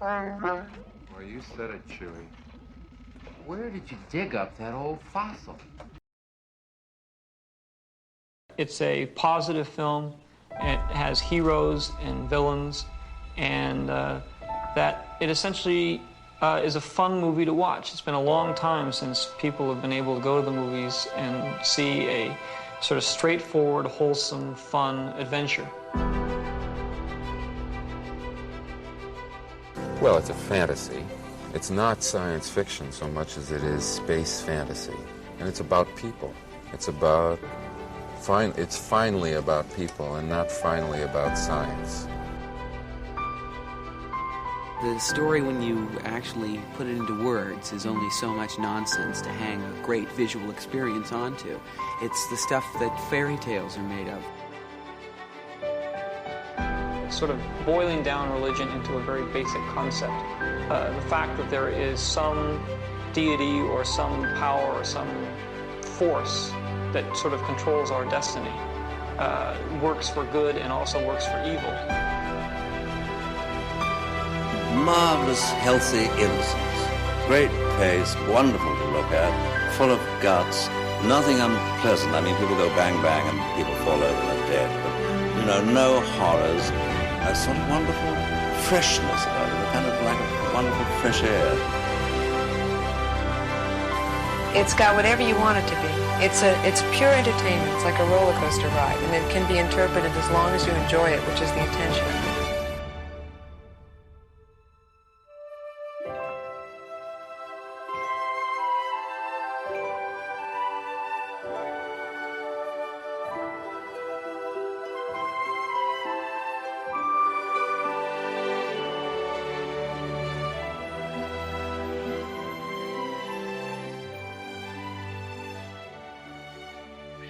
Well, you said it, Chewie. Where did you dig up that old fossil? It's a positive film. It has heroes and villains, and that it essentially is a fun movie to watch. It's been a long time since people have been able to go to the movies and see a sort of straightforward, wholesome, fun adventure. Well, it's a fantasy. It's not science fiction so much as it is space fantasy. And it's about people. It's finally about people and not finally about science. The story, when you actually put it into words, is only so much nonsense to hang a great visual experience onto. It's the stuff that fairy tales are made of. It's sort of boiling down religion into a very basic concept. The fact that there is some deity or some power or some force that sort of controls our destiny works for good and also works for evil. Marvellous, healthy innocence. Great pace, wonderful to look at, full of guts, nothing unpleasant. I mean, people go bang, bang, and people fall over and are dead. But, no horrors. A sort of wonderful freshness about it, kind of like a wonderful fresh air. It's got whatever you want it to be. It's pure entertainment. It's like a roller coaster ride, and it can be interpreted as long as you enjoy it, which is the intention.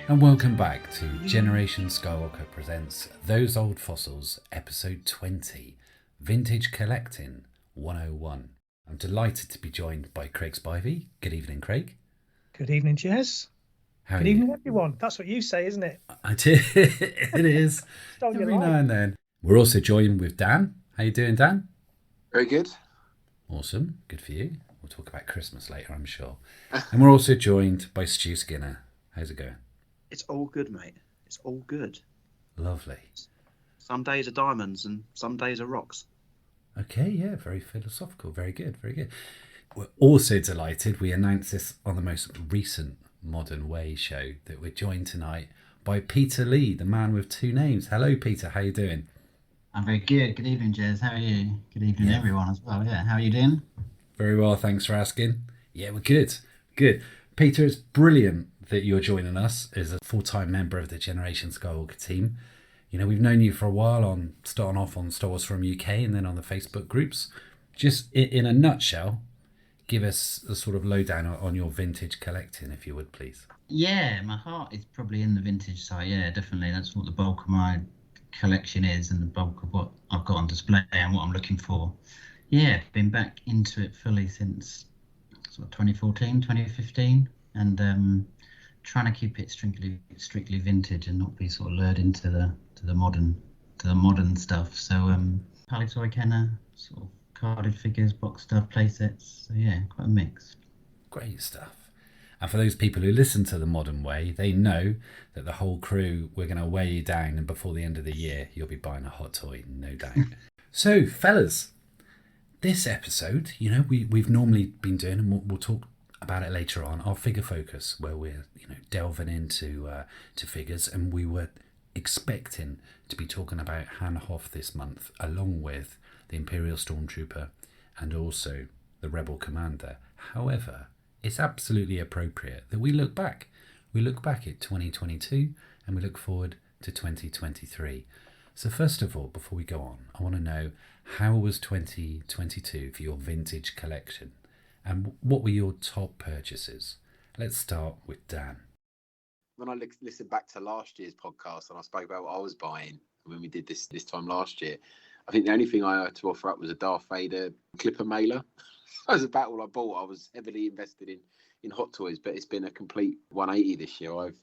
And welcome back to Generation Skywalker presents Those Old Fossils, episode 20, Vintage Collecting 101. I'm delighted to be joined by Craig Spivey. Good evening, Craig. Good evening, Jez. Good evening, everyone. That's what you say, isn't it? I do. It is. Every now and then. We're also joined with Dan. How you doing, Dan? Very good. Awesome. Good for you. We'll talk about Christmas later, I'm sure. And we're also joined by Stu Skinner. How's it going? It's all good, mate. It's all good. Lovely. Some days are diamonds and some days are rocks. Okay, yeah, very philosophical. Very good, very good. We're also delighted. We announced this on the most recent Modern Way show that we're joined tonight by Peter Lee, the man with two names. Hello, Peter. How you doing? I'm very good. Good evening, Jez. How are you? Good evening, everyone, as well. Yeah, how are you doing? Very well, thanks for asking. Yeah, we're good. Good. Peter, it's brilliant that you're joining us as a full-time member of the Generation Skywalker team. You know, we've known you for a while, starting off on Star Wars From UK and then on the Facebook groups. Just in a nutshell, give us a sort of lowdown on your vintage collecting, if you would, please. Yeah, my heart is probably in the vintage side. Yeah, definitely. That's what the bulk of my collection is and the bulk of what I've got on display and what I'm looking for. Yeah, been back into it fully since sort of 2014, 2015, and trying to keep it strictly vintage and not be sort of lured into the modern stuff. So Palitoy Kenner, sort of carded figures, box stuff, play sets. So yeah, quite a mix. Great stuff. And for those people who listen to The Modern Way, they know that the whole crew, we're going to weigh you down, and before the end of the year, you'll be buying a hot toy, no doubt. So, fellas, this episode, you know, we've normally been doing, and we'll talk about it later on, our figure focus, where we're delving into to figures, and we were expecting to be talking about Han Hoth this month, along with the Imperial Stormtrooper and also the Rebel Commander. However, it's absolutely appropriate that we look back. We look back at 2022 and we look forward to 2023. So first of all, before we go on, I want to know, how was 2022 for your vintage collection? And what were your top purchases? Let's start with Dan. When I listened back to last year's podcast and I spoke about what I was buying when we did this time last year, I think the only thing I had to offer up was a Darth Vader clipper mailer. That was about all I bought. I was heavily invested in Hot Toys, but it's been a complete 180 this year.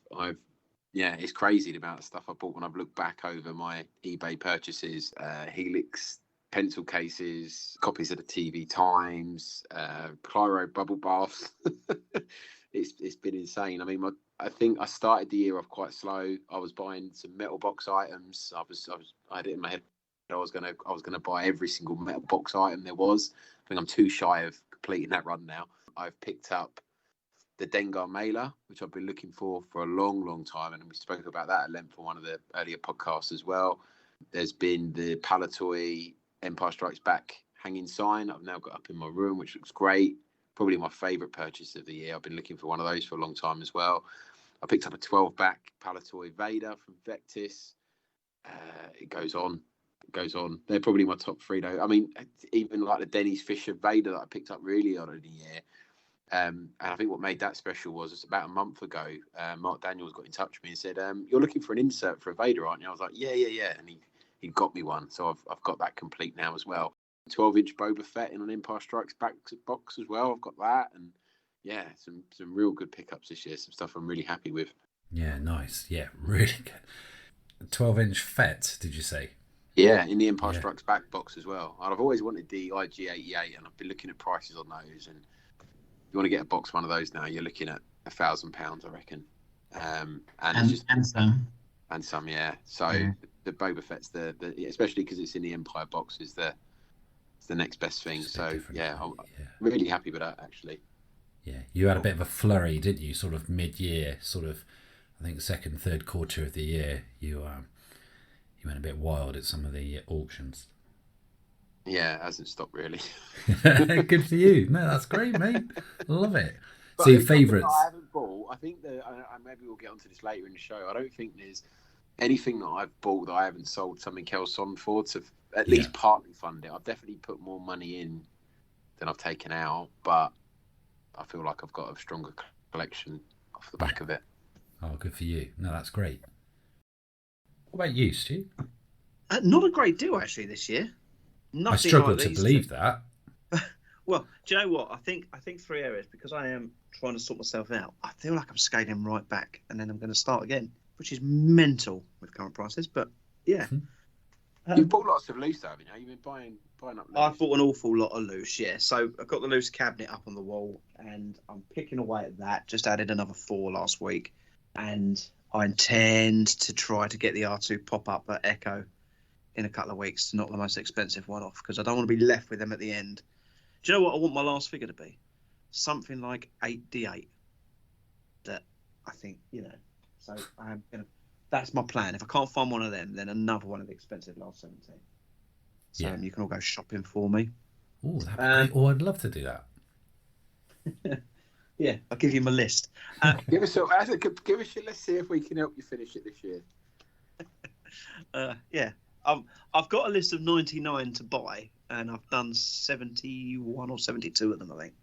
It's crazy the amount of stuff I bought when I've looked back over my eBay purchases. Helix pencil cases, copies of the TV Times, Clyro bubble baths. It's been insane. I mean, I think I started the year off quite slow. I was buying some metal box items. I had it in my head. I was gonna buy every single metal box item there was. I think I'm too shy of completing that run now. I've picked up the Dengar mailer, which I've been looking for a long, long time, and we spoke about that at length on one of the earlier podcasts as well. There's been the Palatoy Empire Strikes Back hanging sign I've now got up in my room, which looks great. Probably my favourite purchase of the year. I've been looking for one of those for a long time as well. I picked up a 12-back Palatoy Vader from Vectis. It goes on. They're probably my top three, though. I mean, even like the Denny's Fisher Vader that I picked up really early in the year. And I think what made that special was it's about a month ago, Mark Daniels got in touch with me and said, "You're looking for an insert for a Vader, aren't you?" I was like, yeah. And he got me one. So I've got that complete now as well. 12-inch Boba Fett in an Empire Strikes Back box as well. I've got that. And yeah, some real good pickups this year. Some stuff I'm really happy with. Yeah, nice. Yeah, really good. 12-inch Fett, did you say? Yeah, in the Empire Strikes Back box as well. And I've always wanted the IG-88, and I've been looking at prices on those. And if you want to get a box one of those now, you're looking at £1,000, I reckon. And some, yeah. So the Boba Fett's especially because it's in the Empire box, is the next best thing. So yeah, I'm really happy with that actually. Yeah, you had a bit of a flurry, didn't you? Sort of mid-year, I think second, third quarter of the year, you went a bit wild at some of the auctions. Yeah, it hasn't stopped really. Good for you. No, that's great, mate. Love it. But so your favourites? I haven't bought. I think that maybe we'll get onto this later in the show. I don't think there's anything that I've bought that I haven't sold something else on for to at least partly fund it. I've definitely put more money in than I've taken out, but I feel like I've got a stronger collection off the back of it. Oh, good for you. No, that's great. What about you, Stu? Not a great deal actually this year. Nothing I struggle like to believe that. Well, do you know what? I think three areas, because I am trying to sort myself out. I feel like I'm scaling right back, and then I'm going to start again, which is mental with current prices. But yeah, you've bought lots of loose, haven't you? You've been buying up loose. I've bought an awful lot of loose, yeah. So I've got the loose cabinet up on the wall, and I'm picking away at that. Just added another 4 last week, and I intend to try to get the R2 pop-up at Echo in a couple of weeks to knock the most expensive one off, because I don't want to be left with them at the end. Do you know what I want my last figure to be? Something like 8D8. That I think, so I'm gonna. That's my plan. If I can't find one of them, then another one of the expensive last 17. So you can all go shopping for me. Oh, that'd be great. I'd love to do that. Yeah, I'll give you my list. Give us your list. Let's see if we can help you finish it this year. Yeah. I've got a list of 99 to buy, and I've done 71 or 72 of them, I think.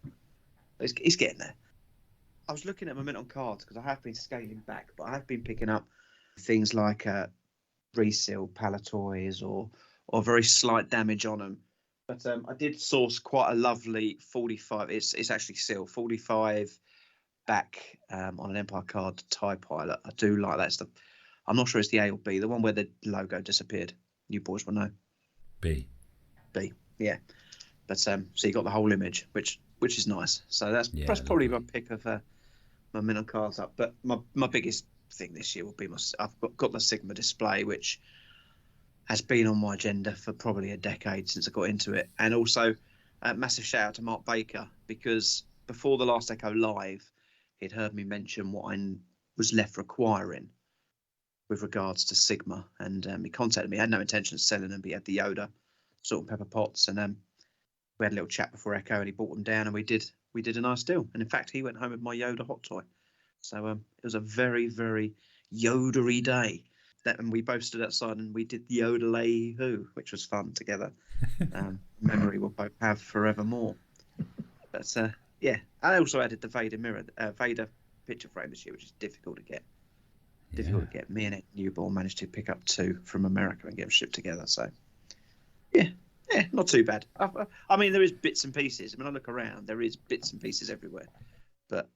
It's getting there. I was looking at my mint on cards because I have been scaling back, but I have been picking up things like reseal Palatoys or very slight damage on them. But I did source quite a lovely 45. It's actually sealed 45 back on an Empire card TIE Pilot. I do like that stuff. I'm not sure it's the A or B, the one where the logo disappeared. You boys will know. B, yeah. But so you got the whole image, which is nice. So that's probably my pick of my min on cards up. But my biggest thing this year will be I've got the Sigma display, which has been on my agenda for probably a decade since I got into it. And also massive shout out to Mark Baker, because before the last Echo Live, he'd heard me mention what I was left requiring with regards to Sigma, and he contacted me. I had no intention of selling them, but he had the Yoda salt and pepper pots, and we had a little chat before Echo, and he brought them down, and we did a nice deal. And in fact, he went home with my Yoda hot toy. So it was a very, very Yodery day. And we both stood outside and we did Yodelay-hoo, which was fun together. Memory we'll both have forevermore. But yeah, I also added the Vader picture frame this year, which is difficult to get. Me and a newborn managed to pick up 2 from America and get them shipped together. So yeah, not too bad. I mean, there is bits and pieces. I mean, I look around, there is bits and pieces everywhere, but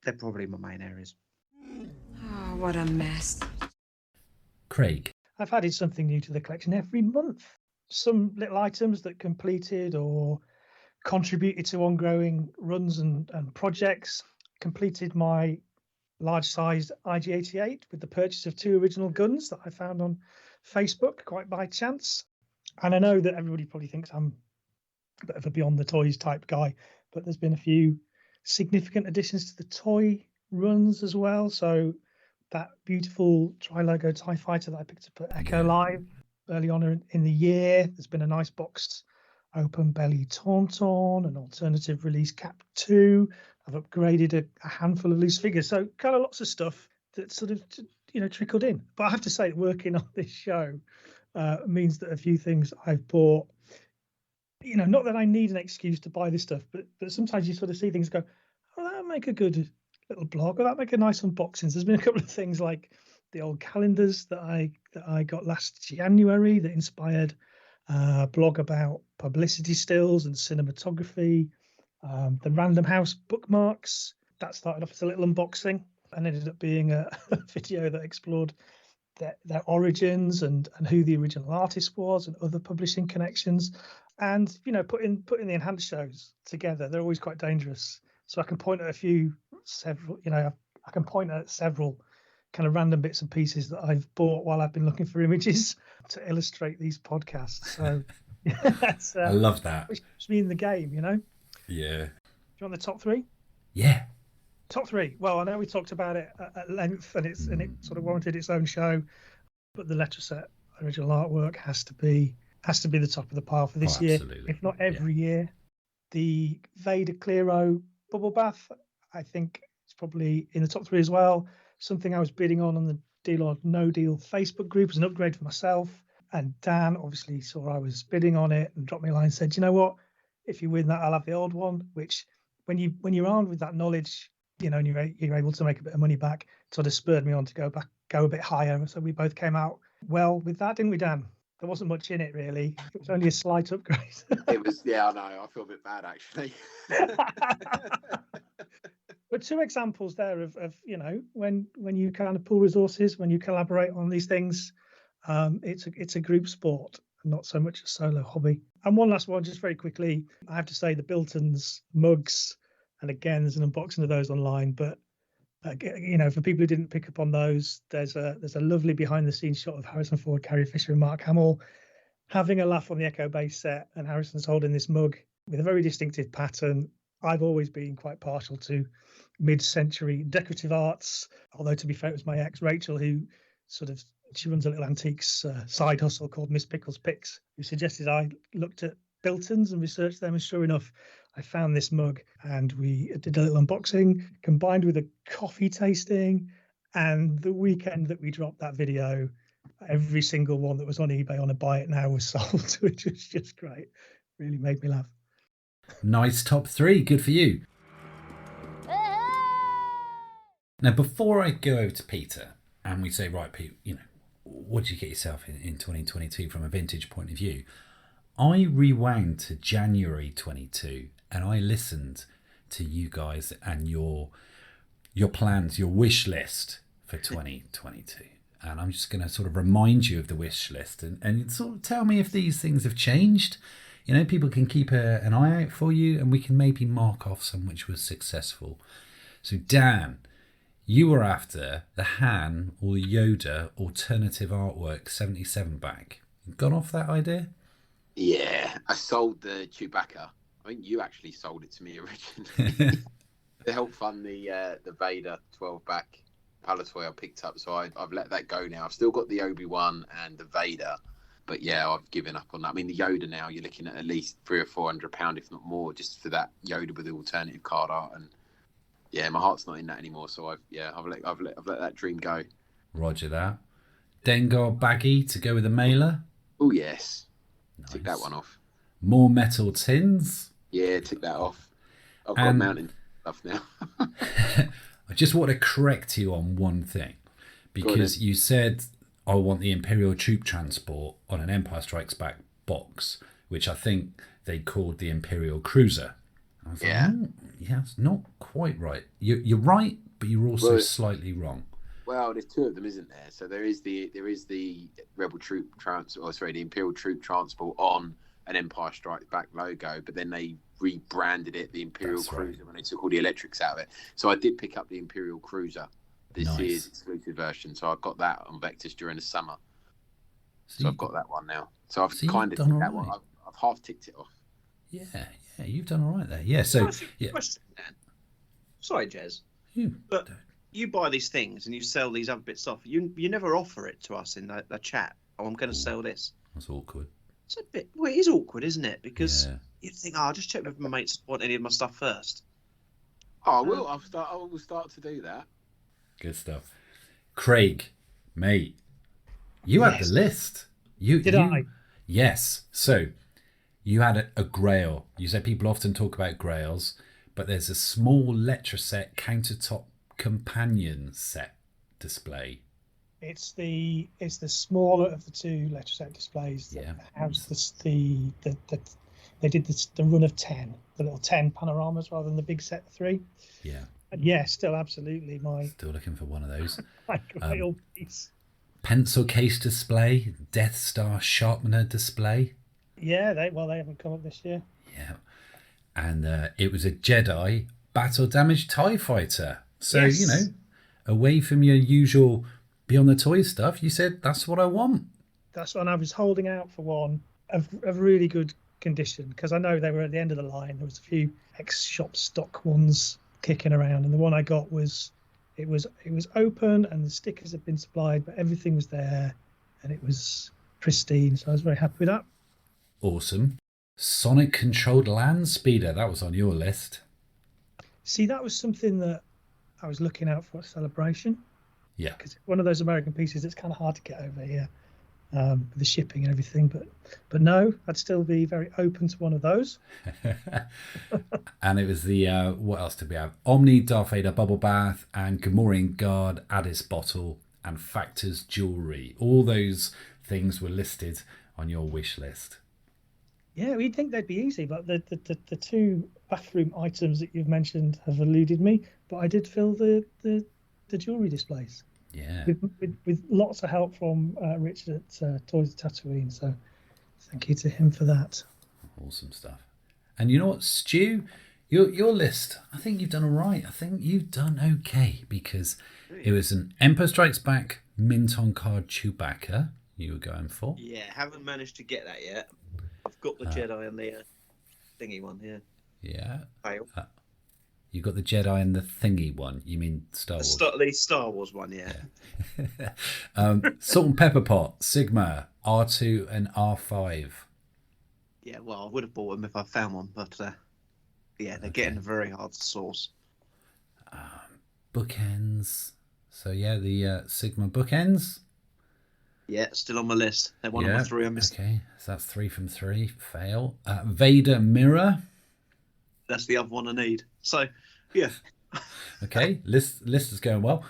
they're probably my main areas. Oh, what a mess. Craig. I've added something new to the collection every month. some little items that completed or contributed to ongoing runs and projects. Completed my large-sized IG-88 with the purchase of 2 original guns that I found on Facebook quite by chance. And I know that everybody probably thinks I'm a bit of a beyond the toys type guy, but there's been a few significant additions to the toy runs as well. So that beautiful tri-logo TIE fighter that I picked up at Echo Live early on in the year, there's been a nice boxed open belly Tauntaun, an alternative release Cap 2. I've upgraded a handful of loose figures. So kind of lots of stuff that sort of, trickled in. But I have to say, working on this show means that a few things I've bought, not that I need an excuse to buy this stuff, but sometimes you sort of see things go, oh, that'll make a good little blog, or that'll make a nice unboxings. There's been a couple of things like the old calendars that I got last January that inspired a blog about publicity stills and cinematography. The Random House bookmarks, that started off as a little unboxing and ended up being a video that explored their origins and who the original artist was and other publishing connections. And putting the enhanced shows together, they're always quite dangerous. So I can point at several kind of random bits and pieces that I've bought while I've been looking for images to illustrate these podcasts. So I love that. Which keeps me in the game, Yeah. Do you want the top 3? Yeah. Top 3. Well, I know we talked about it at length, and it sort of warranted its own show. But the letter set original artwork has to be the top of the pile for this year, if not every year. The Vader Clearo bubble bath, I think it's probably in the top 3 as well. Something I was bidding on the Deal or No Deal Facebook group as an upgrade for myself. And Dan obviously saw I was bidding on it and dropped me a line and said, you know what? If you win that, I'll have the old one. Which, when you're armed with that knowledge, and you're able to make a bit of money back, sort of spurred me on to go a bit higher. So we both came out well with that, didn't we, Dan? There wasn't much in it really. It was only a slight upgrade. It was, I know. I feel a bit bad actually. But 2 examples there of when you kind of pool resources, when you collaborate on these things, it's a group sport, not so much a solo hobby. And one last one, just very quickly, I have to say the Biltons mugs, and again, there's an unboxing of those online. But for people who didn't pick up on those, there's a lovely behind-the-scenes shot of Harrison Ford, Carrie Fisher, and Mark Hamill having a laugh on the Echo Base set, and Harrison's holding this mug with a very distinctive pattern. I've always been quite partial to mid-century decorative arts, although to be fair, it was my ex Rachel who she runs a little antiques side hustle called Miss Pickles Picks, who suggested I looked at Biltons and researched them, and sure enough, I found this mug and we did a little unboxing combined with a coffee tasting. And the weekend that we dropped that video, every single one that was on eBay on a buy it now was sold, which was just great. Really made me laugh. Nice top 3. Good for you. Now, before I go over to Peter and we say, right, Pete, what did you get yourself in 2022 from a vintage point of view? I rewound to January 22 and I listened to you guys and your plans, your wish list for 2022. And I'm just going to sort of remind you of the wish list and sort of tell me if these things have changed. People can keep an eye out for you and we can maybe mark off some which was successful. So Dan, you were after the Han or the Yoda alternative artwork 77 back. Gone off that idea? Yeah, I sold the Chewbacca. I think you actually sold it to me originally to help fund the Vader 12 back Palatoy I picked up. So I've let that go now. I've still got the Obi-Wan and the Vader, but yeah, I've given up on that. I mean, the Yoda now you're looking at least £300 or £400, if not more, just for that Yoda with the alternative card art. And yeah, my heart's not in that anymore. So I've let that dream go. Roger that. Dengar baggy to go with the mailer. Oh yes. Nice. Tick that one off. More metal tins. Yeah, tick that off. I've got mountain stuff now. I just want to correct you on one thing, because you said I want the Imperial troop transport on an Empire Strikes Back box, which I think they called the Imperial Cruiser. I was like, yeah, it's not quite right. You're right, but you're also slightly wrong. Well, there's two of them, isn't there? So there is the Rebel Troop the Imperial Troop Transport on an Empire Strikes Back logo, but then they rebranded it the Imperial Cruiser when they took all the electrics out of it. So I did pick up the Imperial Cruiser this year's exclusive version. So I got that on Vectis during the summer. So I've got that one now. So I've kind of ticked that one. I've half ticked it off. Yeah, you've done all right there. Yeah, so question, Dan. Sorry, Jez. But you buy these things and you sell these other bits off. You never offer it to us in the chat. Oh, I'm going to sell this. That's awkward. It's a bit. Well, it is awkward, isn't it? Because you think, I'll just check with my mates want any of my stuff first. Oh, I will. I will start to do that. Good stuff. Craig, mate, you had the list. Did I? Yes. So you had a Grail. You said people often talk about Grails, but there's a small Letraset countertop companion set display. It's the smaller of the two Letraset displays that has they did the run of 10, the little 10 panoramas rather than the big set of 3. Yeah. And still absolutely still looking for one of those. my Grail piece. Pencil case display, Death Star sharpener display. Yeah, they haven't come up this year. Yeah. And it was a Jedi battle damaged TIE fighter. So, away from your usual Beyond the Toys stuff, you said, that's what I want. That's when I was holding out for one of really good condition, because I know they were at the end of the line. There was a few ex-shop stock ones kicking around, and the one I got was open and the stickers had been supplied, but everything was there and it was pristine. So I was very happy with that. Awesome. Sonic controlled land speeder, that was on your list. See, that was something that I was looking out for at Celebration. Yeah. Because it's one of those American pieces that's kind of hard to get over here, with the shipping and everything. But no, I'd still be very open to one of those. And it was the, what else did we have? Omni Darth Vader bubble bath and Gamorrean guard Addis bottle and Factor's jewellery. All those things were listed on your wish list. Yeah, we'd think they'd be easy, but the two bathroom items that you've mentioned have eluded me. But I did fill the jewellery displays. Yeah. With lots of help from Richard at Toys of Tatooine. So thank you to him for that. Awesome stuff. And you know what, Stu? Your list, I think you've done all right. I think you've done okay, because it was an Empire Strikes Back mint on card Chewbacca you were going for. Yeah, haven't managed to get that yet. I've got the Jedi and the thingy one here. Yeah. Fail. You got the Jedi and the thingy one. You mean Star Wars? The Star Wars one, yeah. Salt and Pepper Pot, Sigma, R2 and R5. Yeah, well, I would have bought them if I found one, but they're getting very hard to source. Bookends. So yeah, the Sigma bookends. Yeah, still on my list. They're one of my 3 I missed. Okay, so that's 3 from 3. Fail. Vader mirror. That's the other one I need. So, yeah. Okay, list is going well.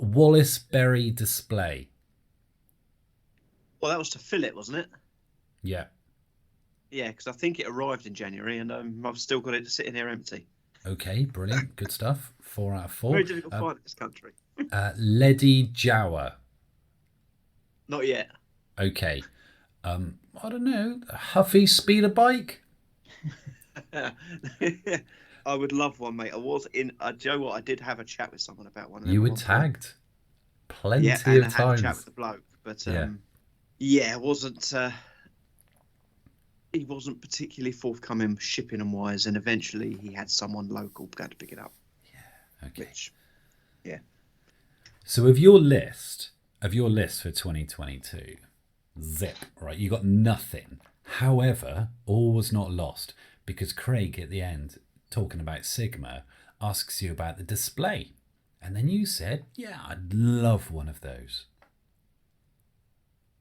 Wallace Berry display. Well, that was to fill it, wasn't it? Yeah. Yeah, because I think it arrived in January, and I've still got it sitting here empty. Okay, brilliant. Good stuff. 4 out of 4. Very difficult to find in this country. Lady Jawa. Not yet. Okay. I don't know. Huffy speeder bike? I would love one, mate. I was in. Do you know what? I did have a chat with someone about one. You were tagged plenty of times. I had a chat with the bloke, but it wasn't. He wasn't particularly forthcoming shipping and wise, and eventually he had someone local go to pick it up. Yeah. Okay. So of your list for 2022, zip, right? You got nothing. However, all was not lost, because Craig at the end, talking about Sigma, asks you about the display. And then you said, yeah, I'd love one of those.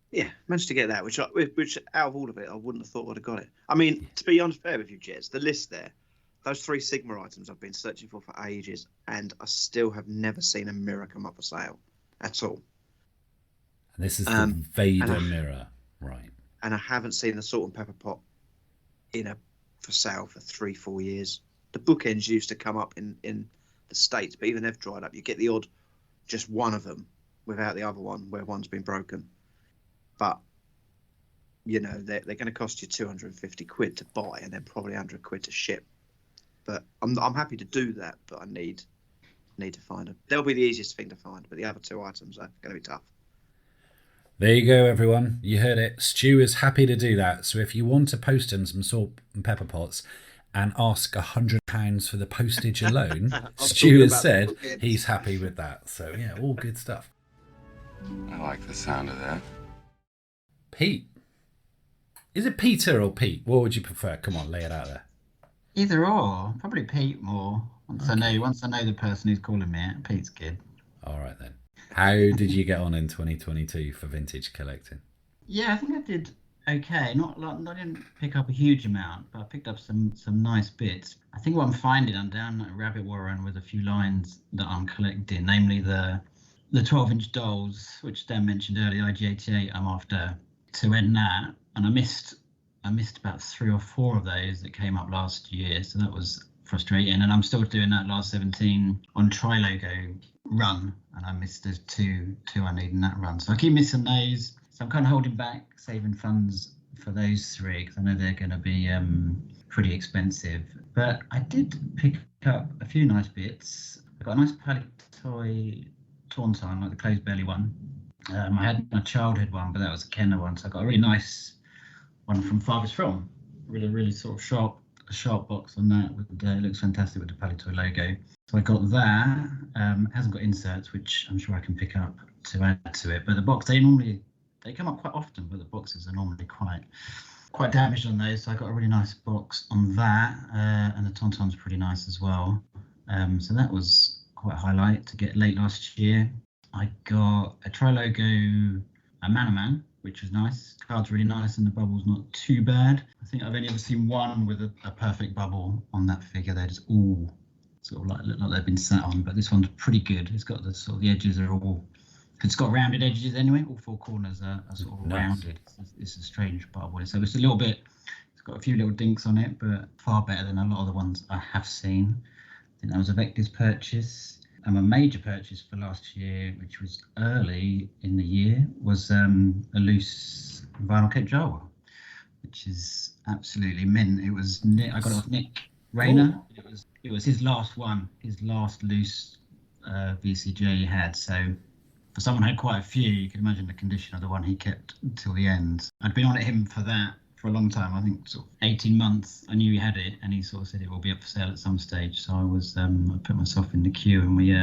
Yeah, managed to get that, which out of all of it, I wouldn't have thought I'd have got it. I mean, to be unfair with you, Jez, the list there, those 3 Sigma items I've been searching for ages, and I still have never seen a mirror come up for sale at all. And this is the Vader mirror, right? And I haven't seen the Salt and Pepper Pot for sale for 3-4 years. The bookends used to come up in the States, but even they've dried up. You get the odd, just one of them without the other one where one's been broken. But you know, they're going to cost you 250 quid to buy, and then probably 100 quid to ship. But I'm happy to do that, but I need to find them. They'll be the easiest thing to find, but the other two items are going to be tough. There you go, everyone. You heard it. Stu is happy to do that. So if you want to post him some salt and pepper pots and ask £100 for the postage alone, Stu has said he's happy with that. So yeah, all good stuff. I like the sound of that. Pete. Is it Peter or Pete? What would you prefer? Come on, lay it out there. Either or, probably Pete more. Once I know the person who's calling me it, Pete's good. All right then. How did you get on in 2022 for vintage collecting? Yeah, I think I did okay. I didn't pick up a huge amount, but I picked up some nice bits. I think what I'm finding, I'm down a rabbit warren with a few lines that I'm collecting, namely the 12-inch dolls, which Dan mentioned earlier, IG88. I'm after to end that, and I missed about 3 or 4 of those that came up last year, so that was frustrating. And I'm still doing that last 17 on tri-logo run, and I missed the two I need in that run, so I keep missing those. So I'm kind of holding back, saving funds for those 3 because I know they're going to be pretty expensive. But I did pick up a few nice bits. I got a nice Palitoy Tauntaun, like the closed belly one. I had my childhood one, but that was a Kenner one, so I got a really nice one from Farthest From. Really sort of sharp box on that. It looks fantastic with the Palitoy logo. So I got that. It hasn't got inserts, which I'm sure I can pick up to add to it. But the box, they come up quite often, but the boxes are normally quite damaged on those. So I got a really nice box on that, and the Tauntaun's pretty nice as well. So that was quite a highlight to get late last year. I got a tri-logo, a Manaman, which was nice. Card's really nice and the bubble's not too bad. I think I've only ever seen one with a perfect bubble on that figure. They're just all sort of like look like they've been sat on, but this one's pretty good. It's got the edges are all, it's got rounded edges anyway. All 4 corners are sort of rounded. It's a strange bubble. So it's a little bit, it's got a few little dinks on it, but far better than a lot of the ones I have seen. I think that was a Vector's purchase. And my major purchase for last year, which was early in the year, was a loose vinyl Cape Jawa, which is absolutely mint. It was I got it off Nick Rayner. It was his last one, his last loose VCJ he had. So for someone who had quite a few, you can imagine the condition of the one he kept till the end. I'd been on at him for that for a long time. I think sort of 18 months. I knew he had it, and he sort of said it will be up for sale at some stage. So I was I put myself in the queue, and we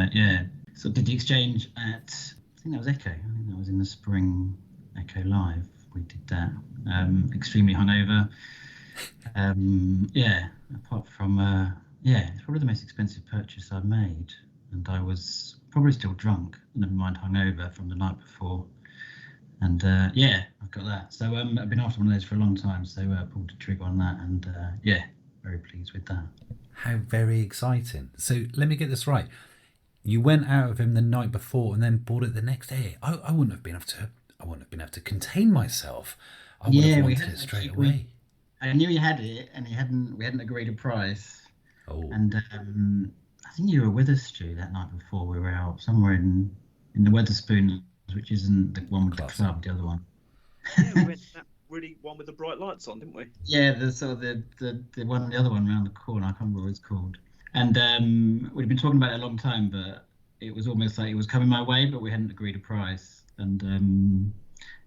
so did the exchange at, I think that was Echo. I think that was in the spring Echo Live. We did that. Extremely hungover. Apart from it's probably the most expensive purchase I've made, and I was probably still drunk, never mind hungover from the night before. And I've got that. So I've been after one of those for a long time. So I pulled the trigger on that, and very pleased with that. How very exciting! So let me get this right. You went out of him the night before and then bought it the next day. I wouldn't have been able to contain myself. I would have wanted it straight away. I knew he had it, and we hadn't agreed a price. Oh. And I think you were with us, Stu, that night before. We were out somewhere in the Wetherspoons, which isn't the one with the club, the other one. Yeah, we went that really one with the bright lights on, didn't we? Yeah, the one, the other one around the corner. I can't remember what it's called. And we'd been talking about it a long time, but it was almost like it was coming my way, but we hadn't agreed a price. And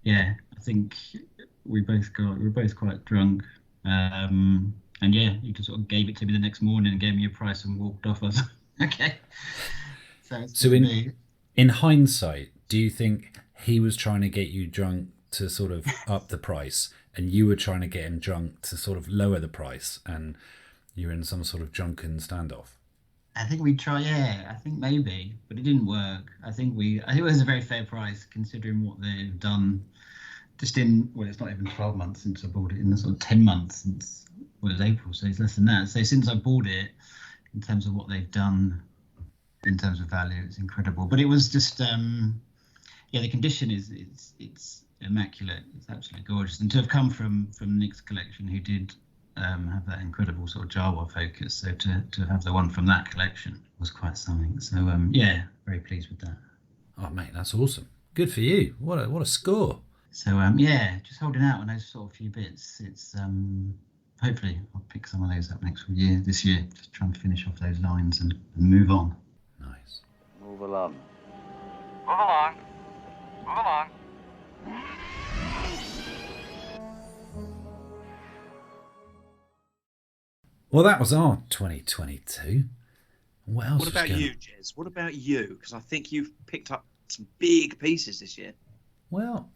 I think we were both quite drunk. And you just sort of gave it to me the next morning and gave me a price and walked off. I was like, okay. So in hindsight, do you think he was trying to get you drunk to sort of up the price, and you were trying to get him drunk to sort of lower the price, and you're in some sort of drunken standoff? I think we tried, I think maybe, but it didn't work. I think it was a very fair price considering what they've done just in, it's not even 12 months since I bought it, in the sort of 10 months since, it was April, so it's less than that. So since I bought it, in terms of what they've done, in terms of value, it's incredible. But it was just, the condition it's immaculate. It's absolutely gorgeous. And to have come from Nick's collection, who did have that incredible sort of Jawa focus, so to have the one from that collection was quite something. So very pleased with that. Oh, mate, that's awesome. Good for you. What a score. So just holding out on those sort of few bits. It's hopefully I'll pick some of those up this year. Just try and finish off those lines and move on. Nice. Move along. Move along. Move along. Well, that was our 2022. What else? What about you, Jez? What about you? Because I think you've picked up some big pieces this year. Well,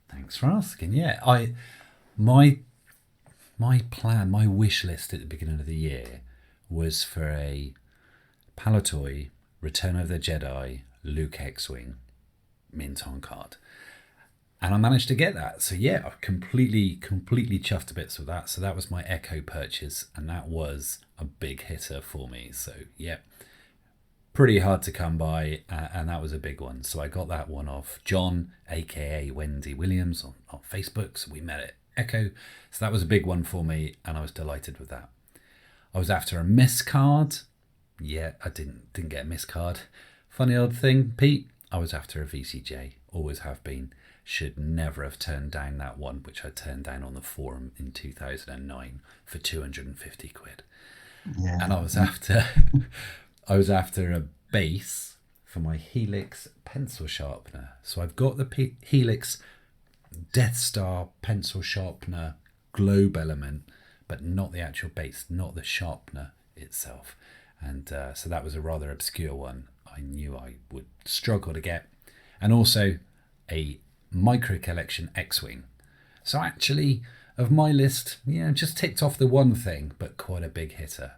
thanks for asking. Yeah, my plan, my wish list at the beginning of the year was for a Palatoy Return of the Jedi Luke X-Wing mint on card. And I managed to get that. So yeah, I'm completely chuffed to bits with that. So that was my Echo purchase, and that was a big hitter for me. So yeah, pretty hard to come by, and that was a big one. So I got that one off John, aka Wendy Williams, on Facebook. So we met at Echo. So that was a big one for me, and I was delighted with that. I was after a miss card. Yeah, I didn't get a miss card. Funny old thing, Pete, I was after a VCJ. Always have been. Should never have turned down that one, which I turned down on the forum in 2009 for 250 quid. Yeah. And I was after a base for my Helix pencil sharpener. So I've got the Helix Death Star pencil sharpener globe element, but not the actual base, not the sharpener itself. And so that was a rather obscure one. I knew I would struggle to get. And also a Micro Collection X-Wing. So actually, of my list, just ticked off the one thing, but quite a big hitter.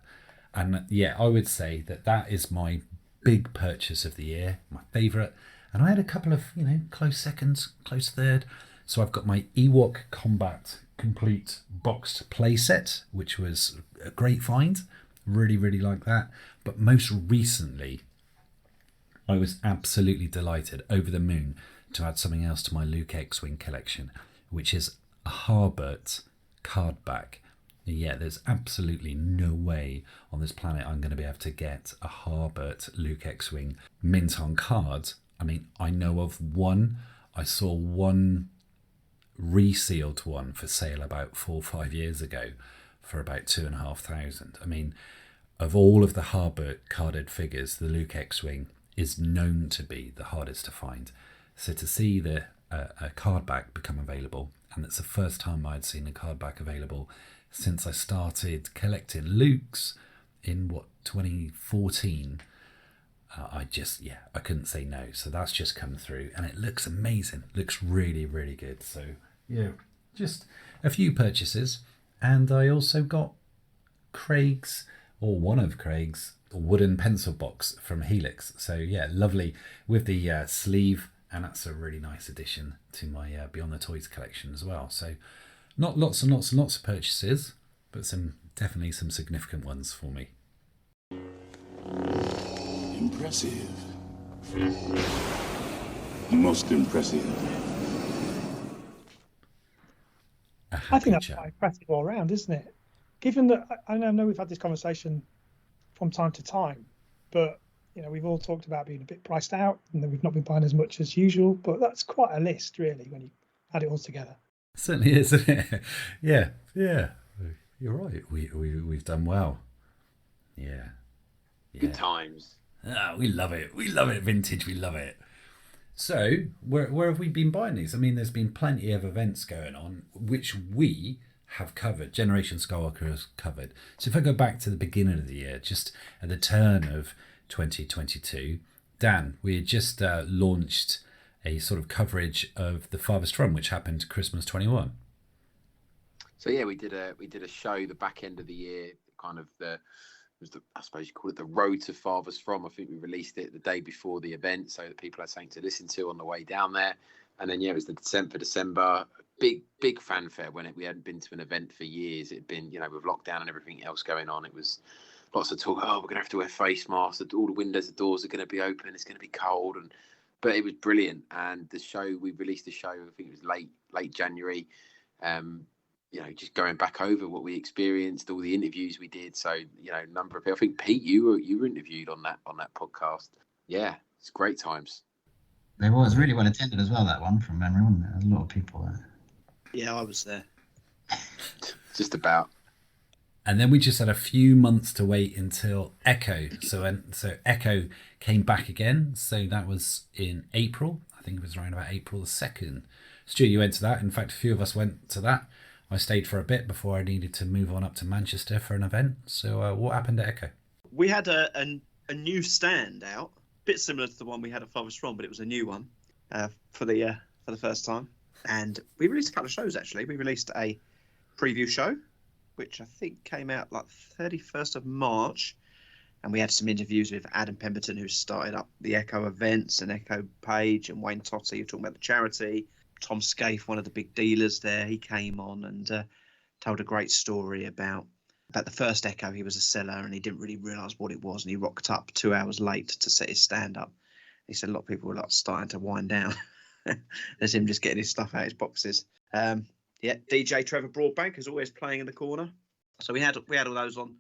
And yeah, I would say that is my big purchase of the year, my favourite. And I had a couple of, close seconds, close third. So I've got my Ewok Combat Complete boxed playset, which was a great find. Really, really like that. But most recently, I was absolutely delighted, over the moon, to add something else to my Luke X-Wing collection, which is a Harbert card back. Yeah, there's absolutely no way on this planet I'm going to be able to get a Harbert Luke X-Wing mint on card. I mean, I know of one. I saw one resealed one for sale about 4 or 5 years ago for about 2,500. I mean, of all of the Harbert carded figures, the Luke X-Wing is known to be the hardest to find. So to see a card back become available, and it's the first time I'd seen a card back available since I started collecting Lukes in 2014. I couldn't say no. So that's just come through, and it looks amazing. Looks really, really good. So yeah, just a few purchases, and I also got one of Craig's wooden pencil box from Helix. So yeah, lovely with the sleeve. And that's a really nice addition to my Beyond the Toys collection as well. So not lots and lots and lots of purchases, but definitely some significant ones for me. Impressive. Most impressive. I think that's quite impressive all around, isn't it? Given that, I know we've had this conversation from time to time, but we've all talked about being a bit priced out and that we've not been buying as much as usual, but that's quite a list, really, when you add it all together. Certainly is, isn't it? Yeah. You're right. We've done well. Yeah. Good times. We love it. We love it, vintage. We love it. So, where have we been buying these? I mean, there's been plenty of events going on, which we have covered. Generation Skywalker has covered. So if I go back to the beginning of the year, just at the turn of 2022, Dan, we had just launched a sort of coverage of the Farthest From, which happened Christmas 21. So yeah, we did a show the back end of the year, kind of I suppose you call it the road to Farthest From. I think we released it the day before the event so that people had something to listen to on the way down there. And then it was the December, big fanfare when we hadn't been to an event for years. It'd been, with lockdown and everything else going on, it was lots of talk. Oh, we're going to have to wear face masks. All the windows, the doors are going to be open. It's going to be cold, but it was brilliant. And we released the show. I think it was late January. Just going back over what we experienced, all the interviews we did. So a number of people. I think Pete, you were interviewed on that podcast. Yeah, it's great times. It was really well attended as well, that one, from memory, wasn't it? There was a lot of people there. Yeah, I was there. Just about. And then we just had a few months to wait until Echo. So Echo came back again. So that was in April. I think it was around about April the 2nd. Stu, you went to that. In fact, a few of us went to that. I stayed for a bit before I needed to move on up to Manchester for an event. So what happened at Echo? We had a new stand out, a bit similar to the one we had at Farthest From, but it was a new one for the first time. And we released a couple of shows, actually. We released a preview show, which I think came out like 31st of March. And we had some interviews with Adam Pemberton, who started up the Echo events, and Echo Page, and Wayne Totty, who talking about the charity. Tom Scaife, one of the big dealers there, he came on and told a great story about the first Echo. He was a seller and he didn't really realise what it was, and he rocked up 2 hours late to set his stand up. He said a lot of people were like starting to wind down. There's him just getting his stuff out of his boxes. DJ Trevor Broadbank is always playing in the corner. So we had all those on.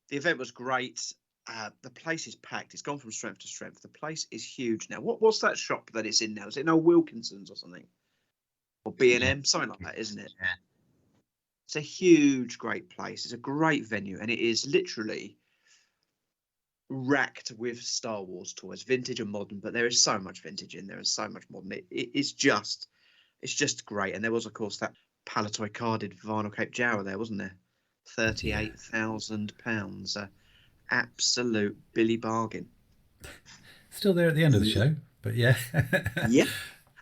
The event was great. The place is packed. It's gone from strength to strength. The place is huge now. What's that shop that it's in now? Is it no Wilkinson's or something? Or B&M? Something like that, isn't it? Yeah. It's a huge, great place. It's a great venue, and it is literally racked with Star Wars toys, vintage and modern, but there is so much vintage in there and so much modern. It's just great. And there was, of course, that Palatoy carded vinyl Cape Jower there, wasn't there? £38,000. Absolute Billy bargain. Still there at the end of the show, but yeah. Yeah.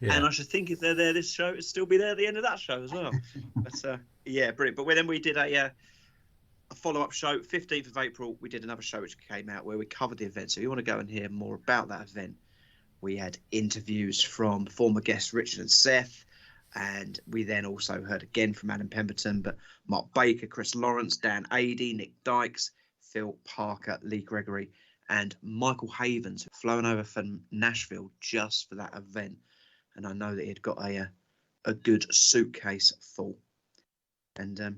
And I should think if they're there this show, it'd still be there at the end of that show as well. But yeah, brilliant. But then we did a follow-up show, 15th of April. We did another show which came out where we covered the event. So if you want to go and hear more about that event, we had interviews from former guests Richard and Seth, and we then also heard again from Adam Pemberton, but Mark Baker, Chris Lawrence, Dan Adey, Nick Dykes, Phil Parker, Lee Gregory, and Michael Havens, flown over from Nashville just for that event. And I know that he'd got a good suitcase full. And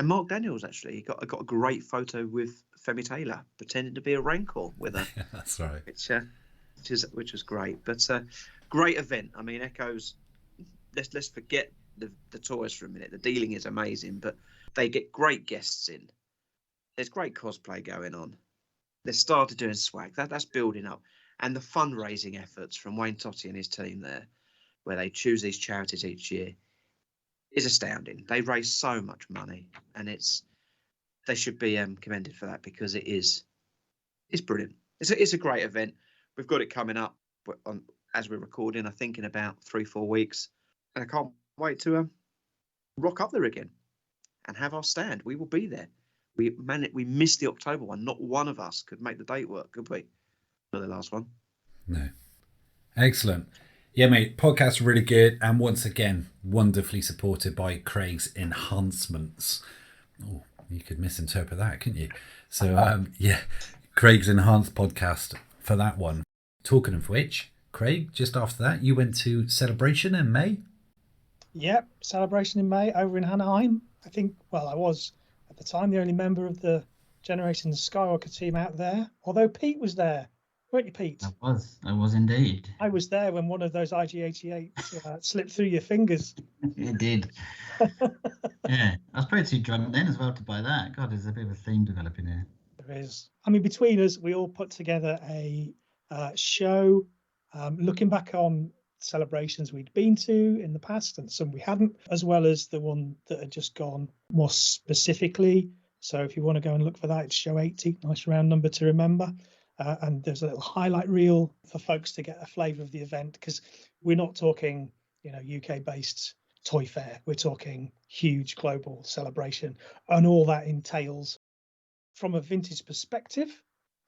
Mark Daniels, actually, he got a great photo with Femi Taylor pretending to be a Rancor with her. That's right. Which was great. But great event. I mean, Echoes. Let's forget the toys for a minute. The dealing is amazing, but they get great guests in. There's great cosplay going on. They started doing swag. That's building up, and the fundraising efforts from Wayne Totty and his team there, where they choose these charities each year, is astounding. They raise so much money, and they should be commended for that, because it's brilliant. It's a great event. We've got it coming up as we're recording, I think in about 3-4 weeks, and I can't wait to rock up there again and have our stand. We will be there. We missed the October one. Not one of us could make the date work, could we? For the last one. No. Excellent. Yeah, mate, podcast really good, and once again, wonderfully supported by Craig's enhancements. Oh, you could misinterpret that, couldn't you? So, yeah, Craig's enhanced podcast for that one. Talking of which, Craig, just after that, you went to Celebration in May? Yep, Celebration in May over in Anaheim. I think, well, I was at the time the only member of the Generation Skywalker team out there, although Pete was there. Weren't you, Pete? I was indeed. I was there when one of those IG-88s slipped through your fingers. It did. Yeah, I was probably too drunk then as well to buy that. God, there's a bit of a theme developing here. There is. I mean, between us, we all put together a show looking back on celebrations we'd been to in the past and some we hadn't, as well as the one that had just gone more specifically. So if you want to go and look for that, it's show 80, nice round number to remember. And there's a little highlight reel for folks to get a flavour of the event, because we're not talking, UK-based toy fair. We're talking huge global celebration, and all that entails. From a vintage perspective,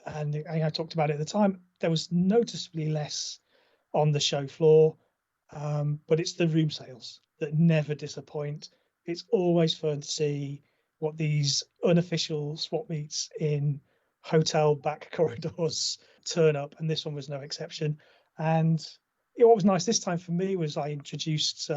and I talked about it at the time, there was noticeably less on the show floor, but it's the room sales that never disappoint. It's always fun to see what these unofficial swap meets in hotel back corridors turn up, and this one was no exception. And what was nice this time for me was I introduced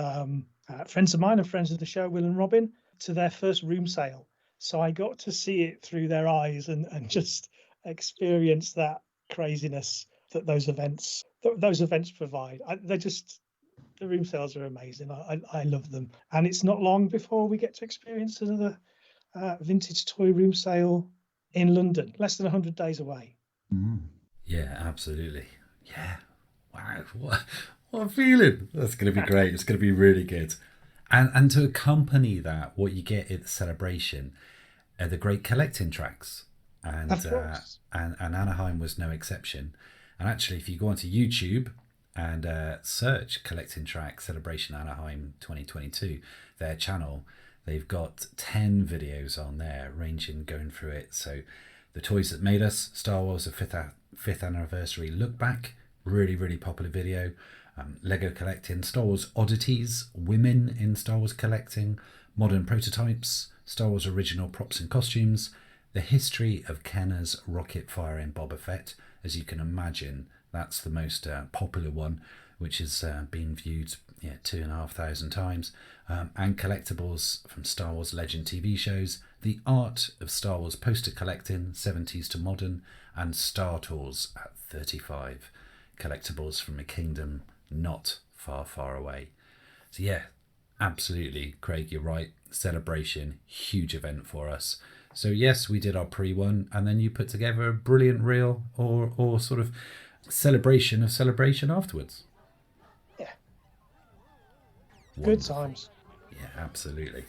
friends of mine and friends of the show, Will and Robin, to their first room sale. So I got to see it through their eyes and just experience that craziness that those events those events provide. The room sales are amazing. I love them. And it's not long before we get to experience another vintage toy room sale in London, less than 100 days away. Yeah, absolutely. Yeah. Wow. What a feeling. That's going to be great. It's going to be really good. And to accompany that, what you get at the celebration are the great collecting tracks. And Anaheim was no exception. And actually, if you go onto YouTube and search Collecting Track Celebration Anaheim 2022, their channel, they've got 10 videos on there, going through it. So the Toys That Made Us, Star Wars, the fifth anniversary look back, really, really popular video. Lego collecting, Star Wars oddities, women in Star Wars collecting, modern prototypes, Star Wars original props and costumes, the history of Kenner's rocket firing Boba Fett. As you can imagine, that's the most popular one, which has been viewed 2,500 times. And collectibles from Star Wars Legend TV shows, the art of Star Wars poster collecting, 70s to modern, and Star Tours at 35. Collectibles from a kingdom not far, far away. So yeah, absolutely, Craig, you're right. Celebration, huge event for us. So yes, we did our pre-one, and then you put together a brilliant reel or sort of celebration afterwards. Yeah. Wonderful. Good times. Yeah, absolutely.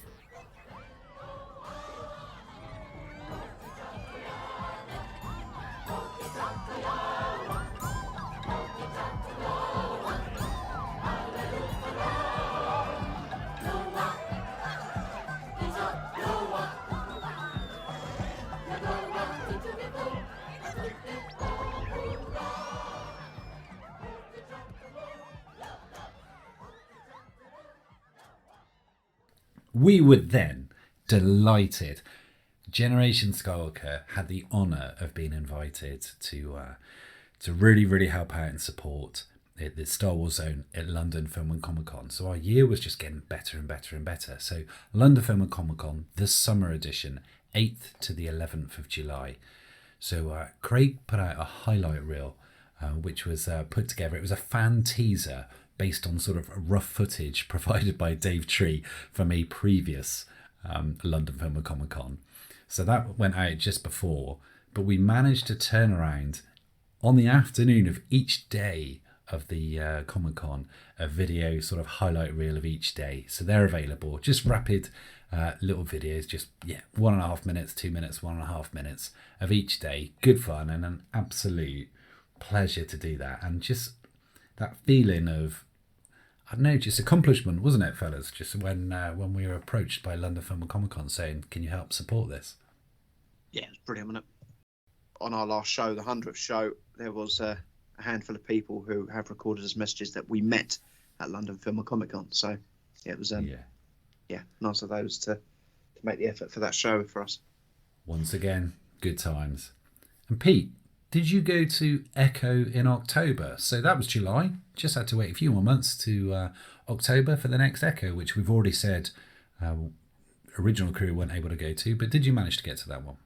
We were then delighted. Generation Skywalker had the honour of being invited to really, really help out and support the Star Wars Zone at London Film and Comic Con. So our year was just getting better and better and better. So London Film and Comic Con, the summer edition, 8th to the 11th of July. So Craig put out a highlight reel, which was put together. It was a fan teaser based on sort of rough footage provided by Dave Tree from a previous London Film and Comic Con. So that went out just before, but we managed to turn around on the afternoon of each day of the Comic Con, a video sort of highlight reel of each day. So they're available, just rapid little videos, just 1.5 minutes, 2 minutes, 1.5 minutes of each day. Good fun and an absolute pleasure to do that. And just that feeling of, I don't know, just accomplishment, wasn't it, fellas? Just when we were approached by London Film and Comic Con saying, can you help support this? Yeah, it was brilliant, wasn't it? On our last show, the 100th show, there was a handful of people who have recorded as messages that we met at London Film and Comic Con. So yeah, it was nice of those to make the effort for that show for us. Once again, good times. And Pete, did you go to Echo in October? So that was July. Just had to wait a few more months to October for the next Echo, which we've already said original crew weren't able to go to. But did you manage to get to that one?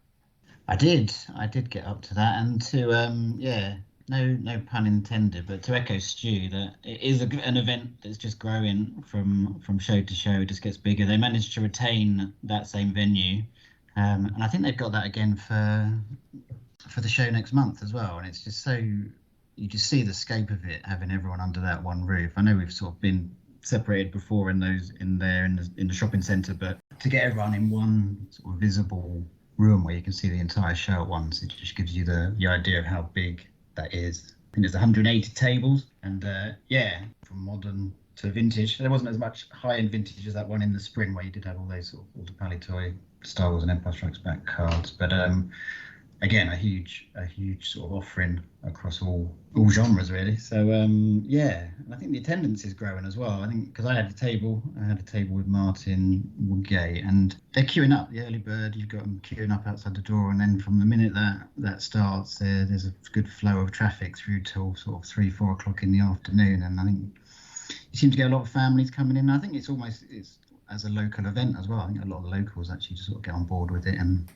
I did get up to that, and to no pun intended, but to echo Stu, that it is an event that's just growing from show to show. It just gets bigger. They managed to retain that same venue, and I think they've got that again for the show next month as well. And it's just so, you just see the scope of it, having everyone under that one roof. I know we've sort of been separated before in the shopping centre, but to get everyone in one sort of visible room where you can see the entire show at once, it just gives you the idea of how big that is. I think there's 180 tables, and from modern to vintage. There wasn't as much high-end vintage as that one in the spring where you did have all those sort of Walter Palitoy, Star Wars and Empire Strikes Back cards, but again, a huge sort of offering across all genres really. So and I think the attendance is growing as well. I think because I had a table with Martin Woodgate, and they're queuing up. The early bird, you've got them queuing up outside the door, and then from the minute that starts, there's a good flow of traffic through till sort of 3-4 o'clock in the afternoon. And I think you seem to get a lot of families coming in. I think it's as a local event as well. I think a lot of the locals actually just sort of get on board with it and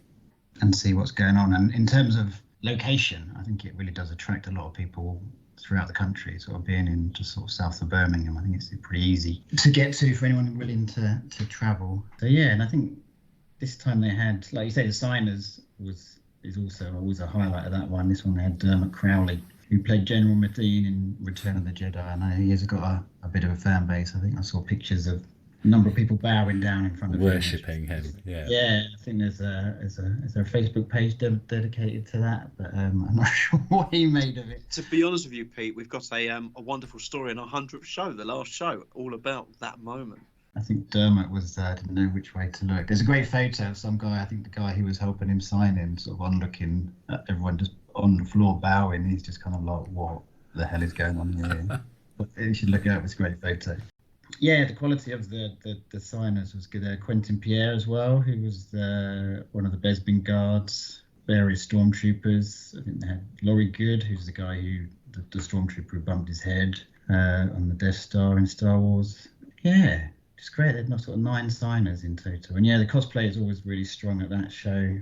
see what's going on. And in terms of location, I think it really does attract a lot of people throughout the country, sort of being in just sort of south of Birmingham. I think it's pretty easy to get to for anyone willing to travel. So yeah, and I think this time they had, like you say, the Signers is also always a highlight of that one. This one they had Dermot Crowley, who played General Medine in Return of the Jedi. I know he has got a bit of a fan base. I think I saw pictures of a number of people bowing down in front of worshipping him. Yeah. Yeah, I think there's a Facebook page dedicated to that, but I'm not sure what he made of it. To be honest with you, Pete, we've got a wonderful story in our 100th show, the last show, all about that moment. I think Dermot didn't know which way to look. There's a great photo of some guy, I think the guy who was helping him sign him, sort of onlooking at everyone just on the floor bowing. He's just kind of like, what the hell is going on here? But you should look it up, it's a great photo. Yeah, the quality of the signers was good. Quentin Pierre as well, who was one of the Besbin guards, various stormtroopers. I think they had Laurie Good, who's the guy the stormtrooper who bumped his head on the Death Star in Star Wars. Yeah, it's great. They had sort of 9 signers in total. And yeah, the cosplay is always really strong at that show.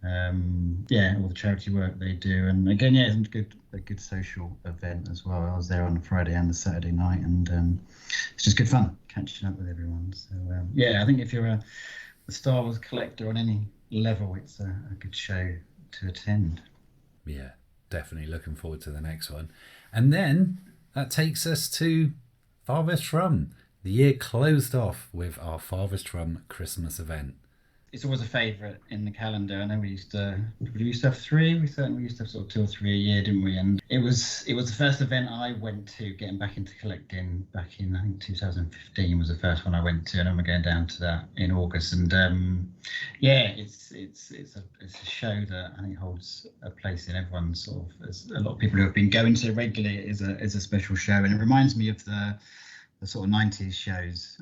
All the charity work they do, and again, yeah, it's a good social event as well. I was there on the Friday and the Saturday night, and it's just good fun catching up with everyone. So I think if you're a Star Wars collector on any level, it's a good show to attend. Yeah, definitely looking forward to the next one. And then that takes us to Farthest From. The year closed off with our Farthest From Christmas event. It's always a favourite in the calendar. I know we used to have 3. We certainly used to have sort of 2 or 3 a year, didn't we? And it was the first event I went to, getting back into collecting back in, I think 2015 was the first one I went to, and then we're going down to that in August. And it's a show that I think holds a place in everyone's sort of. As a lot of people who have been going to regularly, it is a special show, and it reminds me of the sort of 90s shows.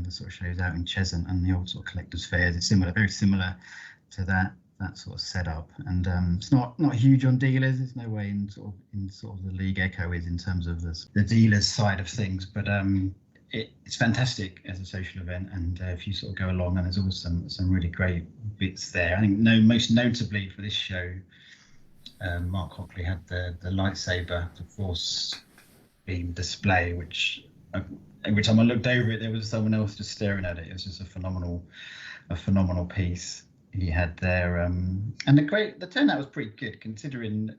The sort of shows out in Cheshunt and the old sort of collectors' fairs. It's very similar to that sort of setup. And it's not huge on dealers. There's no way in sort of the League Echo is in terms of the dealers side of things. But it's fantastic as a social event. And if you sort of go along, and there's always some really great bits there. I think most notably for this show, Mark Hockley had the lightsaber, the Force beam display, which. Every time I looked over it, there was someone else just staring at it. It was just a phenomenal piece he had there. And the turnout was pretty good considering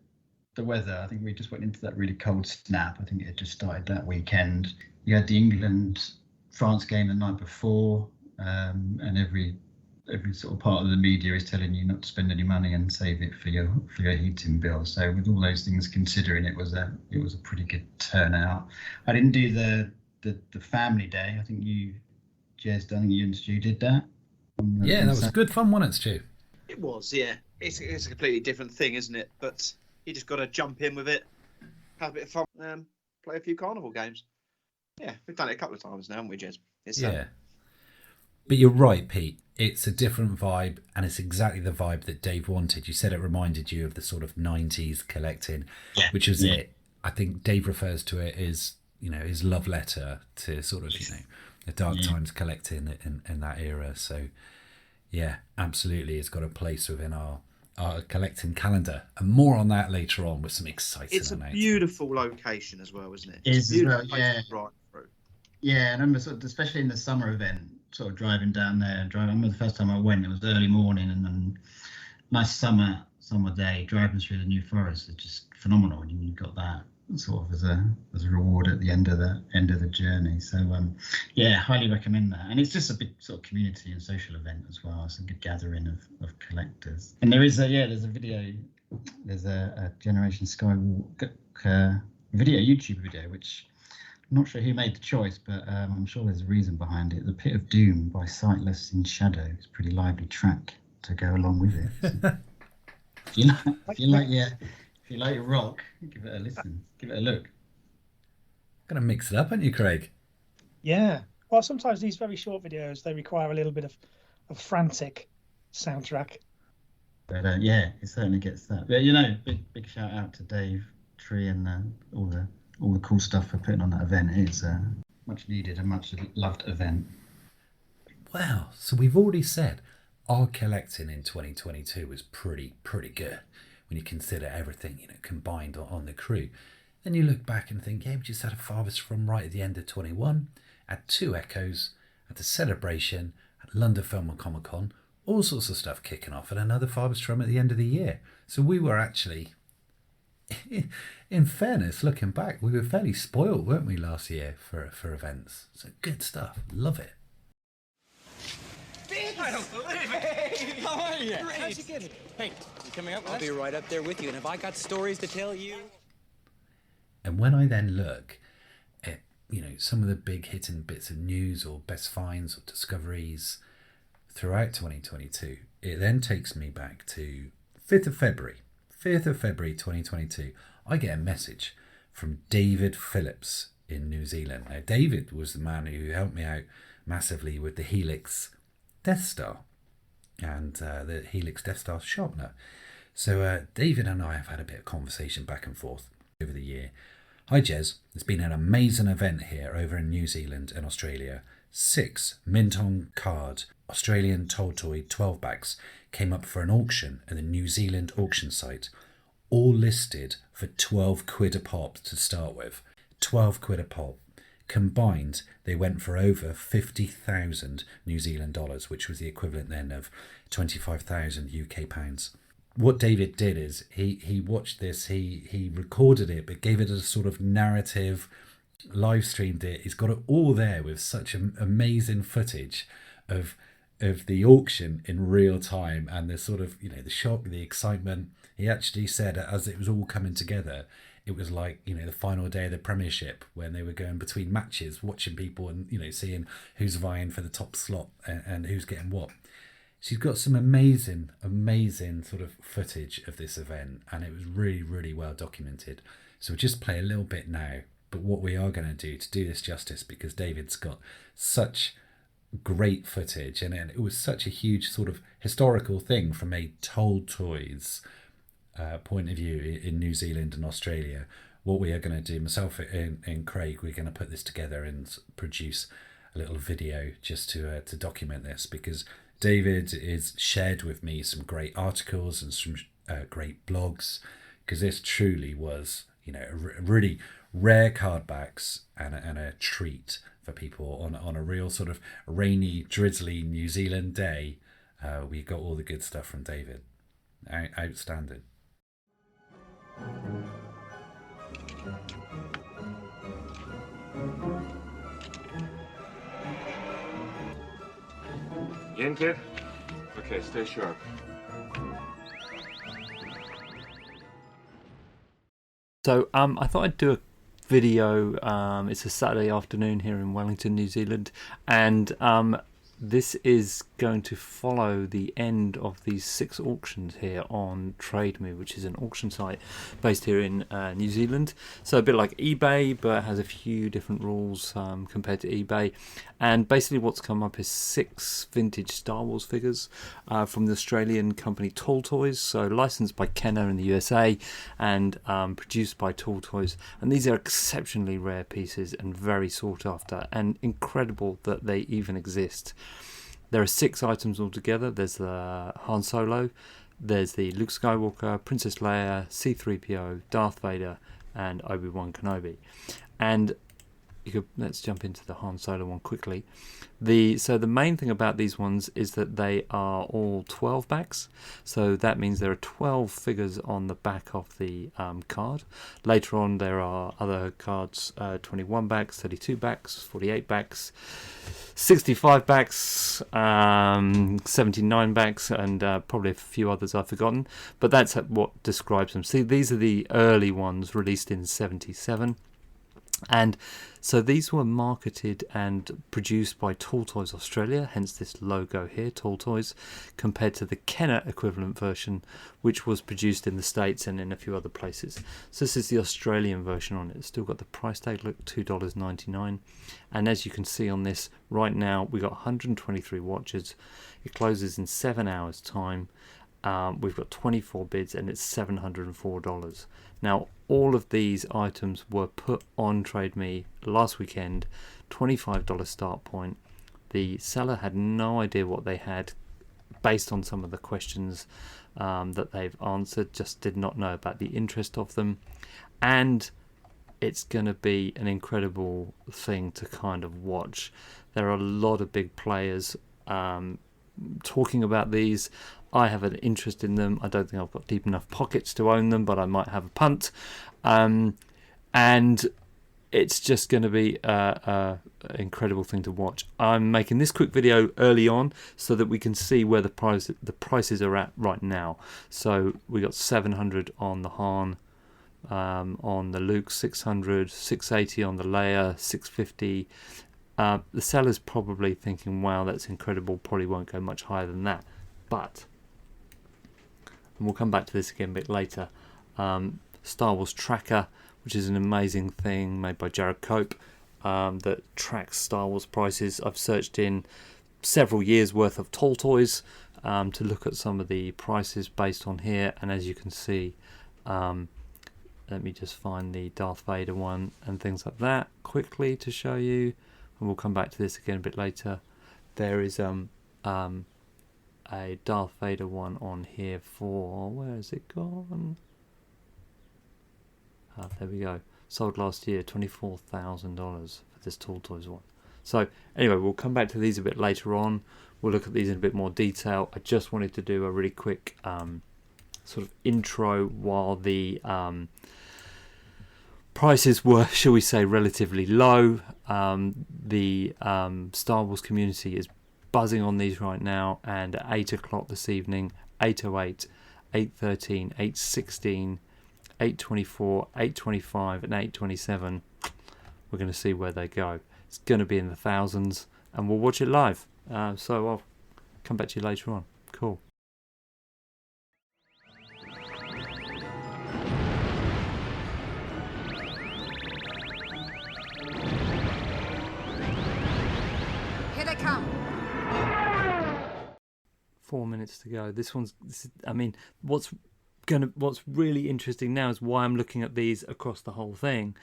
the weather. I think we just went into that really cold snap. I think it had just started that weekend. You had the England-France game the night before, and every sort of part of the media is telling you not to spend any money and save it for your heating bill. So with all those things considering, it was a pretty good turnout. I didn't do the family day. I think you, Jez, you and Stu did that. Yeah, that was good fun, wasn't it, Stu? It was, yeah. It's a completely different thing, isn't it? But you just got to jump in with it, have a bit of fun, play a few carnival games. Yeah, we've done it a couple of times now, haven't we, Jez? But you're right, Pete. It's a different vibe, and it's exactly the vibe that Dave wanted. You said it reminded you of the sort of 90s collecting, which was it. I think Dave refers to it as, his love letter to sort of, the dark times collecting in that era. So, yeah, absolutely. It's got a place within our collecting calendar. And more on that later on with some exciting It's a beautiful location as well, isn't it? It's beautiful yeah. Right through. Yeah, I remember especially in the summer event, sort of driving down there. I remember the first time I went, it was early morning and then nice summer day, driving through the New Forest. It's just phenomenal. And you got that sort of as a reward at the end of the journey. So highly recommend that. And it's just a big sort of community and social event as well. It's a good gathering of collectors. And there's a video, there's a Generation Skywalker YouTube video, which I'm not sure who made the choice, but I'm sure there's a reason behind it. The Pit of Doom by Sightless in Shadow. It's a pretty lively track to go along with it. So, if you like rock, give it a listen, give it a look. Gonna mix it up, aren't you, Craig? Yeah. Well, sometimes these very short videos, they require a little bit of frantic soundtrack. But it certainly gets that. But big shout out to Dave Tree and all the cool stuff for putting on that event. It's much needed and much loved event. Wow. So we've already said our collecting in 2022 was pretty good when you consider everything combined on the crew. Then you look back and think, yeah, we just had a Farthest From right at the end of 21, had 2 Echoes, had the Celebration, had London Film and Comic Con, all sorts of stuff kicking off, and another Farthest From at the end of the year. So we were actually, in fairness, looking back, we were fairly spoiled, weren't we, last year for events? So good stuff. Love it. I don't believe it. Hey, how are you? Great. How'd you get here? Hey, you coming up with I'll us? be right up there with you, and have I got stories to tell you? And when I then look at, some of the big hitting bits of news or best finds or discoveries throughout 2022, it then takes me back to 5th of February 2022. I get a message from David Phillips in New Zealand. Now, David was the man who helped me out massively with the Helix Death Star and the Helix Death Star sharpener. So David and I have had a bit of conversation back and forth over the year. Hi Jez, it's been an amazing event here over in New Zealand and Australia. 6 mint on card Australian Toltoy 12 backs came up for an auction at the New Zealand auction site, all listed for 12 quid a pop to start with. 12 quid a pop. Combined, they went for over 50,000 New Zealand dollars, which was the equivalent then of 25,000 UK pounds. What David did is he watched this, he recorded it, but gave it a sort of narrative, live streamed it. He's got it all there with such amazing footage of the auction in real time, and the sort of, the shock, the excitement. He actually said, as it was all coming together, it was like, the final day of the Premiership when they were going between matches, watching people and, seeing who's vying for the top slot and who's getting what. She's got some amazing sort of footage of this event, and it was really, really well documented. So we'll just play a little bit now. But what we are going to do this justice, because David's got such great footage, and it was such a huge sort of historical thing from a Toltoys point of view in New Zealand and Australia. What we are going to do, myself and Craig, we're going to put this together and produce a little video just to document this, because David has shared with me some great articles and some great blogs, because this truly was, a really rare card backs and a treat for people on a real sort of rainy, drizzly New Zealand day. We got all the good stuff from David. Outstanding. You in, kid? Okay, stay sharp. So I thought I'd do a video. It's a Saturday afternoon here in Wellington, New Zealand, and this is going to follow the end of these 6 auctions here on Trade Me, which is an auction site based here in New Zealand. So a bit like eBay, but has a few different rules compared to eBay. And basically what's come up is 6 vintage Star Wars figures from the Australian company Toltoys, so licensed by Kenner in the USA and produced by Toltoys. And these are exceptionally rare pieces and very sought after, and incredible that they even exist. There are 6 items altogether. There's the Han Solo, there's the Luke Skywalker, Princess Leia, C-3PO, Darth Vader, and Obi-Wan Kenobi. And let's jump into the Han Solo one quickly. So the main thing about these ones is that they are all 12 backs. So that means there are 12 figures on the back of the card. Later on there are other cards, 21 backs, 32 backs, 48 backs, 65 backs, 79 backs, and probably a few others I've forgotten. But that's what describes them. See, these are the early ones released in 77. And so these were marketed and produced by Toltoys Australia, hence this logo here, Toltoys, compared to the Kenner equivalent version, which was produced in the States and in a few other places. So this is the Australian version on it. It's still got the price tag, look, $2.99. And as you can see on this, right now, we got 123 watches. It closes in 7 hours' time. We've got 24 bids and it's $704. Now, all of these items were put on Trade Me last weekend, $25 start point. The seller had no idea what they had based on some of the questions that they've answered, just did not know about the interest of them. And it's going to be an incredible thing to kind of watch. There are a lot of big players talking about these. I have an interest in them. I don't think I've got deep enough pockets to own them, but I might have a punt. And it's just going to be an incredible thing to watch. I'm making this quick video early on so that we can see where the prices are at right now. So we got 700 on the Han, on the Luke 600, 680 on the Leia, 650. The seller's probably thinking, wow, that's incredible, probably won't go much higher than that. But, and we'll come back to this again a bit later, Star Wars Tracker, which is an amazing thing made by Jared Cope, that tracks Star Wars prices. I've searched in several years worth of Toltoys to look at some of the prices based on here, and as you can see, let me just find the Darth Vader one and things like that quickly to show you, and we'll come back to this again a bit later. There is a Darth Vader one on here for, where has it gone? There we go. Sold last year, $24,000 for this Toltoys one. So anyway, we'll come back to these a bit later on. We'll look at these in a bit more detail. I just wanted to do a really quick sort of intro while the prices were, shall we say, relatively low. The Star Wars community is buzzing on these right now, and at 8 o'clock this evening, 8:08, 8:13, 8:16, 8:24, 8:25 and 8:27, we're going to see where they go. It's going to be in the thousands, and we'll watch it live. So I'll come back to you later on. Cool. Here they come. 4 minutes to go. I mean, what's really interesting now is why I'm looking at these across the whole thing,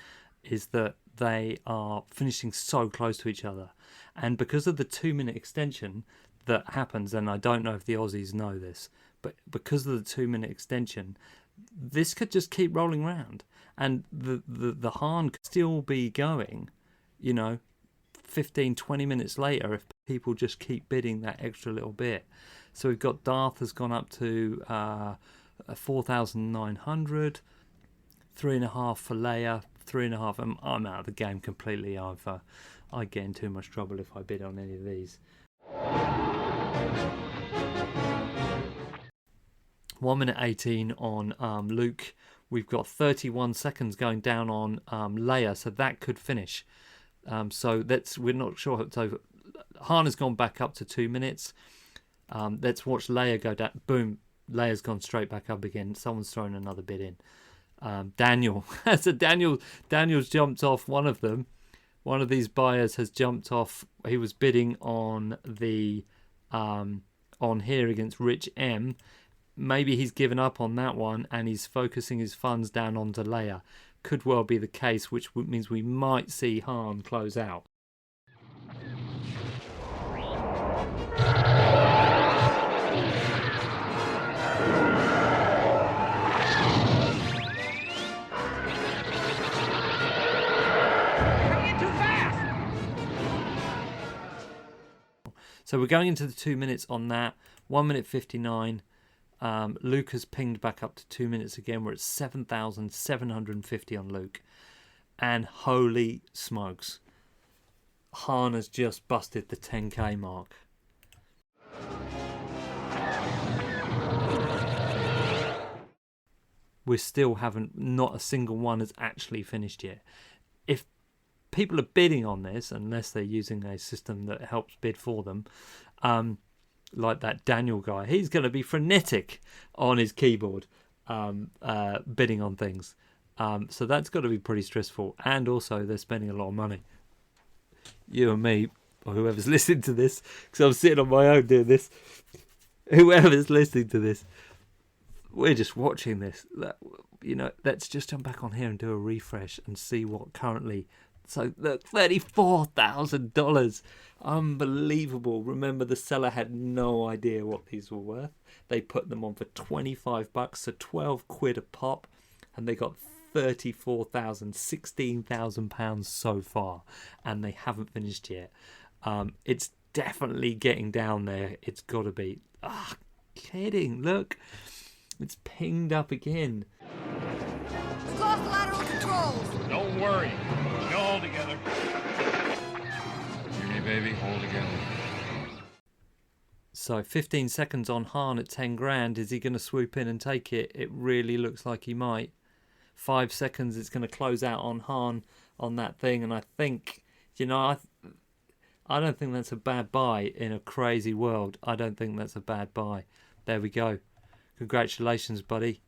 is that they are finishing so close to each other, and because of the 2-minute extension that happens, and I don't know if the Aussies know this, but because of the 2-minute extension, this could just keep rolling around, and the Han could still be going, 15-20 minutes later if people just keep bidding that extra little bit. So we've got Darth has gone up to 4,900, 3.5 for Leia, 3.5. I'm out of the game completely. I get in too much trouble if I bid on any of these. 1 minute 18 on Luke. We've got 31 seconds going down on Leia, so that could finish. So we're not sure it's over. Han has gone back up to 2 minutes. Let's watch Leia go down. Boom. Leia's gone straight back up again. Someone's thrown another bid in. Daniel. So Daniel's jumped off one of them. One of these buyers has jumped off. He was bidding on the on here against Rich M. Maybe he's given up on that one and he's focusing his funds down onto Leia. Could well be the case, which means we might see Han close out. So we're going into the 2 minutes on that. 1 minute 59. Luke has pinged back up to 2 minutes again. We're at 7,750 on Luke. And holy smokes, Han has just busted the 10k mark. We still haven't, not a single one has actually finished yet. If people are bidding on this, unless they're using a system that helps bid for them, like that Daniel guy, he's going to be frenetic on his keyboard bidding on things. So that's got to be pretty stressful. And also they're spending a lot of money. You and me, or whoever's listening to this, because I'm sitting on my own doing this, whoever's listening to this, we're just watching this. Let's just jump back on here and do a refresh and see what currently. So look, $34,000. Unbelievable. Remember, the seller had no idea what these were worth. They put them on for $25, so 12 quid a pop, and they got £34,000, £16,000 so far, and they haven't finished yet. It's definitely getting down there. It's got to be. Kidding. Look, it's pinged up again. We've lost lateral controls. Don't worry. We'll hold together. Hear me, baby? Hold together. So 15 seconds on Hahn at 10 grand. Is he going to swoop in and take it? It really looks like he might. 5 seconds. It's going to close out on Hahn on that thing. And I think, I don't think that's a bad buy in a crazy world. I don't think that's a bad buy. There we go. Congratulations, buddy.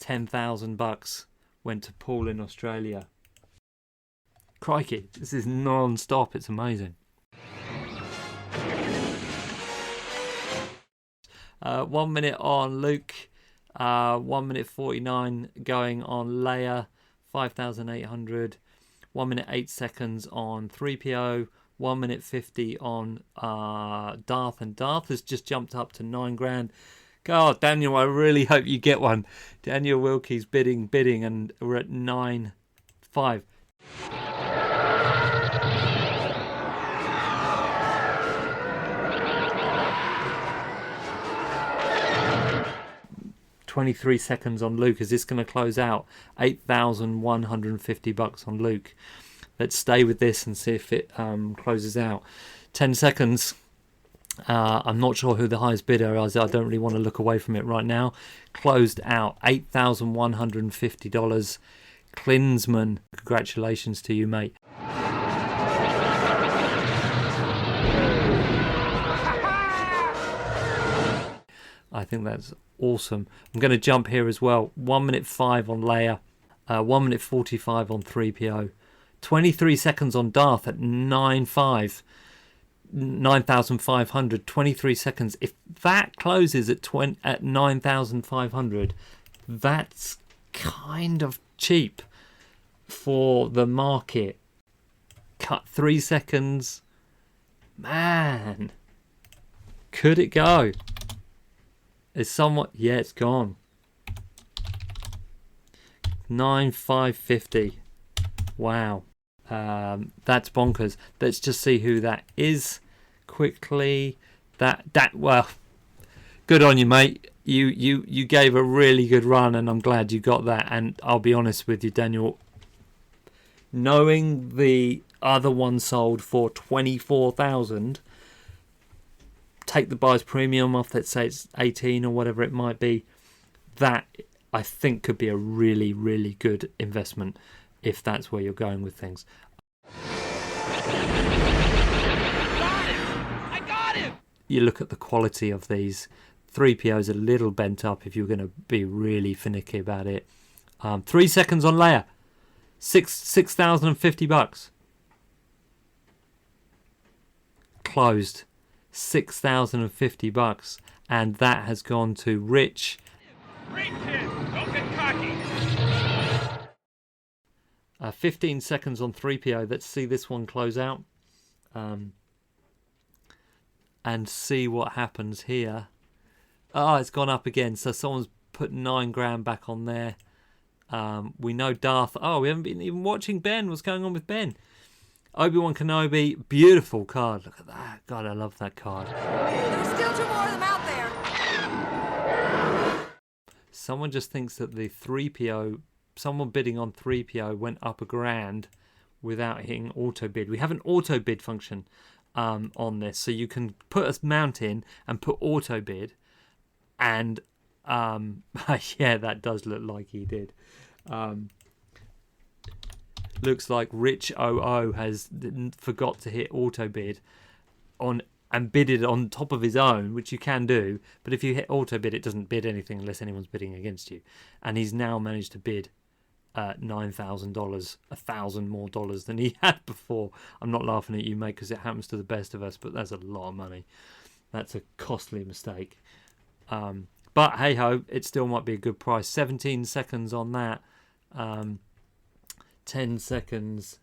$10,000 went to Paul in Australia. Crikey, this is non-stop. It's amazing. 1 minute on Luke. 1 minute 49 going on Leia. 5,800. 1 minute 8 seconds on 3PO. 1 minute 50 on Darth, and Darth has just jumped up to 9 grand. God, Daniel, I really hope you get one. Daniel Wilkie's bidding, and we're at 9.5. $23 seconds on Luke. Is this going to close out? $8,150 on Luke. Let's stay with this and see if it closes out. 10 seconds. I'm not sure who the highest bidder is. I don't really want to look away from it right now. Closed out. $8,150. Klinsman. Congratulations to you, mate. I think that's awesome. I'm going to jump here as well. 1 minute 5 on Leia. 1 minute 45 on 3PO. 23 seconds on Darth at 9.5. 9,500. 23 seconds. If that closes at 9,500, that's kind of cheap for the market. Cut 3 seconds. Man. Could it go? It's somewhat. Yeah, it's gone. 9,550. Wow. That's bonkers. Let's just see who that is quickly. Well, good on you, mate. You gave a really good run, and I'm glad you got that. And I'll be honest with you, Daniel, knowing the other one sold for 24,000, take the buyer's premium off, let's say it's 18 or whatever it might be, that I think could be a really, really good investment if that's where you're going with things. I got him! You look at the quality of these. 3PO's a little bent up if you're going to be really finicky about it. 3 seconds on Leia. $6,050. Closed. $6,050, and that has gone to Rich. Great kid! Don't get cocky! 15 seconds on 3PO. Let's see this one close out. And see what happens here. Oh, it's gone up again. So someone's put 9 grand back on there. We know Darth. Oh, we haven't been even watching Ben. What's going on with Ben? Obi-Wan Kenobi, beautiful card. Look at that. God, I love that card. There's still 2 more of them out there. Someone just thinks that the 3PO, someone bidding on 3PO went up $1 grand without hitting auto bid. We have an auto bid function on this, so you can put a mount in and put auto bid, and yeah, that does look like he did. Looks like Rich 00 has forgot to hit auto bid on and bidded on top of his own, which you can do, but if you hit auto bid, it doesn't bid anything unless anyone's bidding against you. And he's now managed to bid $9,000, $1,000 more dollars than he had before. I'm not laughing at you, mate, because it happens to the best of us, but that's a lot of money. That's a costly mistake. But hey ho, it still might be a good price. 17 seconds on that. 10 seconds.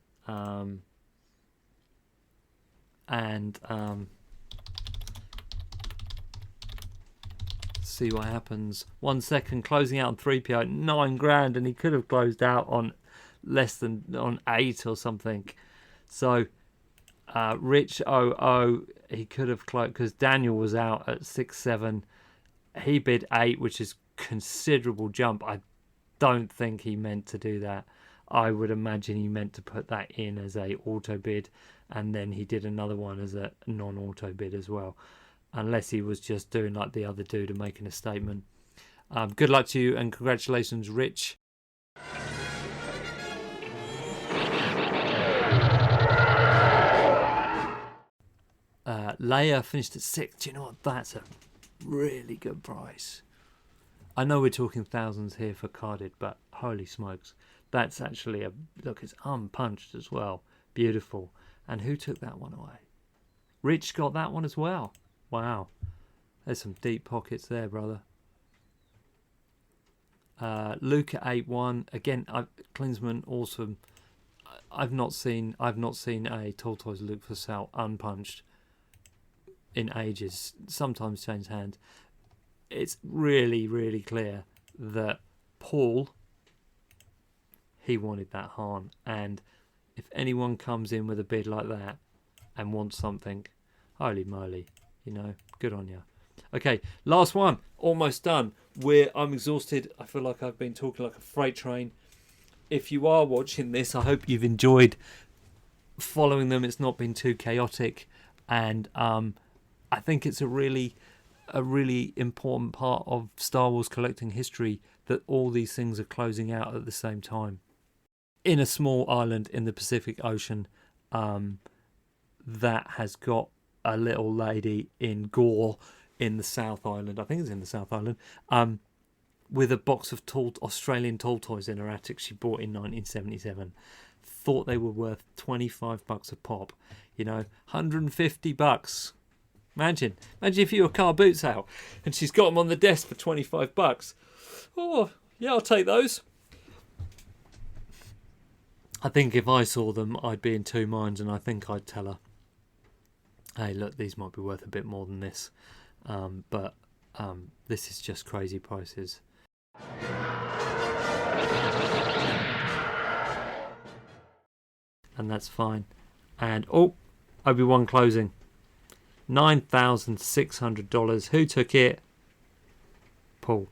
see what happens. 1 second, closing out on 3PO, 9 grand, and he could have closed out on less than on 8 or something. So Rich 00, he could have closed because Daniel was out at 6-7. He bid 8, which is considerable jump. I don't think he meant to do that. I would imagine he meant to put that in as a auto bid, and then he did another one as a non-auto bid as well, unless he was just doing like the other dude and making a statement. Good luck to you and congratulations, Rich. Leia finished at 6. Do you know what? That's a really good price. I know we're talking thousands here for carded, but holy smokes, that's actually a look. It's unpunched as well. Beautiful. And who took that one away? Rich got that one as well. Wow, there's some deep pockets there, brother. Luke at 8-1 again. Klinsman, awesome. I've not seen a Toltoys Luke for sale unpunched in ages. Sometimes change hands. It's really, really clear that Paul, he wanted that Han, and if anyone comes in with a bid like that and wants something, holy moly, you know, good on you. Okay, last one, almost done. I'm exhausted. I feel like I've been talking like a freight train. If you are watching this, I hope you've enjoyed following them. It's not been too chaotic, and I think it's a really important part of Star Wars collecting history that all these things are closing out at the same time in a small island in the Pacific Ocean that has got a little lady in Gore in the South Island. I think it's in the South Island, with a box of Australian Toltoys in her attic she bought in 1977. Thought they were worth $25 a pop. You know, $150. Imagine if you were a car boot sale and she's got them on the desk for $25. Oh, yeah, I'll take those. I think if I saw them, I'd be in two minds, and I think I'd tell her, hey, look, these might be worth a bit more than this. But this is just crazy prices. And that's fine. And, Obi-Wan closing. $9,600. Who took it? Paul.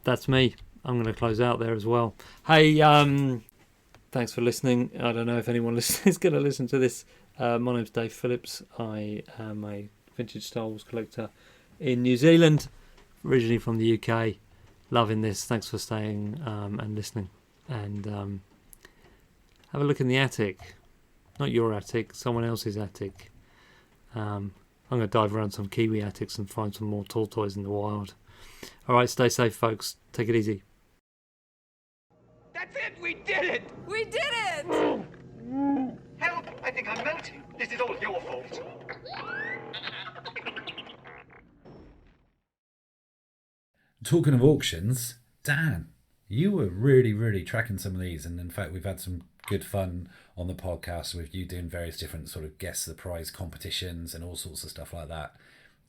That's me. I'm going to close out there as well. Hey, thanks for listening. I don't know if anyone is going to listen to this. My name's Dave Phillips. I am a vintage Star Wars collector in New Zealand, originally from the UK. Loving this. Thanks for staying and listening. And have a look in the attic. Not your attic, someone else's attic. I'm going to dive around some Kiwi attics and find some more Toltoys in the wild. All right, stay safe, folks. Take it easy. That's it! We did it! We did it! Help! I think I'm melting. This is all your fault. Talking of auctions, Dan, you were really tracking some of these, and in fact we've had some good fun on the podcast with you doing various different sort of guess the prize competitions and all sorts of stuff like that.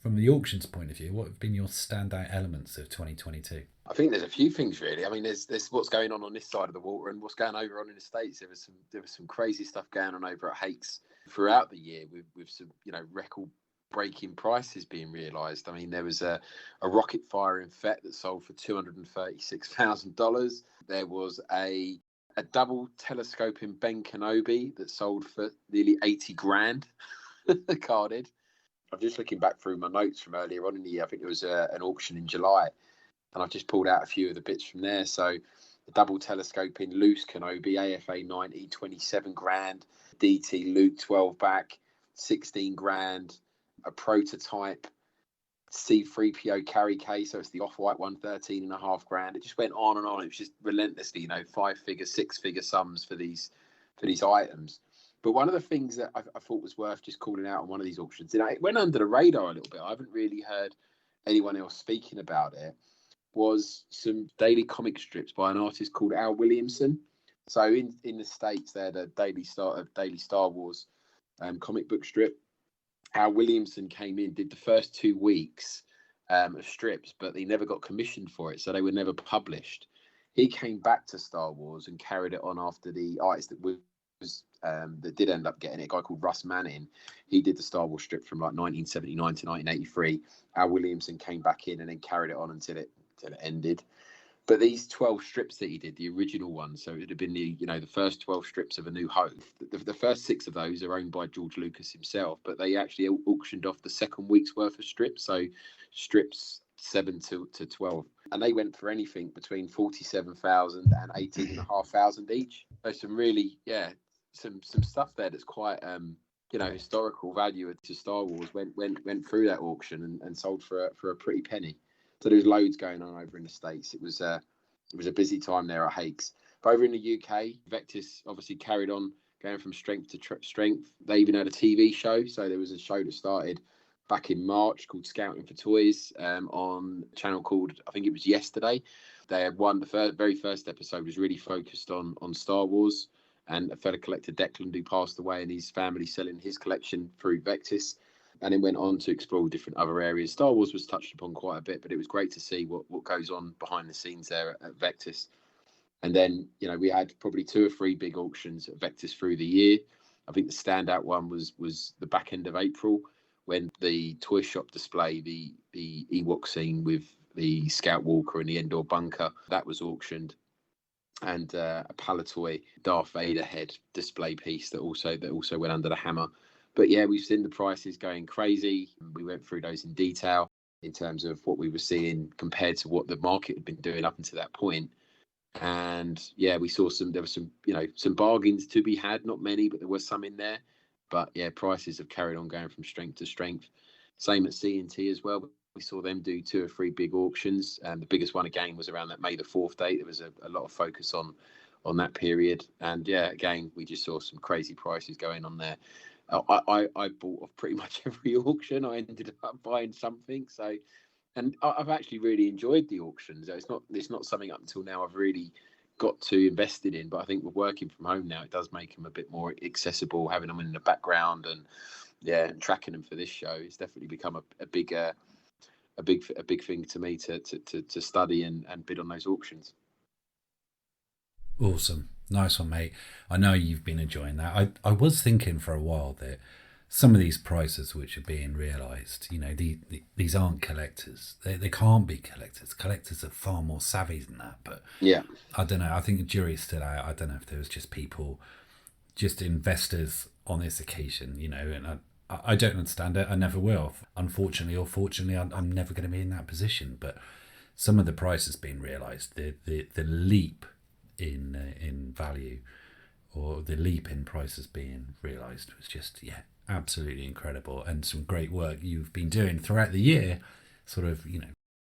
From the auctions point of view, what have been your standout elements of 2022? I think there's a few things really. I mean, there's what's going on this side of the water and what's going over on in the States. There was some crazy stuff going on over at Hakes throughout the year with some record-breaking prices being realised. I mean, there was a rocket firing FET that sold for $236,000. There was a double telescoping Ben Kenobi that sold for nearly 80 grand carded. I'm just looking back through my notes from earlier on in the year. I think there was an auction in July, and I've just pulled out a few of the bits from there. So the double telescoping loose Kenobi AFA 90, 27 grand, DT Luke 12 back, 16 grand, a prototype C3PO carry case, so it's the off-white one, 13.5 grand. It just went on and on. It was just relentlessly, 5-figure, 6-figure sums for these items. But one of the things that I thought was worth just calling out on one of these auctions, and it went under the radar a little bit, I haven't really heard anyone else speaking about it, was some daily comic strips by an artist called Al Williamson. So in the States, they're the daily Star Wars comic book strip. Al Williamson came in, did the first 2 weeks of strips, but he never got commissioned for it, so they were never published. He came back to Star Wars and carried it on after the artist that did end up getting it, a guy called Russ Manning. He did the Star Wars strip from like 1979 to 1983. Al Williamson came back in and then carried it on until it ended. But these 12 strips that he did, the original ones, so it would have been the first 12 strips of A New Hope. The first 6 of those are owned by George Lucas himself, but they actually auctioned off the second week's worth of strips, so strips 7 to 12, and they went for anything between 47,000 and 18,500 each. So some really, some stuff there that's quite historical value to Star Wars went through that auction and sold for a pretty penny. So there was loads going on over in the States. It was a busy time there at Hakes. But over in the UK, Vectis obviously carried on going from strength to strength. They even had a TV show. So there was a show that started back in March called Scouting for Toys on a channel called, I think it was Yesterday. They had the very first episode was really focused on Star Wars, and a fellow collector, Declan, who passed away, and his family selling his collection through Vectis. And it went on to explore different other areas. Star Wars was touched upon quite a bit, but it was great to see what goes on behind the scenes there at Vectis. And then, we had probably 2 or 3 big auctions at Vectis through the year. I think the standout one was the back end of April, when the toy shop display, the Ewok scene with the Scout Walker and the Endor bunker, that was auctioned. And a Palatoy Darth Vader head display piece that also went under the hammer. But yeah, we've seen the prices going crazy. We went through those in detail in terms of what we were seeing compared to what the market had been doing up until that point. And yeah, we saw there were some bargains to be had, not many, but there was some in there. But yeah, prices have carried on going from strength to strength. Same at C&T as well. We saw them do 2 or 3 big auctions. And the biggest one again was around that May the 4th date. There was a lot of focus on that period. And yeah, again, we just saw some crazy prices going on there. I bought off pretty much every auction. I ended up buying something. So, and I've actually really enjoyed the auctions. It's not something up until now I've really got too invested in, but I think with working from home now, it does make them a bit more accessible, having them in the background and tracking them for this show. It's definitely become a big thing to me to study and bid on those auctions. Awesome. Nice one, mate. I know you've been enjoying that. I was thinking for a while that some of these prices which are being realised, these aren't collectors. They can't be collectors. Collectors are far more savvy than that. But yeah, I don't know. I think the jury's still out. I don't know if there was just people, just investors on this occasion, and I don't understand it. I never will. Unfortunately or fortunately, I'm never going to be in that position. But some of the prices being realised, the leap in value, or the leap in prices being realised, was just absolutely incredible, and some great work you've been doing throughout the year, sort of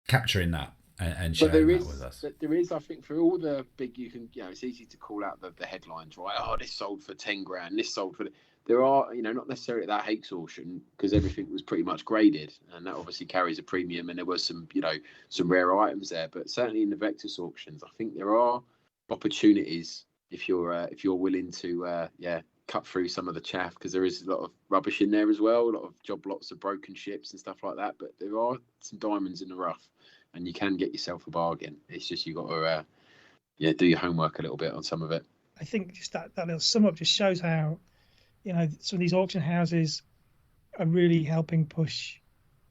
capturing that and sharing that with us. There is, I think, for all the big, it's easy to call out the headlines, right? Oh, this sold for 10 grand, this sold for. There are, not necessarily at that Hakes auction, because everything was pretty much graded, and that obviously carries a premium, and there was some rare items there. But certainly in the Vectis auctions, I think there are opportunities if you're willing to cut through some of the chaff, because there is a lot of rubbish in there as well, a lot of job lots of broken ships and stuff like that, but there are some diamonds in the rough, and you can get yourself a bargain. It's just you got to do your homework a little bit on some of it. I think just that little sum up just shows how some of these auction houses are really helping push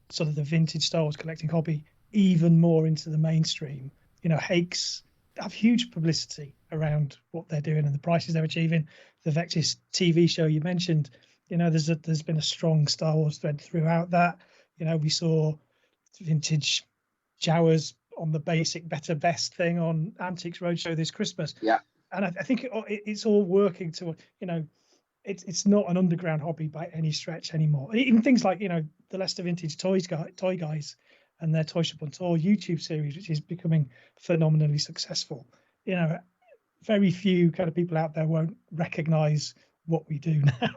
sort of the vintage Star Wars collecting hobby even more into the mainstream. Hakes have huge publicity around what they're doing and the prices they're achieving. The Vectis TV show you mentioned, there's been a strong Star Wars thread throughout that. We saw vintage Jawas on the basic better best thing on Antiques Roadshow this Christmas. Yeah, and I think it's all working to it's not an underground hobby by any stretch anymore. And even things like the Leicester Vintage Toy Guys and their Toy Shop on Tour YouTube series, which is becoming phenomenally successful. Very few kind of people out there won't recognise what we do now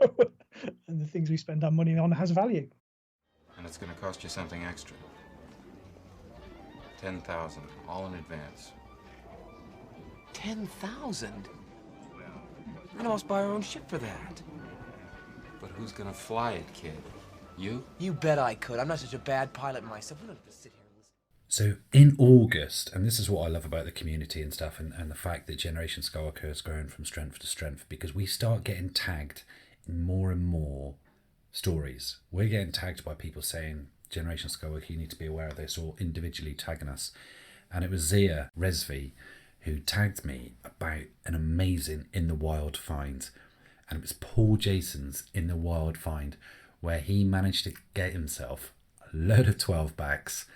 and the things we spend our money on has value. And it's going to cost you something extra. 10,000, all in advance. 10,000? We can almost buy our own ship for that. But who's going to fly it, kid? You? You bet I could. I'm not such a bad pilot myself. We don't have to sit here and listen. So in August, and this is what I love about the community and stuff, and the fact that Generation Skywalker has grown from strength to strength, because we start getting tagged in more and more stories. We're getting tagged by people saying, Generation Skywalker, you need to be aware of this, or individually tagging us. And it was Zia Resvi who tagged me about an amazing In the Wild find. And it was Paul Jason's In the Wild find, where he managed to get himself a load of 12 backs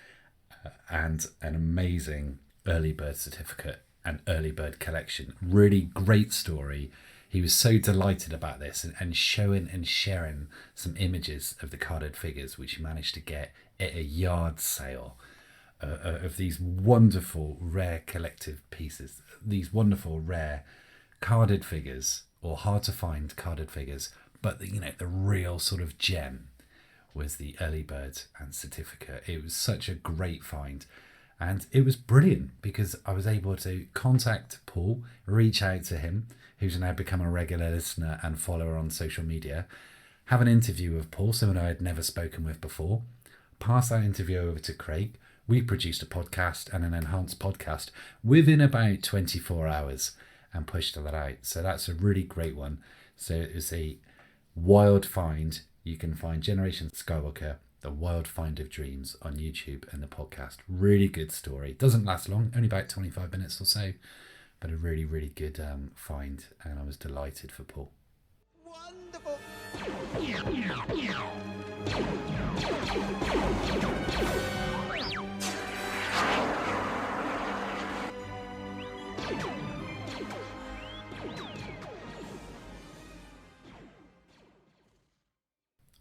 and an amazing early bird certificate and early bird collection. Really great story. He was so delighted about this and showing and sharing some images of the carded figures which he managed to get at a yard sale of these wonderful rare collective pieces, these wonderful rare carded figures, or hard to find carded figures, but the real sort of gem was the early bird and certificate. It was such a great find, and it was brilliant because I was able to contact Paul, reach out to him, who's now become a regular listener and follower on social media, have an interview with Paul, someone I had never spoken with before, pass that interview over to Craig. We produced a podcast and an enhanced podcast within about 24 hours and pushed that out. So that's a really great one. So it was a wild find. You can find Generation Skywalker, The Wild Find of Dreams on YouTube and the podcast. Really good story. Doesn't last long, only about 25 minutes or so, but a really, really good find, and I was delighted for Paul. Wonderful.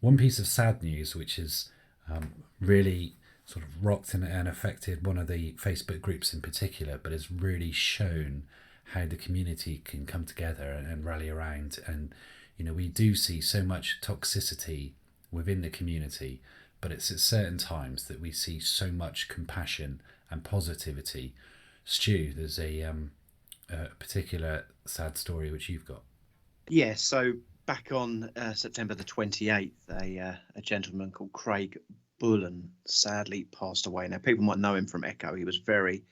One piece of sad news, which has really sort of rocked and affected one of the Facebook groups in particular, but has really shown how the community can come together and rally around. And, we do see so much toxicity within the community, but it's at certain times that we see so much compassion and positivity. Stu, there's a particular sad story which you've got. Yeah, so back on September the 28th, a gentleman called Craig Bullen sadly passed away. Now, people might know him from Echo. He was very,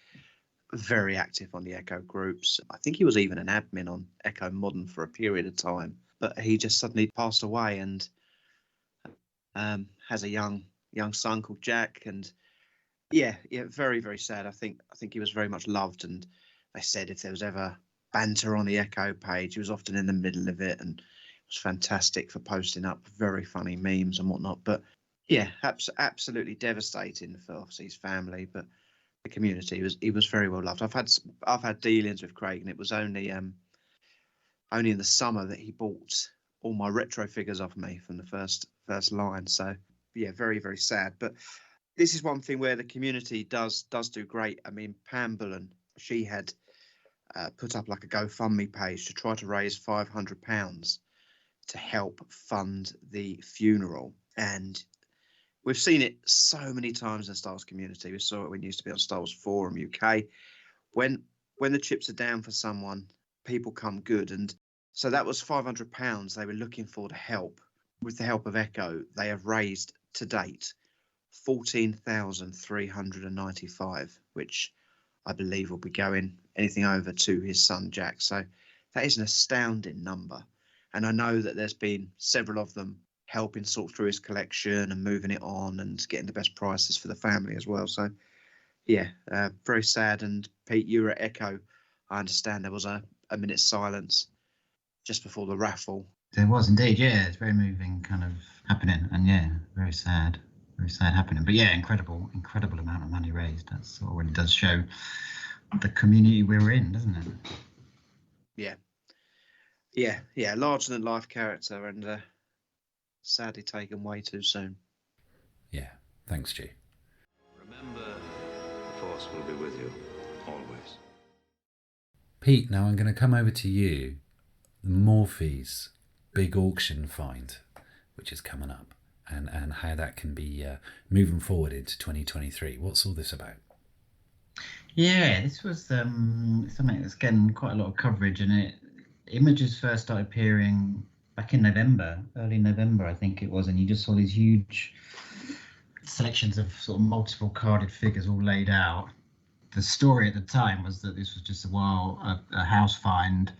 very active on the Echo groups. I think he was even an admin on Echo Modern for a period of time. But he just suddenly passed away, and has a young son called Jack. And yeah, very, very sad. I think he was very much loved, and they said if there was ever banter on the Echo page, he was often in the middle of it, and was fantastic for posting up very funny memes and whatnot. But yeah, absolutely devastating for obviously his family, but the community. He was very well loved. I've had dealings with Craig, and it was only in the summer that he bought all my retro figures off me from the first line. So yeah, very, very sad. But this is one thing where the community does do great. I mean, Pam Bullen, she had put up like a GoFundMe page to try to raise £500 to help fund the funeral. And we've seen it so many times in the Star Wars community. We saw it when it used to be on Star Wars Forum UK. When the chips are down for someone, people come good. And so that was £500 they were looking for to help. With the help of Echo, they have raised to date 14,395, which I believe will be going anything over to his son Jack. So that is an astounding number. And I know that there's been several of them helping sort through his collection and moving it on and getting the best prices for the family as well. So yeah, very sad. And Pete, you were at Echo. I understand there was a minute's silence just before the raffle. There was indeed, yeah. It's very moving kind of happening, and yeah, very sad happening. But yeah, incredible amount of money raised. That sort of really does show the community we're in, doesn't it? Yeah, larger than life character, and sadly taken way too soon. Yeah, thanks, Stu. Remember, the Force will be with you, always. Pete, now I'm going to come over to you. The Morphys big auction find, which is coming up, and how that can be moving forward into 2023. What's all this about? Yeah, this was something that's getting quite a lot of coverage, and images first started appearing back in November, early November, I think it was, and you just saw these huge selections of sort of multiple carded figures all laid out. The story at the time was that this was just a house find.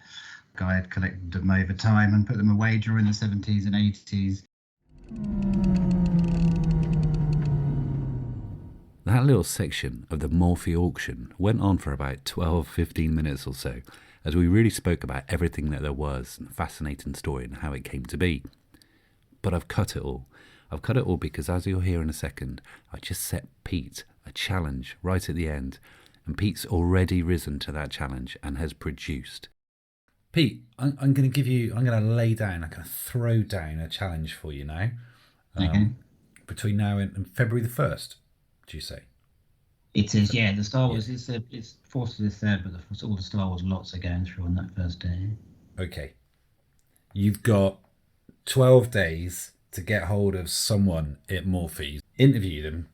A guy had collected them over time and put them away during the 70s and 80s. That little section of the Morphy auction went on for about 12-15 minutes or so, as we really spoke about everything that there was and a fascinating story and how it came to be. But I've cut it all. I've cut it all because, as you'll hear in a second, I just set Pete a challenge right at the end, and Pete's already risen to that challenge and has produced. Pete, I'm going to lay down, I'm going to throw down a challenge for you now. Okay. Between now and February the 1st, do you say? It is, yeah. The Star Wars, it's 4th to the 3rd, but all the Star Wars lots are going through on that first day. Okay. You've got 12 days to get hold of someone at Morphy, interview them,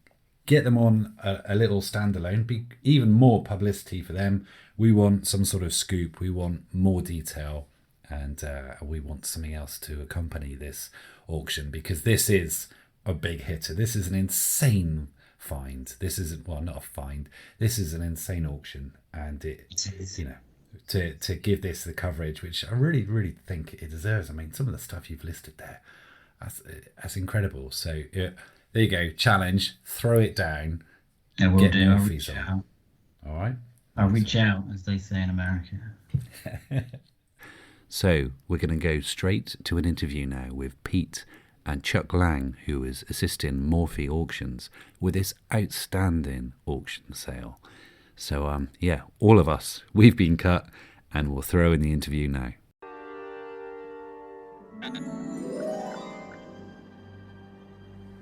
get them on a little standalone, be even more publicity for them. We want some sort of scoop, we want more detail, and we want something else to accompany this auction, because this is a big hitter. This is an insane find. This isn't, well, not a find. This is an insane auction, and it you know, to give this the coverage which I really, really think it deserves. I mean, some of the stuff you've listed there, that's incredible. So there you go, challenge, throw it down. Yeah, we'll get do. Morphy's on. All right. I'll reach out, as they say in America. So we're going to go straight to an interview now with Pete and Chuck Lang, who is assisting Morphy Auctions with this outstanding auction sale. So, yeah, all of us, we've been cut, and we'll throw in the interview now.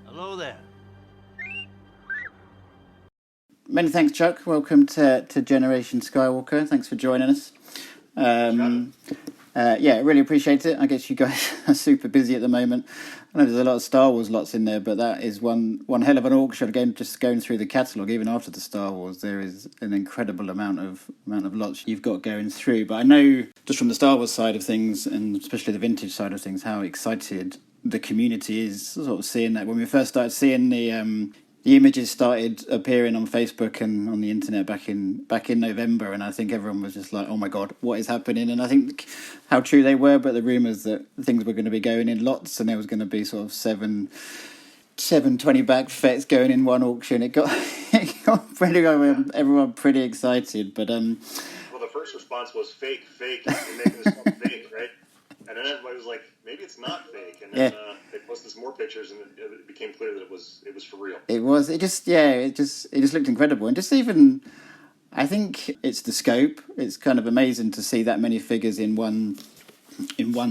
Hello there. Many thanks, Chuck. Welcome to Generation Skywalker. Thanks for joining us. Yeah, really appreciate it. I guess you guys are super busy at the moment. I know there's a lot of Star Wars lots in there, but that is one hell of an auction. Again, just going through the catalogue, even after the Star Wars, there is an incredible amount of lots you've got going through. But I know just from the Star Wars side of things, and especially the vintage side of things, how excited the community is sort of seeing that. When we first started seeing the images started appearing on Facebook and on the internet back in November, and I think everyone was just like, "Oh my God, what is happening?" And I think how true they were, but the rumours that things were going to be going in lots, and there was going to be sort of seven 20-back fets going in one auction. It got pretty everyone pretty excited, but Well, the first response was fake. You're making this stuff fake, right? And then everybody was like, maybe it's not fake. And then they posted some more pictures, and it became clear that it was for real. It just looked incredible. And just even, I think it's the scope. It's kind of amazing to see that many figures in one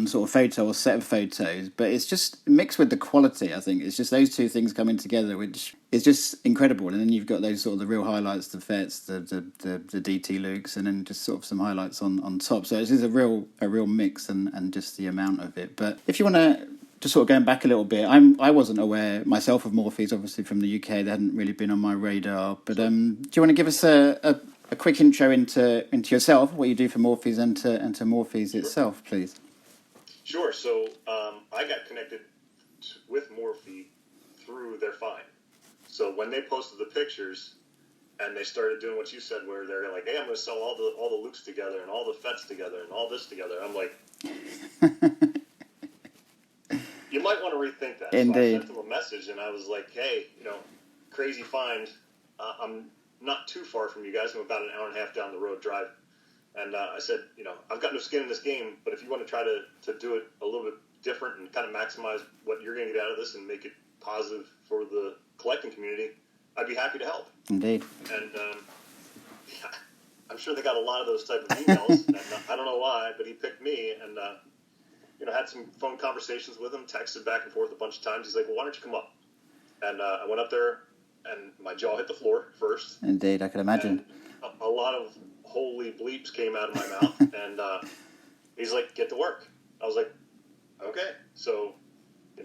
sort of photo or set of photos. But it's just mixed with the quality, I think. It's just those two things coming together, which is just incredible. And then you've got those sort of the real highlights, the Fets, the DT Lukes, and then just sort of some highlights on top. So it's just a real mix and just the amount of it. But if you want to just sort of going back a little bit, I wasn't aware myself of Morphy's, obviously from the UK. They hadn't really been on my radar. But do you want to give us a quick intro into yourself, what you do for Morphy's and to Morphy's itself, please? Sure. So I got connected with Morphy through their find. So when they posted the pictures and they started doing what you said, where they're like, "Hey, I'm going to sell all the Lukes together and all the Fets together and all this together," I'm like, you might want to rethink that. Indeed. So I sent them a message and I was like, "Hey, crazy find. I'm not too far from you guys. I'm about an hour and a half down the road drive." And I said, I've got no skin in this game, but if you want to try to do it a little bit different and kind of maximize what you're going to get out of this and make it positive for the collecting community, I'd be happy to help. Indeed. And I'm sure they got a lot of those type of emails, and I don't know why, but he picked me, and had some phone conversations with him, texted back and forth a bunch of times. He's like, "Well, why don't you come up?" And I went up there, and my jaw hit the floor first. Indeed, I can imagine. And a lot of holy bleeps came out of my mouth, and he's like, "Get to work." I was like, Okay, so,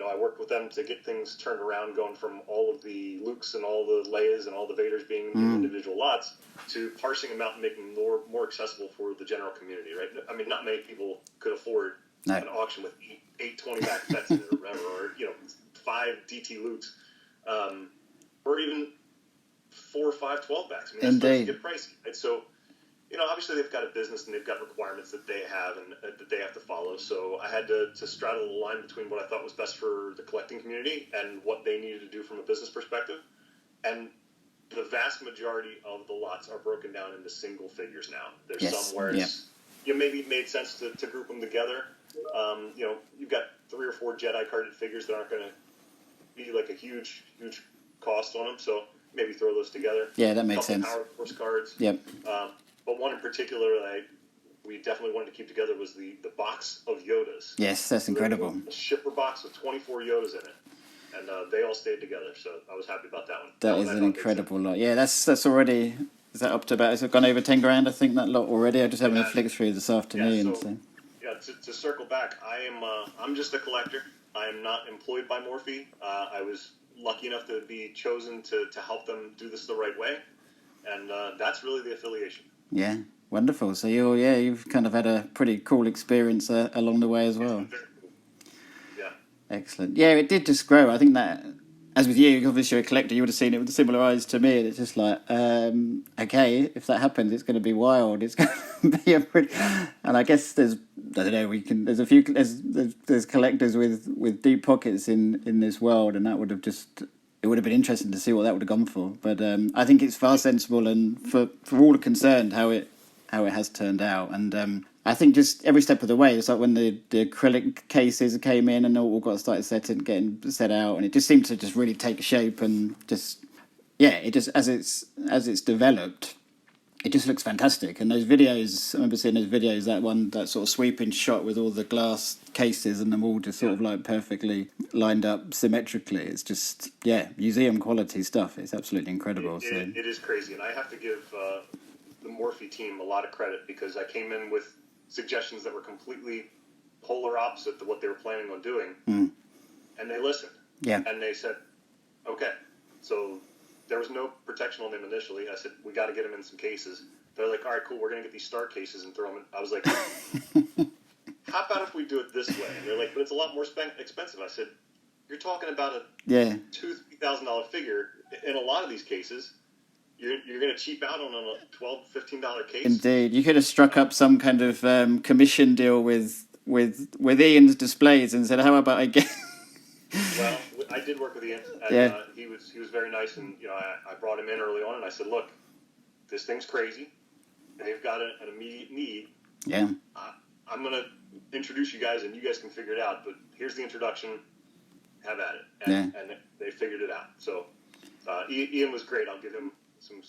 I worked with them to get things turned around, going from all of the Lukes and all the Leias and all the Vaders being in individual lots to parsing them out and making them more accessible for the general community, right? I mean, not many people could afford an auction with eight 20-back pets in it or whatever, or, 5 DT Lukes, or even 4 or 5 12-backs. I mean, that starts to get pricey, right? So, obviously they've got a business and they've got requirements that they have and that they have to follow. So I had to straddle the line between what I thought was best for the collecting community and what they needed to do from a business perspective. And the vast majority of the lots are broken down into single figures now. There's some where it's, maybe it made sense to group them together. You've got 3 or 4 Jedi carded figures that aren't going to be like a huge cost on them. So maybe throw those together. Yeah, that makes sense. Power Force cards. Yep. But one in particular that we definitely wanted to keep together was the box of Yodas. Yes, that's incredible. A shipper box with 24 Yodas in it. And they all stayed together, so I was happy about that one. That is an incredible lot. Yeah, that's already... Is that up to about... Has it gone over 10 grand, I think, that lot already? I'm just having a flick through this afternoon. To circle back, I'm just a collector. I am not employed by Morphy. I was lucky enough to be chosen to help them do this the right way. And that's really the affiliation. Yeah, wonderful. So you've kind of had a pretty cool experience along the way as well. Yeah. Excellent. Yeah, it did just grow. I think that, as with you, obviously you're a collector, you would have seen it with similar eyes to me. And it's just like, okay, if that happens, it's going to be wild. It's going to be a pretty... And I guess there's a few, there's collectors with deep pockets in this world, and that would have just... It would have been interesting to see what that would have gone for, but I think it's far sensible, and for all concerned, how it has turned out. And I think just every step of the way, it's like when the acrylic cases came in and all got started getting set out, and it just seemed to just really take shape and just it just as it's developed, it just looks fantastic. And those videos, I remember seeing those videos, that sort of sweeping shot with all the glass cases and them all just sort of like perfectly lined up symmetrically. It's just, museum quality stuff. It's absolutely incredible. It is crazy. And I have to give the Morphy team a lot of credit, because I came in with suggestions that were completely polar opposite to what they were planning on doing. And they listened. Yeah. And they said, okay, so... There was no protection on them initially. I said, we got to get them in some cases. They're like, all right, cool, we're going to get these star cases and throw them in. I was like, how about if we do it this way? And they're like, but it's a lot more expensive. I said, you're talking about a $2,000-$3,000 figure. In a lot of these cases, you're going to cheap out on a $12, $15 case. Indeed. You could have struck up some kind of commission deal with Ian's displays and said, how about I get... Well, I did work with Ian, and he was very nice, and I brought him in early on, and I said, look, this thing's crazy. They've got an immediate need. Yeah. I'm going to introduce you guys, and you guys can figure it out, but here's the introduction. Have at it. And they figured it out. So Ian was great. I'll give him some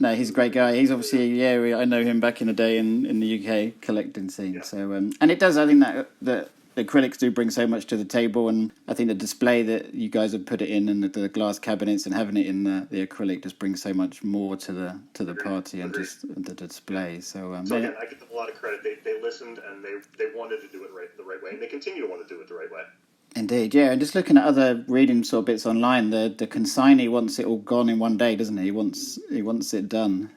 no, he's a great guy. He's obviously, I know him back in the day in the UK collecting scene. Yeah. So, and it does, I think that the acrylics do bring so much to the table, and I think the display that you guys have put it in, and the glass cabinets, and having it in the acrylic just brings so much more to the party and just the display. So again, I give them a lot of credit. They listened, and they wanted to do it the right way, and they continue to want to do it the right way. Indeed, yeah. And just looking at other reading sort of bits online, the consignee wants it all gone in one day, doesn't he? He wants it done.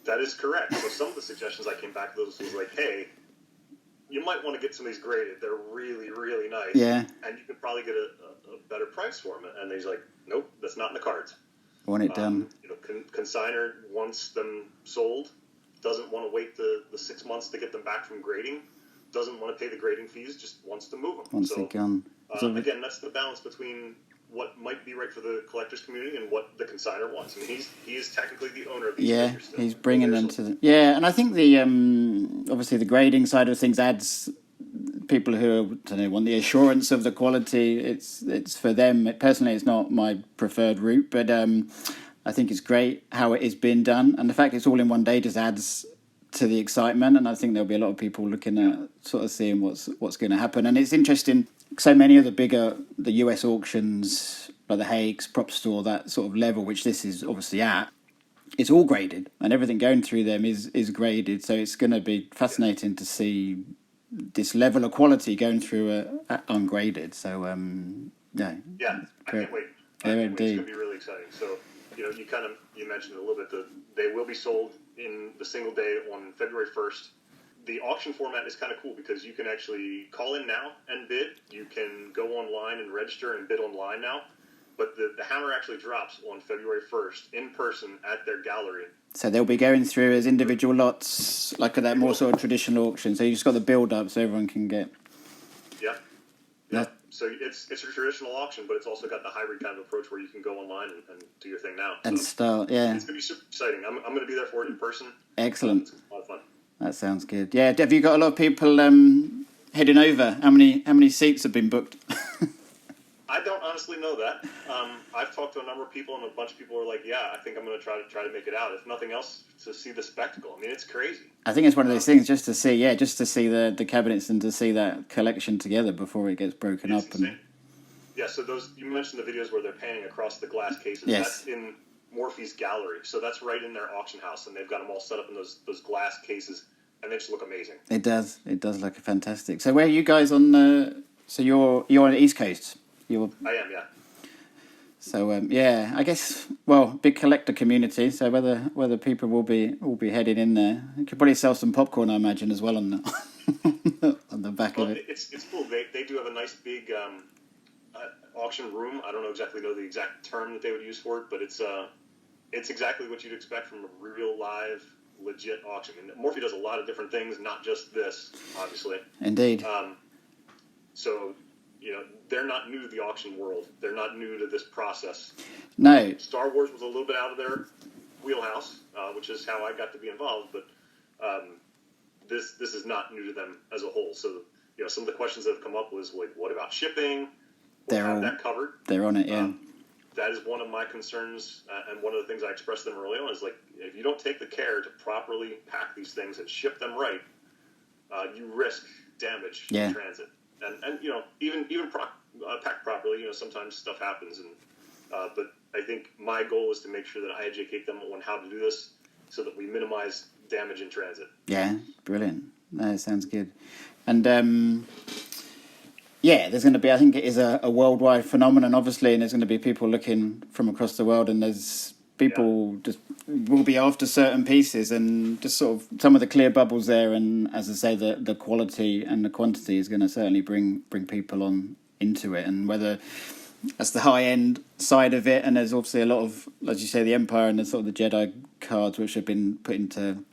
That is correct. So some of the suggestions I came back with was like, hey, you might want to get some of these graded. They're really, really nice. Yeah. And you could probably get a better price for them. And he's like, nope, that's not in the cards. I want it done. Consigner wants them sold, doesn't want to wait the 6 months to get them back from grading, doesn't want to pay the grading fees, just wants to move them. Once they're gone. Again, that's the balance between what might be right for the collectors community and what the consignor wants. I mean, he is technically the owner of these figures still. He's bringing them to the... Yeah, and I think the obviously the grading side of things adds people who want the assurance of the quality. It's for them. Personally, it's not my preferred route, but I think it's great how it is being done, and the fact it's all in one day just adds to the excitement. And I think there'll be a lot of people looking at sort of seeing what's going to happen. And it's interesting. So many of the US auctions, like the Hague's, Prop Store, that sort of level, which this is obviously at, it's all graded, and everything going through them is graded. So it's going to be fascinating to see this level of quality going through ungraded. So Yeah, I can't wait. It's going to be really exciting. So, you mentioned it a little bit that they will be sold in the single day on February 1st. The auction format is kind of cool because you can actually call in now and bid. You can go online and register and bid online now. But the hammer actually drops on February 1st in person at their gallery. So they'll be going through as individual lots, like that more sort of traditional auction. So you just got the build up so everyone can get. Yeah. So it's a traditional auction, but it's also got the hybrid kind of approach where you can go online and do your thing now. And start, yeah. It's going to be super exciting. I'm going to be there for it in person. Excellent. It's a lot of fun. That sounds good. Yeah, have you got a lot of people heading over? How many seats have been booked? I don't honestly know that. I've talked to a number of people, and a bunch of people are like, "Yeah, I think I'm going to try to make it out. If nothing else, to see the spectacle. I mean, it's crazy." I think it's one of those things just to see the cabinets and to see that collection together before it gets broken up. Insane. Yeah. So you mentioned the videos where they're panning across the glass cases. Yes. That's in Morphy's gallery. So that's right in their auction house, and they've got them all set up in those glass cases, and they just look amazing. It does. It does look fantastic. So where are you guys on? So you're on the East Coast. I am, yeah. So I guess big collector community. So whether people will be heading in there, you could probably sell some popcorn, I imagine, as well on the back of it. It's cool. They do have a nice big auction room. I don't know the exact term that they would use for it, but it's exactly what you'd expect from a real live legit auction. And Morphy does a lot of different things, not just this, obviously. Indeed. So. They're not new to the auction world. They're not new to this process. No. Star Wars was a little bit out of their wheelhouse, which is how I got to be involved. But this is not new to them as a whole. So, some of the questions that have come up was like, what about shipping? We'll have that covered. They're on it, yeah. That is one of my concerns, and one of the things I expressed to them early on is like, if you don't take the care to properly pack these things and ship them right, you risk damage in transit. And even packed properly, sometimes stuff happens. But I think my goal is to make sure that I educate them on how to do this so that we minimize damage in transit. Yeah, brilliant. That sounds good. And there's going to be, I think it is a worldwide phenomenon, obviously, and there's going to be people looking from across the world, and there's people just will be after certain pieces, and just sort of some of the clear bubbles there, and as I say, the quality and the quantity is going to certainly bring people on into it. And whether that's the high end side of it, and there's obviously a lot of, as you say, the Empire and the sort of the Jedi cards which have been put into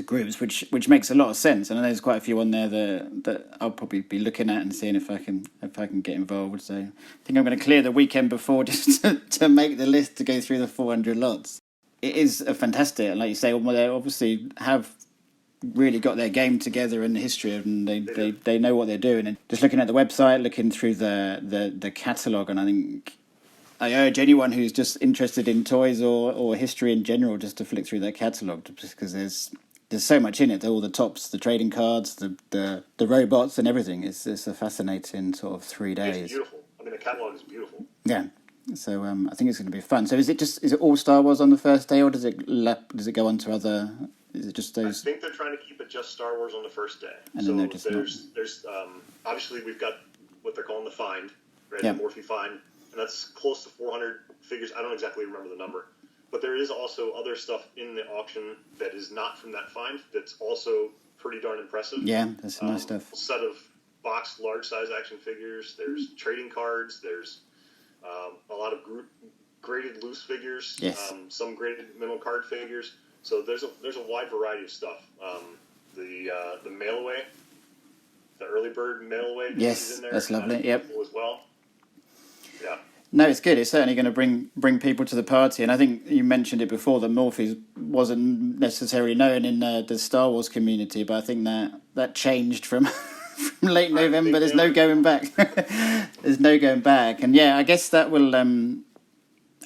groups, which makes a lot of sense. And I know there's quite a few on there that I'll probably be looking at and seeing if I can get involved. So I think I'm going to clear the weekend before just to make the list to go through the 400 lots. It is a fantastic, and like you say, they obviously have really got their game together in the history, and they know what they're doing. And just looking at the website, looking through the catalogue, and I think I urge anyone who's just interested in toys or history in general just to flick through that catalogue, just because there's so much in it. All the tops, the trading cards, the robots and everything. It's a fascinating sort of 3 days. It's beautiful. I mean, the catalogue is beautiful. Yeah. So I think it's going to be fun. So is it all Star Wars on the first day, or does it go on to other? Is it just those? I think they're trying to keep it just Star Wars on the first day. And so then there's obviously we've got what they're calling the Find, right? Yeah. The Morphy Find, and that's close to 400 figures. I don't exactly remember the number, but there is also other stuff in the auction that is not from that Find that's also pretty darn impressive. Yeah, that's nice stuff. A set of boxed large size action figures. There's trading cards. There's a lot of graded loose figures. Yes. Some graded minimal card figures. So there's a wide variety of stuff. The mail away, the early bird mail away. Yes, is in there. that's lovely. Yep. As well. Yeah. No, it's good. It's certainly going to bring people to the party, and I think you mentioned it before that Morphy wasn't necessarily known in the Star Wars community, but I think that changed from late November. There's no going back. There's no going back, and I guess that will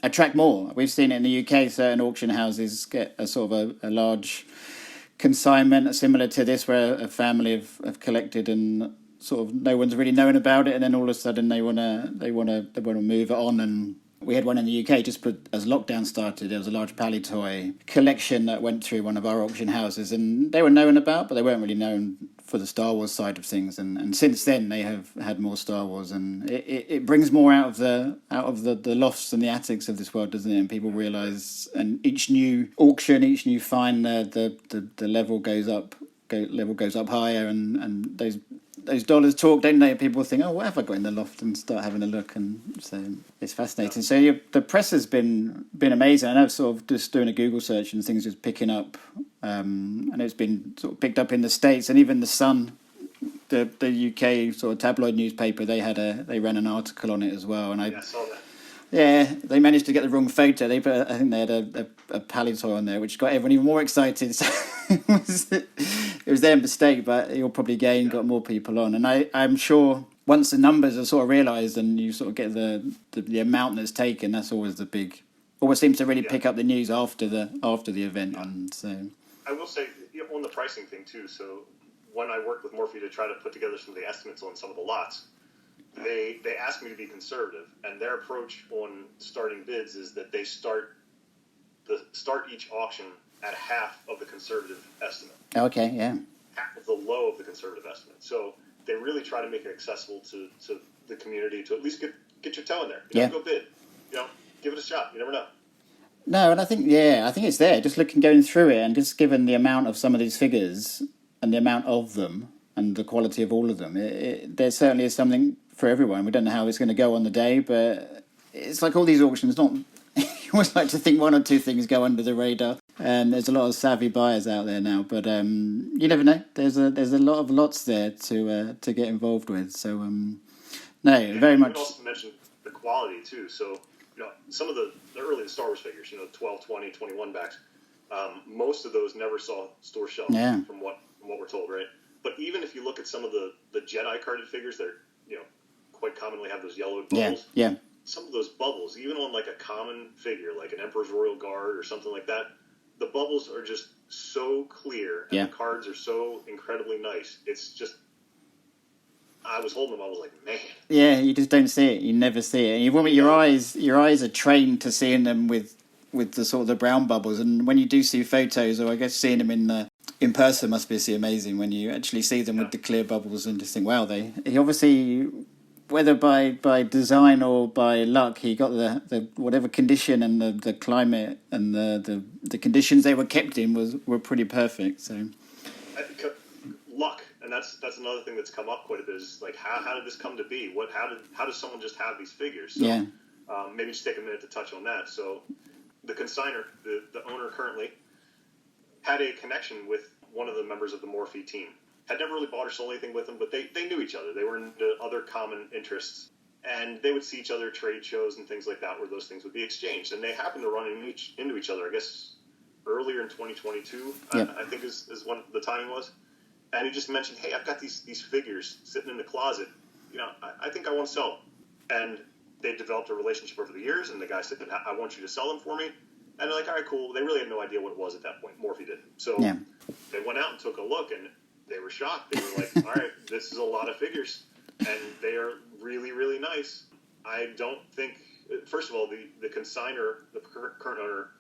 attract more. We've seen it in the UK. Certain auction houses get a sort of a large consignment similar to this, where a family have collected and sort of no one's really known about it, and then all of a sudden they want to move it on. And we had one in the UK just as lockdown started. There was a large Pally toy collection that went through one of our auction houses, and they were known about, but they weren't really known the Star Wars side of things, and since then they have had more Star Wars, and it brings more out of the lofts and the attics of this world, doesn't it? And people realise, and each new auction, each new find, the level goes up higher, and those dollars talk, don't they? People think, oh, what have I got in the loft, and start having a look, and so it's fascinating. So the press has been amazing. I know, sort of just doing a Google search and things just picking up. And it's been sort of picked up in the States, and even the Sun, the UK sort of tabloid newspaper, they ran an article on it as well. And I saw that. Yeah, they managed to get the wrong photo. I think they had a Palitoy on there, which got everyone even more excited. So it was their mistake, but you'll probably got more people on. And I'm sure once the numbers are sort of realised and you sort of get the amount that's taken, that's always the big. Always seems to really pick up the news after the event, and so. I will say, on the pricing thing too. So when I worked with Morphy to try to put together some of the estimates on some of the lots, they asked me to be conservative, and their approach on starting bids is that they start each auction at half of the conservative estimate. Okay, yeah. Half of the low of the conservative estimate. So they really try to make it accessible to the community to at least get your toe in there. Go bid. Give it a shot. You never know. No, and I think it's there. Just going through it, and just given the amount of some of these figures and the amount of them and the quality of all of them, there certainly is something for everyone. We don't know how it's going to go on the day, but it's like all these auctions. You always like to think one or two things go under the radar. There's a lot of savvy buyers out there now, but you never know. There's a lot of lots there to get involved with. So very much. You also mentioned the quality too. So. Some of the early Star Wars figures, 12, 20, 21 backs, most of those never saw store shelves from what we're told, right? But even if you look at some of the Jedi carded figures that quite commonly have those yellowed bubbles, some of those bubbles, even on like a common figure, like an Emperor's Royal Guard or something like that, the bubbles are just so clear and the cards are so incredibly nice. It's just, I was holding them. I was like, man. Yeah, you just don't see it. You never see it. And your eyes are trained to seeing them with the sort of the brown bubbles. And when you do see photos, or I guess seeing them in person must be amazing when you actually see them with the clear bubbles and just think, wow, he obviously, whether by design or by luck, he got the whatever condition and the climate and the conditions they were kept in were pretty perfect. So luck. And that's another thing that's come up quite a bit is like how did this come to be? How does someone just have these figures? So, maybe just take a minute to touch on that. So the consignor, the owner currently, had a connection with one of the members of the Morphy team. Had never really bought or sold anything with them, but they knew each other. They were into other common interests, and they would see each other at trade shows and things like that where those things would be exchanged. And they happened to run into each other, I guess, earlier in 2022, I think is when the timing was. And he just mentioned, hey, I've got these figures sitting in the closet. I think I want to sell them. And they developed a relationship over the years, and the guy said, I want you to sell them for me. And they're like, all right, cool. They really had no idea what it was at that point. Morphy did. So they went out and took a look, and they were shocked. They were like, all right, this is a lot of figures, and they are really, really nice. I don't think, first of all, the consignor, the current owner,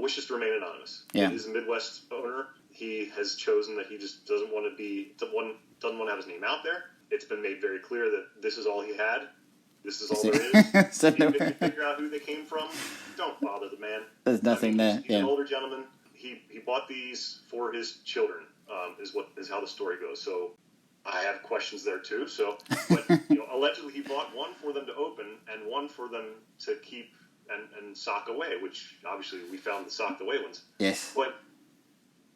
wishes to remain anonymous. Yeah. He is a Midwest owner. He has chosen that he just doesn't want to have his name out there. It's been made very clear that this is all he had. This is all there is. So if you figure out who they came from, don't bother the man. There's nothing there. He's an older gentleman. He bought these for his children. Is how the story goes. So I have questions there too. So, but allegedly he bought one for them to open and one for them to keep and sock away. Which obviously we found the socked away ones. Yes. But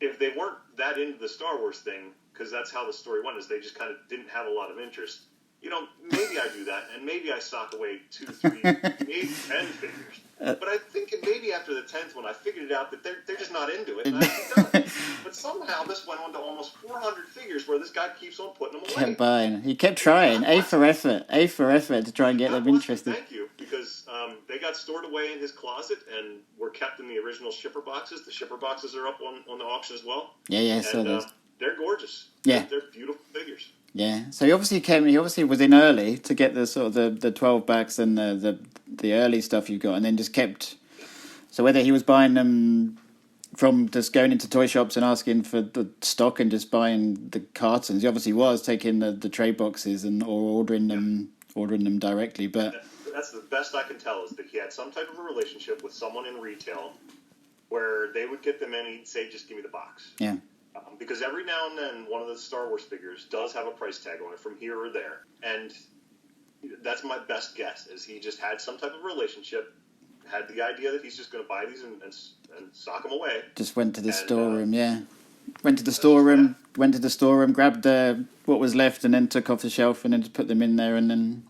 if they weren't that into the Star Wars thing, because that's how the story went, is they just kind of didn't have a lot of interest. Maybe I do that, and maybe I sock away 2, 3, maybe 10 figures. But I think maybe after the 10th one, I figured out that they're just not into it, and I keep done it. But somehow this went on to almost 400 figures where this guy keeps on putting them away. Kept buying. He kept trying. A for effort to try and get them interested. Thank you, because they got stored away in his closet and were kept in the original shipper boxes. The shipper boxes are up on the auction as well. Yeah, so those. They're gorgeous. Yeah. They're beautiful figures. Yeah, so he obviously was in early to get the sort of the 12 backs and the early stuff you got, and then just kept. So whether he was buying them from just going into toy shops and asking for the stock and just buying the cartons. He obviously was taking the trade boxes or ordering them directly. But that's the best I can tell, is that he had some type of a relationship with someone in retail where they would get them in and he'd say, just give me the box. Yeah. Because every now and then one of the Star Wars figures does have a price tag on it from here or there. And that's my best guess, is he just had some type of relationship, had the idea that he's just going to buy these and sock them away. Just went to the storeroom, Went to the storeroom, grabbed what was left and then took off the shelf and then just put them in there and then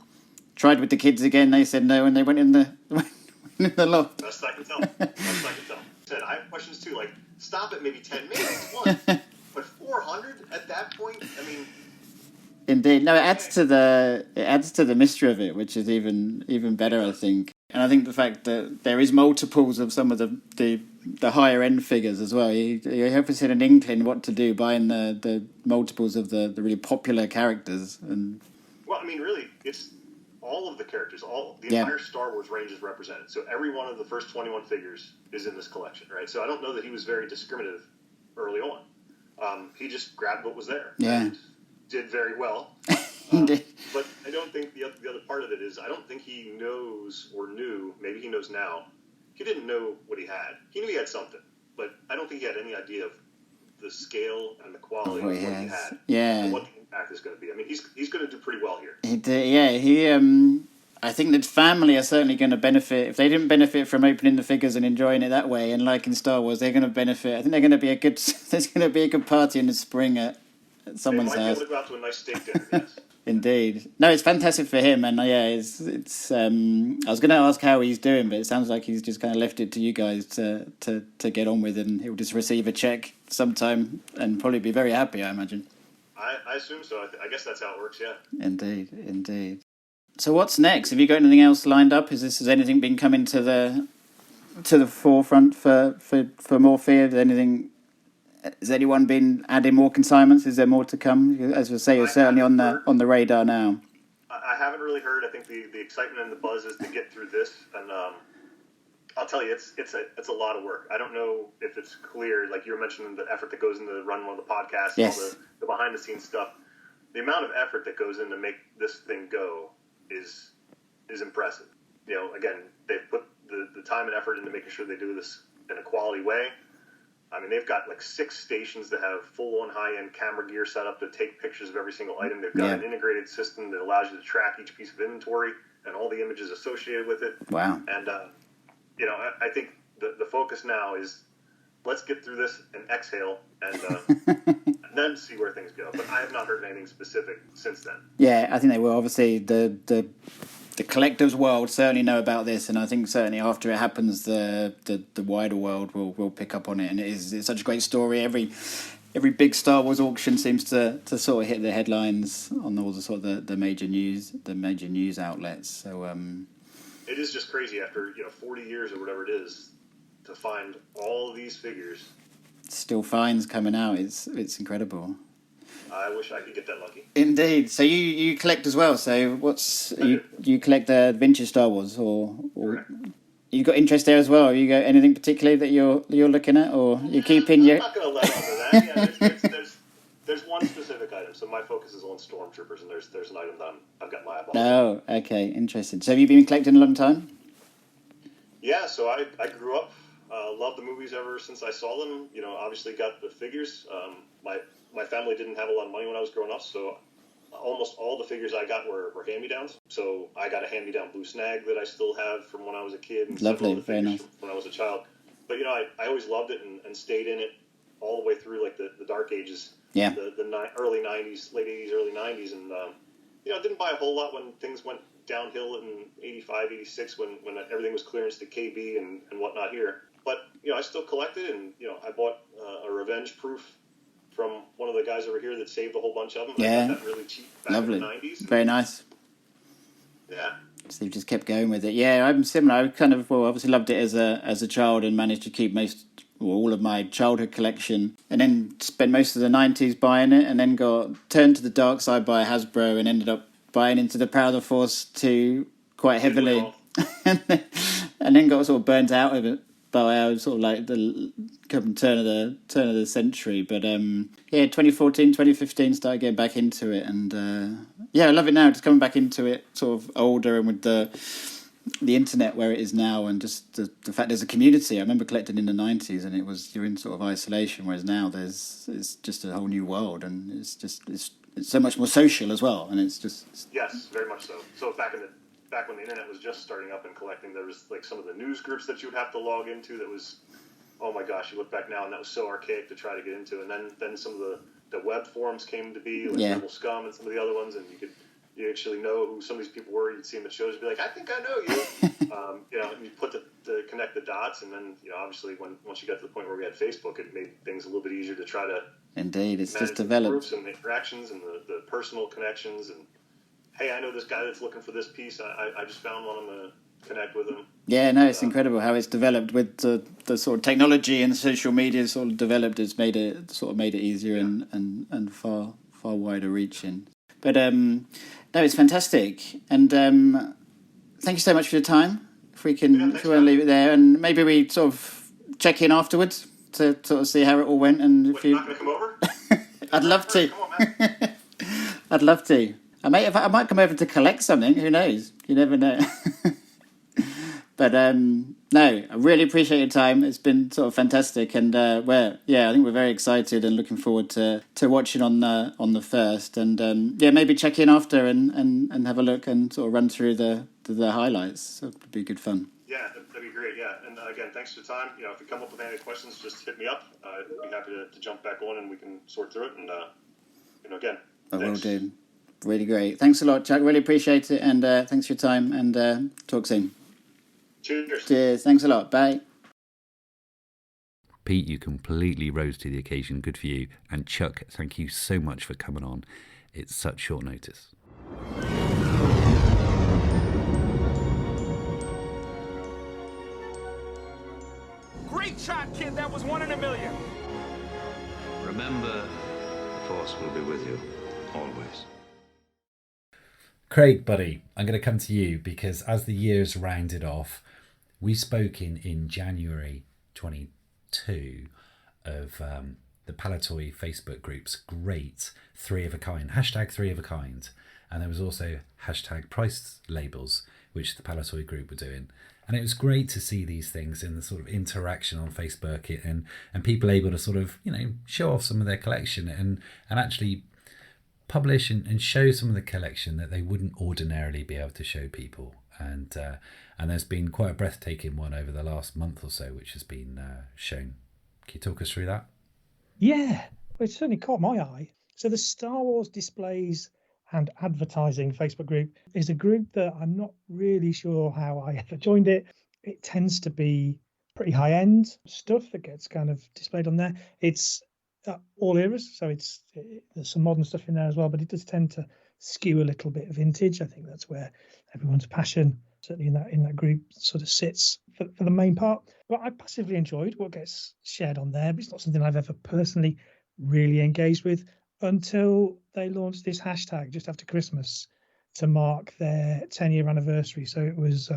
tried with the kids again. They said no and they went in the loft. Best I can tell. Said, I have questions too, like, stop at maybe 10 minutes, one. But 400 at that point, I mean... Indeed. No, it adds to the mystery of it, which is even better, I think. And I think the fact that there is multiples of some of the higher end figures as well. You have to an inkling what to do, buying the multiples of the really popular characters. And well, I mean, really, it's all of the characters, the entire Star Wars range is represented. So every one of the first 21 figures is in this collection, right? So I don't know that he was very discriminative early on. He just grabbed what was there. Yeah. And did very well. But I don't think the other part of it is, I don't think he knows or knew, maybe he knows now, he didn't know what he had. He knew he had something, but I don't think he had any idea of the scale and the quality of what he had. Yeah. And what the impact is going to be. I mean, he's going to do pretty well here. I think that family are certainly going to benefit. If they didn't benefit from opening the figures and enjoying it that way and liking Star Wars, they're going to benefit. I think they're going to be there's going to be a good party in the spring at someone's house. They might be able to go out to a nice steak dinner, yes. Indeed. No, it's fantastic for him, and it's. I was going to ask how he's doing, but it sounds like he's just kind of left it to you guys to get on with, and he'll just receive a check sometime and probably be very happy, I imagine. I assume so. I guess that's how it works. Yeah. Indeed. So what's next? Have you got anything else lined up? Has anything been coming to the forefront for Morphy? Has anyone been adding more consignments? Is there more to come? As we say, you're certainly on the radar now. I haven't really heard. I think the excitement and the buzz is to get through this, and I'll tell you, it's a lot of work. I don't know if it's clear, like you were mentioning, the effort that goes into run one of the podcasts, yes. All the behind the scenes stuff. The amount of effort that goes in to make this thing go is impressive. You know, again, they've put the time and effort into making sure they do this in a quality way. I mean, they've got like 6 stations that have full-on high-end camera gear set up to take pictures of every single item. They've got an integrated system that allows you to track each piece of inventory and all the images associated with it. Wow. And, I think the focus now is let's get through this and exhale and then see where things go. But I have not heard anything specific since then. Yeah, I think they will. Obviously, the collector's world certainly know about this, and I think certainly after it happens, the wider world will pick up on it. And it's such a great story. Every big Star Wars auction seems to sort of hit the headlines on all the sort of the major news outlets. So it is just crazy after 40 years or whatever it is to find all these figures. Still finds coming out. It's incredible. I wish I could get that lucky. Indeed. So you collect as well. So you collect the vintage Star Wars, or you got interest there as well? You got anything particularly that you're looking at, or you're keeping your? I'm not going to let on to that. Yeah, there's one specific item. So my focus is on stormtroopers, and there's an item that I've got my eyeball. Oh, okay, interesting. So have you been collecting a long time? Yeah. So I grew up, loved the movies ever since I saw them. Obviously got the figures. My family didn't have a lot of money when I was growing up, so almost all the figures I got were hand-me-downs. So I got a hand-me-down Blue Snag that I still have from when I was a kid. And lovely, very nice. When I was a child. But, I always loved it and stayed in it all the way through, like, the dark ages. Yeah. The early 90s, late 80s, early 90s. And, I didn't buy a whole lot when things went downhill in 85, 86, when everything was clearance to KB and whatnot here. But, I still collected, and, I bought a Revenge proof from one of the guys over here that saved a whole bunch of them. Yeah. I got that really cheap back lovely. in the 90s. Very nice. Yeah. So you just kept going with it. Yeah, I'm similar. I obviously loved it as a child and managed to keep all of my childhood collection, and then spent most of the 90s buying it, and then got turned to the dark side by Hasbro and ended up buying into the Power of the Force 2 quite heavily, and then got sort of burnt out of it. by sort of like the turn of the century. But 2014, 2015 started getting back into it, and I love it now. Just coming back into it, sort of older, and with the internet where it is now, and just the fact there's a community. I remember collecting in the 90s, and you're in sort of isolation, whereas now it's just a whole new world, and it's so much more social as well, and yes, very much so. So back when the internet was just starting up and collecting, there was like some of the news groups that you would have to log into that was, oh my gosh, you look back now and that was so archaic to try to get into. And then some of the web forums came to be, like Rebel Scum and some of the other ones, and you actually know who some of these people were. You'd see them at shows and be like, I think I know you. And you put the connect the dots, and then obviously once you got to the point where we had Facebook, it made things a little bit easier to try to indeed it's just the developed groups and the interactions and the personal connections, and hey, I know this guy that's looking for this piece. I just found one. I'm gonna connect with him. Yeah, no, it's incredible how it's developed with the sort of technology and social media sort of developed. It's made it easier and far wider reaching. But no, it's fantastic, and thank you so much for your time. If we want to leave it there, and maybe we sort of check in afterwards to sort of see how it all went. And if you're not going to come over, I'd love to. Come on, man. I'd love to. I might come over to collect something. Who knows? You never know. But no, I really appreciate your time. It's been sort of fantastic, and I think we're very excited and looking forward to watching on the first, and maybe check in after and have a look and sort of run through the highlights. So it'd be good fun. Yeah, that'd be great. Yeah, and again, thanks for the time. If you come up with any questions, just hit me up. I'd be happy to jump back on and we can sort through it. And again, I will do. Really great. Thanks a lot, Chuck. Really appreciate it, and thanks for your time. And talk soon. Cheers. Cheers. Thanks a lot. Bye. Pete, you completely rose to the occasion. Good for you. And Chuck, thank you so much for coming on. It's such short notice. Great shot, kid. That was 1 in a million. Remember, the Force will be with you, always. Craig, buddy, I'm going to come to you because as the year's rounded off, we spoke in January 22 of the Palatoy Facebook group's great 3 of a kind, hashtag 3 of a kind. And there was also hashtag price labels, which the Palatoy group were doing. And it was great to see these things in the sort of interaction on Facebook and people able to sort of, show off some of their collection and actually publish and show some of the collection that they wouldn't ordinarily be able to show people. And there's been quite a breathtaking one over the last month or so, which has been shown. Can you talk us through that? Yeah, well, it certainly caught my eye. So the Star Wars Displays and Advertising Facebook group is a group that I'm not really sure how I ever joined it. It tends to be pretty high-end stuff that gets kind of displayed on there. It's all eras, so there's some modern stuff in there as well, but it does tend to skew a little bit vintage. I think that's where everyone's passion, certainly in that group, sort of sits for the main part. But I passively enjoyed what gets shared on there, but it's not something I've ever personally really engaged with until they launched this hashtag just after Christmas to mark their 10-year anniversary. So it was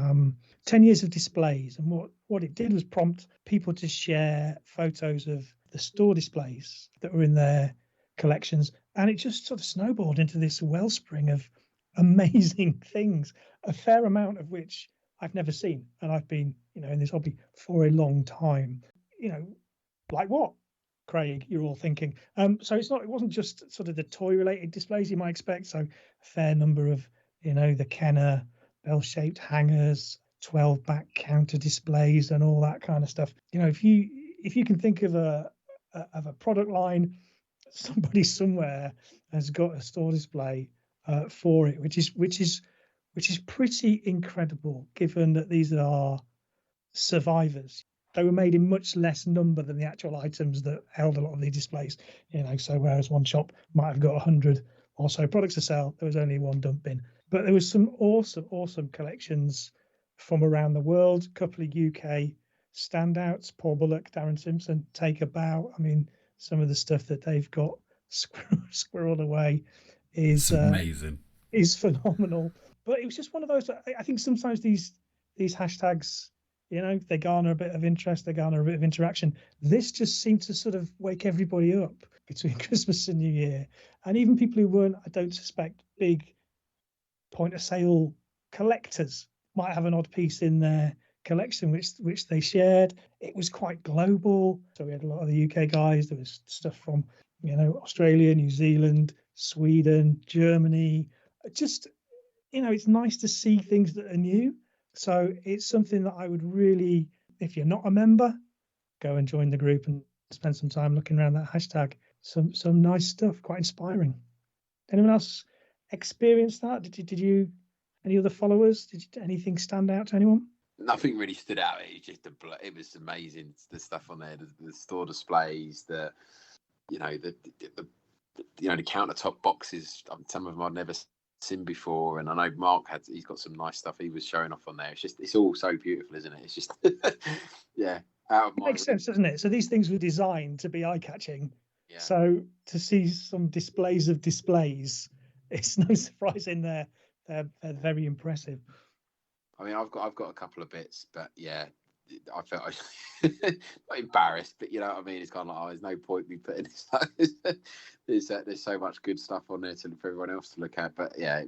10 years of displays, and what it did was prompt people to share photos of the store displays that were in their collections, and it just sort of snowballed into this wellspring of amazing things, a fair amount of which I've never seen, and I've been in this hobby for a long time. Like what, Craig, you're all thinking. So it wasn't just sort of the toy related displays you might expect. So a fair number of the Kenner bell-shaped hangers, 12 back counter displays and all that kind of stuff. If you can think of a product line, somebody somewhere has got a store display for it, which is pretty incredible, given that these are survivors. They were made in much less number than the actual items that held a lot of these displays. So whereas one shop might have got 100 or so products to sell, there was only one dump bin. But there was some awesome collections from around the world. A couple of UK standouts: Paul Bullock, Darren Simpson, Take a Bow. I mean, some of the stuff that they've got squirreled away is amazing, is phenomenal. But it was just one of those. I think sometimes these hashtags, they garner a bit of interest, they garner a bit of interaction. This just seemed to sort of wake everybody up between Christmas and New Year. And even people who weren't, I don't suspect, big point of sale collectors might have an odd piece in their collection which they shared. It was quite global. So we had a lot of the UK guys. There was stuff from, Australia, New Zealand, Sweden, Germany. Just, it's nice to see things that are new. So it's something that I would really, if you're not a member, go and join the group and spend some time looking around that hashtag. Some nice stuff, quite inspiring. Anyone else experience that? Did you any other followers? Did anything stand out to anyone? Nothing really stood out. It was just it was amazing. The stuff on there, the store displays, the countertop boxes. Some of them I'd never seen before, and I know Mark he's got some nice stuff he was showing off on there. It's all so beautiful, isn't it? It's just yeah, It makes sense, doesn't it? So these things were designed to be eye-catching. Yeah. So to see some displays of displays, it's no surprise in there. They're very impressive. I mean, I've got a couple of bits, but yeah, I felt not embarrassed, but you know what I mean. It's kind of like, there's no point me putting this. There's so much good stuff on there for everyone else to look at. But yeah,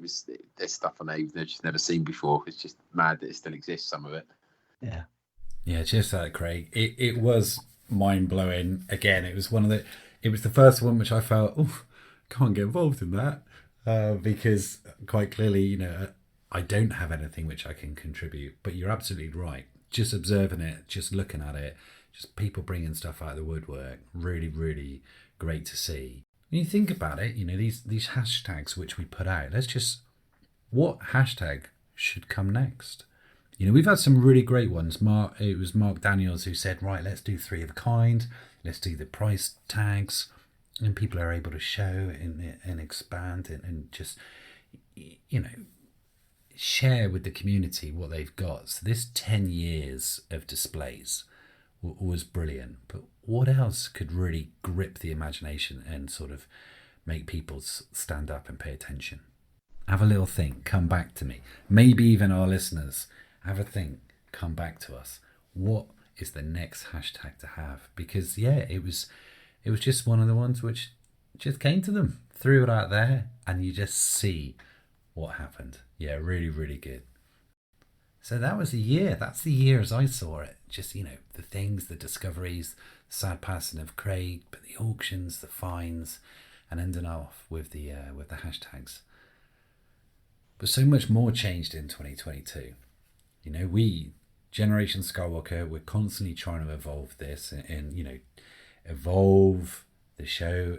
there's stuff on there they've just never seen before. It's just mad that it still exists. Some of it. Yeah. Cheers for that, Craig. It was mind blowing. Again, it was the first one which I felt, can't get involved in that because quite clearly, I don't have anything which I can contribute. But you're absolutely right. Just observing it, just looking at it, just people bringing stuff out of the woodwork, really, really great to see. When you think about it, these hashtags which we put out, what hashtag should come next? We've had some really great ones. It was Mark Daniels who said, right, let's do 3 of a kind, let's do the price tags, and people are able to show and expand and just, share with the community what they've got. So this 10 years of displays was brilliant. But what else could really grip the imagination and sort of make people stand up and pay attention? Have a little think, come back to me. Maybe even our listeners, have a think, come back to us. What is the next hashtag to have? Because it was just one of the ones which just came to them, threw it out there, and you just see what happened. Yeah, really, really good. So that was the year. That's the year as I saw it. Just, the things, the discoveries, the sad passing of Craig, but the auctions, the finds, and ending off with the hashtags. But so much more changed in 2022. We, Generation Skywalker, we're constantly trying to evolve this and evolve the show,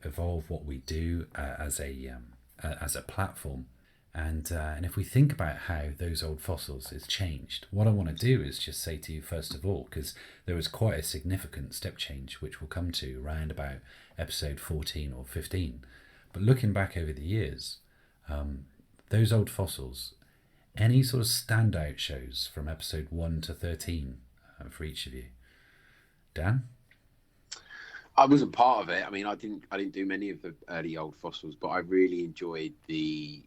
evolve what we do as a platform. And if we think about how those old fossils has changed, what I want to do is just say to you, first of all, because there was quite a significant step change, which we'll come to around about episode 14 or 15. But looking back over the years, those old fossils, any sort of standout shows from episode 1 to 13 for each of you? Dan? I wasn't part of it. I mean, I didn't do many of the early old fossils, but I really enjoyed the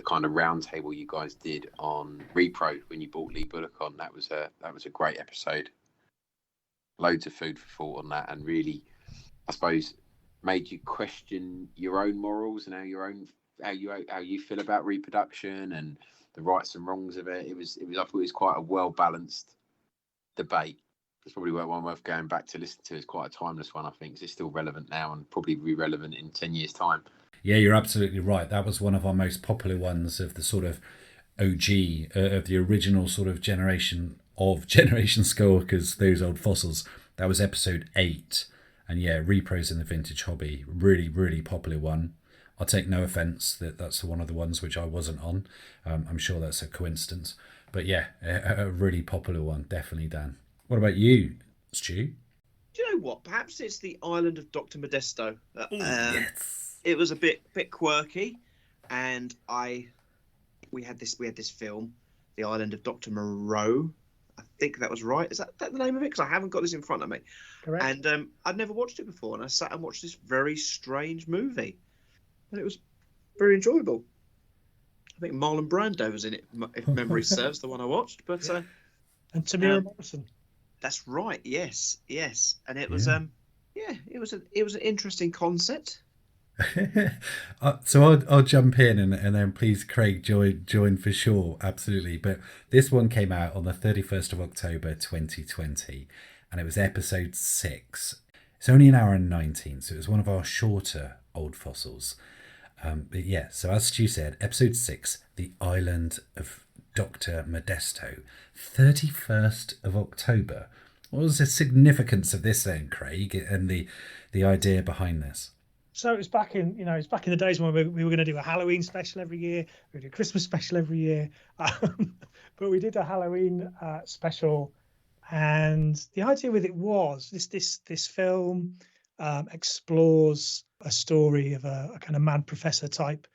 kind of round table you guys did on Repro when you brought Lee Bullock on. That was a great episode. Loads of food for thought on that, and really, I suppose, made you question your own morals and how you feel about reproduction and the rights and wrongs of it. I thought it was quite a well balanced debate. It's probably one worth going back to listen to. It's quite a timeless one, I think, 'cause it's still relevant now and probably be relevant in 10 years' time. Yeah, you're absolutely right. That was one of our most popular ones of the sort of OG, of the original sort of Generation Skywalkers, those old fossils. That was episode 8. And yeah, Repros in the Vintage Hobby, really, really popular one. I'll take no offence that that's one of the ones which I wasn't on. I'm sure that's a coincidence. But yeah, a really popular one, definitely, Dan. What about you, Stu? Do you know what? Perhaps it's the Island of Dr. Modesto. Yes. It was a bit quirky, and we had this film, The Island of Dr. Moreau. I think that was right. Is that the name of it? Because I haven't got this in front of me. Correct. And I'd never watched it before, and I sat and watched this very strange movie, and it was very enjoyable. I think Marlon Brando was in it, if memory serves, the one I watched. But And Tamira Morrison. That's right. Yes, and it was it was an interesting concept. So I'll jump in and then please Craig join for sure, absolutely. But this one came out on the 31st of October 2020, and it was episode 6. It's only an hour and 19, so it was one of our shorter old fossils. But yeah, so as Stu said, episode 6, The Island of Dr. Modesto, 31st of October. What was the significance of this then, Craig, and the idea behind this? So it was back in, the days when we were going to do a Halloween special every year. We did a Christmas special every year. But we did a Halloween special. And the idea with it was this film explores a story of a kind of mad professor type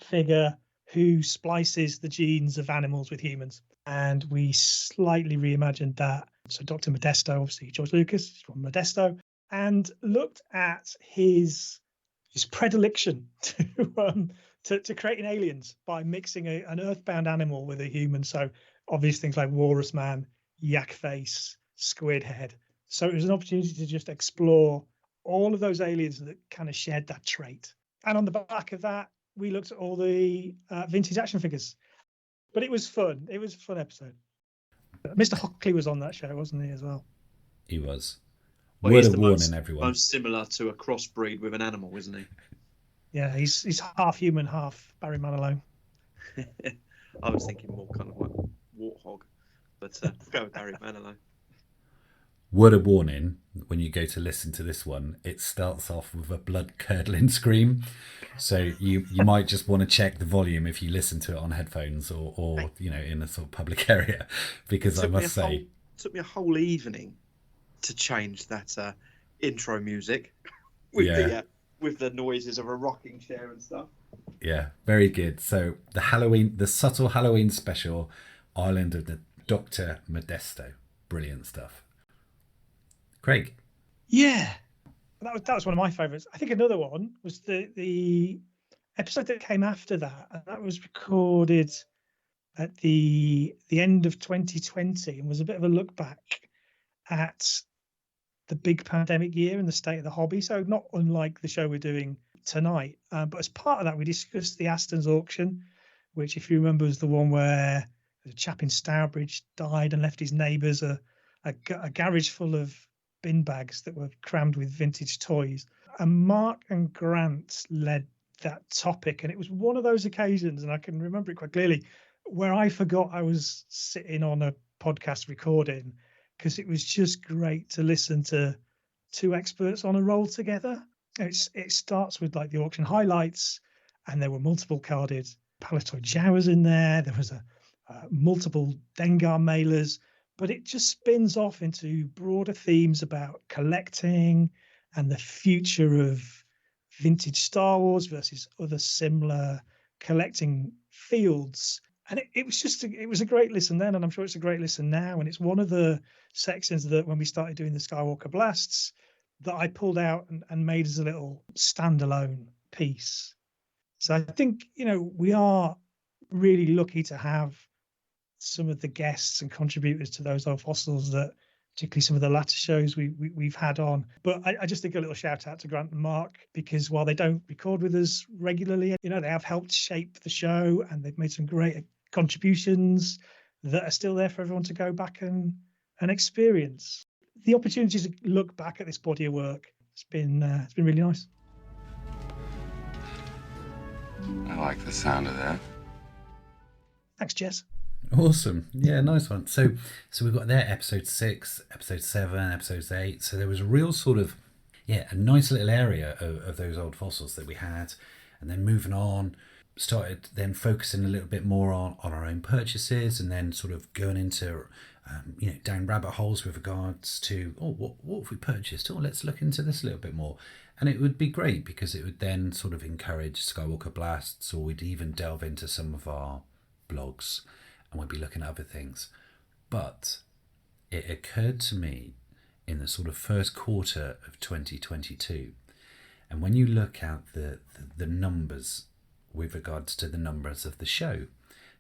figure who splices the genes of animals with humans. And we slightly reimagined that. So Dr. Modesto, obviously George Lucas is from Modesto, and looked at his predilection to creating aliens by mixing an earthbound animal with a human. So obvious things like walrus man, yak face, squid head. So it was an opportunity to just explore all of those aliens that kind of shared that trait. And on the back of that, we looked at all the vintage action figures. But it was fun. It was a fun episode. Mr. Hockley was on that show, wasn't he, as well? He was. Well, Word of warning, everyone. Most similar to a crossbreed with an animal, isn't he? Yeah, he's half human, half Barry Manilow. I was thinking more kind of like warthog, but we'll go with Barry Manilow. Word of warning, when you go to listen to this one, it starts off with a blood-curdling scream. So you might just want to check the volume if you listen to it on headphones or in a sort of public area, because I must say... It took me a whole evening to change that intro music with the noises of a rocking chair and stuff. Yeah, very good. So the subtle Halloween special, Island of the Dr. Modesto. Brilliant stuff. Craig. Yeah, that was one of my favourites. I think another one was the episode that came after that, and that was recorded at the end of 2020 and was a bit of a look back at the big pandemic year and the state of the hobby. So not unlike the show we're doing tonight, but as part of that, we discussed the Aston's auction, which, if you remember, was the one where a chap in Stourbridge died and left his neighbours a garage full of bin bags that were crammed with vintage toys. And Mark and Grant led that topic, and it was one of those occasions, and I can remember it quite clearly, where I forgot I was sitting on a podcast recording, because it was just great to listen to two experts on a roll together. It starts with like the auction highlights, and there were multiple carded Palitoy Jawas in there. There was a multiple Dengar mailers, but it just spins off into broader themes about collecting and the future of vintage Star Wars versus other similar collecting fields. And it was a great listen then, and I'm sure it's a great listen now. And it's one of the sections that when we started doing the Skywalker Blasts that I pulled out and made as a little standalone piece. So I think, we are really lucky to have some of the guests and contributors to those old fossils, that particularly some of the latter shows we've had on. But I just think a little shout out to Grant and Mark, because while they don't record with us regularly, they have helped shape the show, and they've made some great contributions that are still there for everyone to go back and experience. The opportunity to look back at this body of work, it's been really nice. I like the sound of that. Thanks, Jess. Awesome. Yeah, nice one. So we've got there episode 6, episode 7, episode 8. So there was a real sort of, a nice little area of those old fossils that we had. And then moving on, started then focusing a little bit more on our own purchases, and then sort of going into, down rabbit holes with regards to, what have we purchased? Let's look into this a little bit more. And it would be great because it would then sort of encourage Skywalker Blasts, or we'd even delve into some of our blogs, and we'd be looking at other things. But it occurred to me in the sort of first quarter of 2022, and when you look at the numbers with regards to the numbers of the show,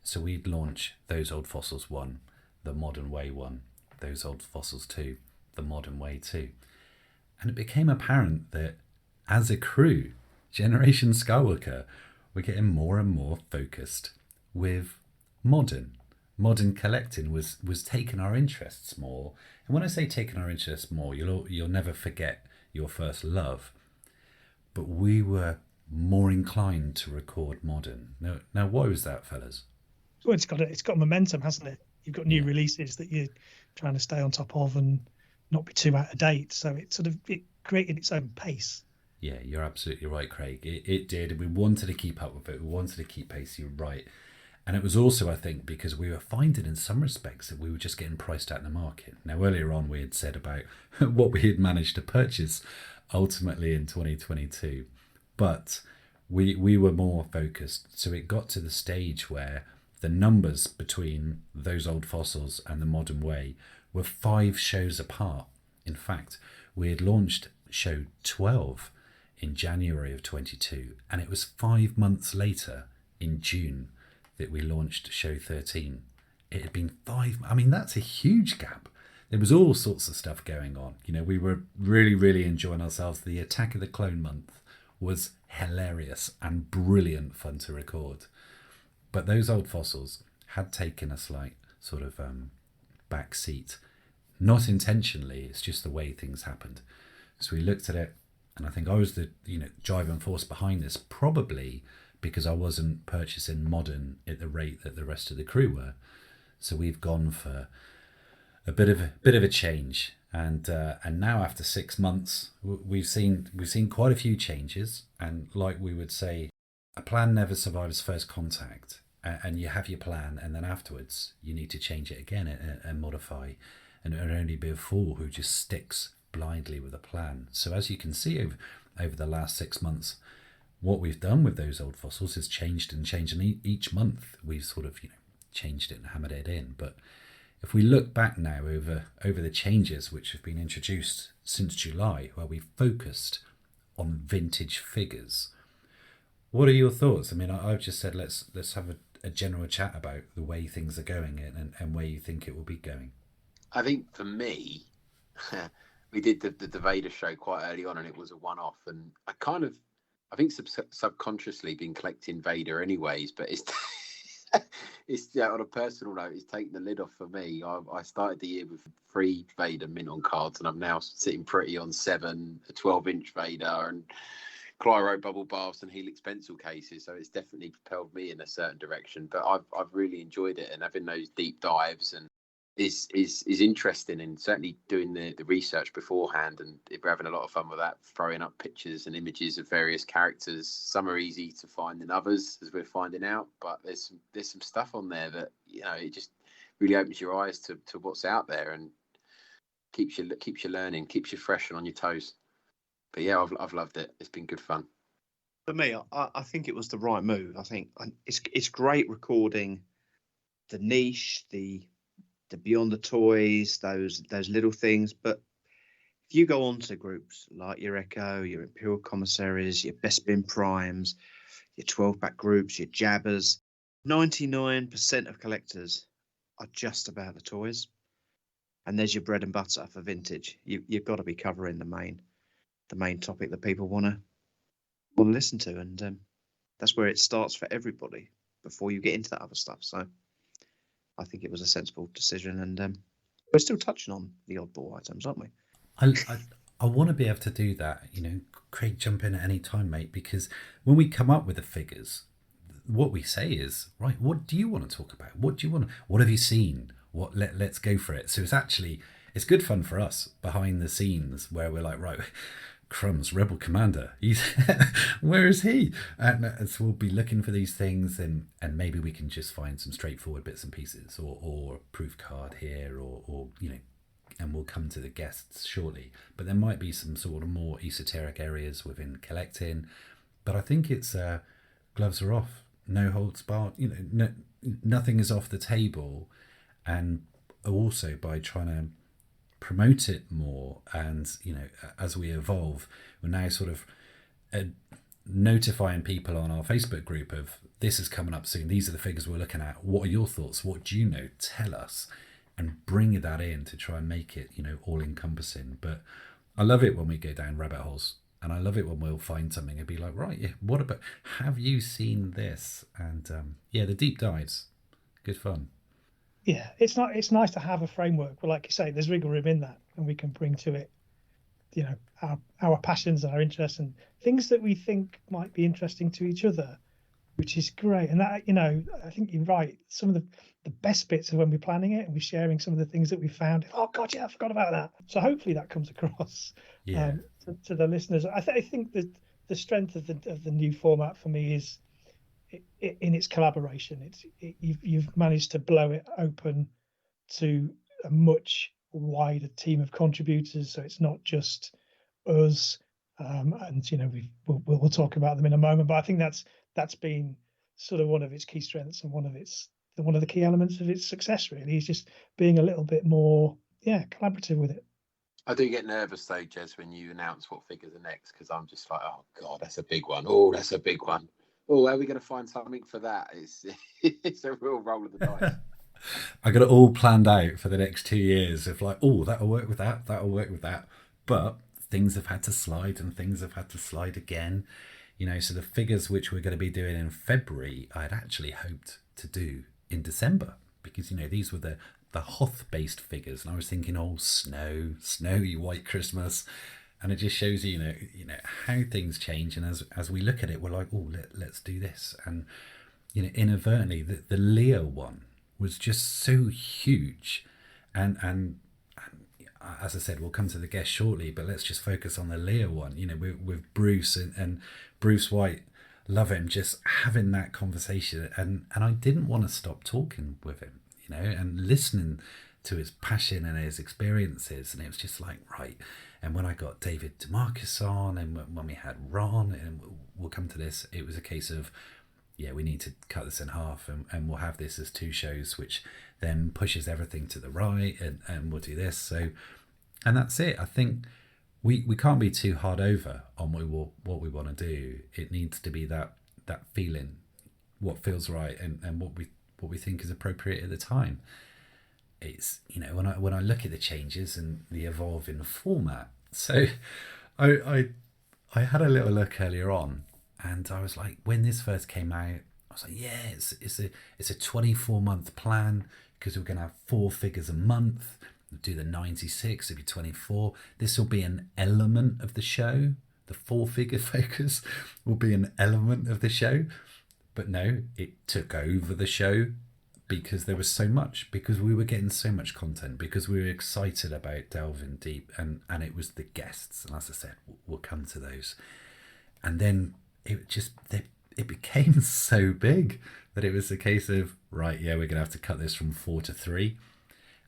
so we'd launch Those Old Fossils 1, the Modern Way one, those old fossils 2, the Modern Way 2. And it became apparent that as a crew, Generation Skywalker were getting more and more focused with modern. Modern collecting was taking our interests more. And when I say taking our interests more, you'll never forget your first love. But we were more inclined to record modern. Now why was that, fellas? Well, it's got momentum, hasn't it? You've got new releases that you're trying to stay on top of and not be too out of date. So it created its own pace. Yeah, you're absolutely right, Craig. It did. We wanted to keep up with it. We wanted to keep pace. You're right. And it was also, I think, because we were finding in some respects that we were just getting priced out in the market. Now, earlier on, we had said about what we had managed to purchase ultimately in 2022. But we were more focused. So it got to the stage where the numbers between those old fossils and the Modern Way were 5 shows apart. In fact, we had launched show 12 in January of 22, and it was 5 months later in June that we launched show 13. It had been 5. I mean, that's a huge gap. There was all sorts of stuff going on. You know, we were really, really enjoying ourselves. The Attack of the Clone month was hilarious and brilliant fun to record. But those old fossils had taken a slight sort of back seat. Not intentionally, it's just the way things happened. So we looked at it, and I think I was the driving force behind this, probably because I wasn't purchasing modern at the rate that the rest of the crew were. So we've gone for a bit of a change, and now after 6 months, we've seen quite a few changes. And like we would say, a plan never survives first contact. And you have your plan, and then afterwards you need to change it again and modify. And it'll only be a fool who just sticks blindly with a plan. So as you can see over the last 6 months, what we've done with those old fossils has changed. And each month we've sort of changed it and hammered it in. But if we look back now over the changes which have been introduced since July, where we've focused on vintage figures, what are your thoughts? I mean, I've just said let's have a general chat about the way things are going and where you think it will be going. I think for me, we did the Vader show quite early on, and it was a one-off. And I think subconsciously been collecting Vader anyways, but it's on a personal note, it's taken the lid off for me. I started the year with 3 Vader mint on cards, and I'm now sitting pretty on 7, a 12-inch Vader, and Clyro bubble baths and Helix pencil cases. So it's definitely propelled me in a certain direction. But I've really enjoyed it, and having those deep dives and is interesting, and certainly doing the research beforehand, and we're having a lot of fun with that, throwing up pictures and images of various characters. Some are easy to find than others, as we're finding out, but there's some stuff on there that it just really opens your eyes to what's out there, and keeps you learning, keeps you fresh and on your toes. But yeah, I've loved it. It's been good fun. For me, I think it was the right move. I think it's great recording the niche, the Beyond the Toys, those little things. But if you go on to groups like your Echo, your Imperial Commissaries, your Bespin Primes, your 12-pack groups, your Jabbers, 99% of collectors are just about the toys. And there's your bread and butter for vintage. You've got to be covering the main topic that people want to listen to, and that's where it starts for everybody before you get into that other stuff. So I think it was a sensible decision, and we're still touching on the oddball items, aren't we? I want to be able to do that. Craig, jump in at any time, mate, because when we come up with the figures, what we say is, right, what do you want to talk about? What have you seen? Let's go for it. So it's good fun for us behind the scenes, where we're like, right, crumbs, Rebel Commander, where is he? And so we'll be looking for these things, and maybe we can just find some straightforward bits and pieces, or a proof card here, or and we'll come to the guests shortly. But there might be some sort of more esoteric areas within collecting. But I think it's gloves are off, no holds barred. Nothing is off the table, and also by trying to promote it more, and as we evolve, we're now sort of notifying people on our Facebook group of this is coming up soon, these are the figures we're looking at, what are your thoughts, what do you know, tell us. and bring that in to try and make it, all encompassing. But I love it when we go down rabbit holes, and I love it when we'll find something and be like, right, yeah, what about, have you seen this? And the deep dives, good fun. Yeah, it's nice to have a framework, but like you say, there's wiggle room in that, and we can bring to it, our passions, our interests, and things that we think might be interesting to each other, which is great. And that, I think you're right. Some of the best bits are when we're planning it and we're sharing some of the things that we found. Oh God, yeah, I forgot about that. So hopefully that comes across to the listeners. I think that the strength of the new format for me is in its collaboration. You've managed to blow it open to a much wider team of contributors, so it's not just us. And we'll talk about them in a moment. But I think that's been sort of one of its key strengths and one of the key elements of its success. Really, is just being a little bit more collaborative with it. I do get nervous though, Jez, when you announce what figures are next, because I'm just like, oh God, that's a big one. Oh, that's a big one. Oh, where are we going to find something for that? It's a real roll of the dice. I got it all planned out for the next 2 years of like, oh, that'll work with that, that'll work with that. But things have had to slide and things have had to slide again. So the figures which we're going to be doing in February, I'd actually hoped to do in December, because, these were the Hoth-based figures. And I was thinking, oh, snowy white Christmas. And it just shows you, how things change. And as we look at it, we're like, oh, let's do this. And, inadvertently, the Leo one was just so huge. And as I said, we'll come to the guest shortly, but let's just focus on the Leo one, with Bruce and Bruce White. Love him, just having that conversation. And I didn't want to stop talking with him, and listening to his passion and his experiences. And it was just like, right. And when I got David DeMarcus on, and when we had Ron, and we'll come to this, it was a case of, we need to cut this in half, and we'll have this as 2 shows, which then pushes everything to the right, and we'll do this. So, and that's it. I think we can't be too hard over on what we want to do. It needs to be that feeling, what feels right, and what we think is appropriate at the time. It's, when I look at the changes and the evolving format. So I had a little look earlier on, and I was like, when this first came out, I was like, yeah, it's a 24-month plan, because we're going to have 4 figures a month. We'll do the 96, it'll be 24. This will be an element of the show. The 4-figure focus will be an element of the show. But no, it took over the show, because there was so much, because we were getting so much content, because we were excited about delving deep, and it was the guests. And as I said, we'll come to those. And then it became so big that it was a case of, right, we're going to have to cut this from 4 to 3.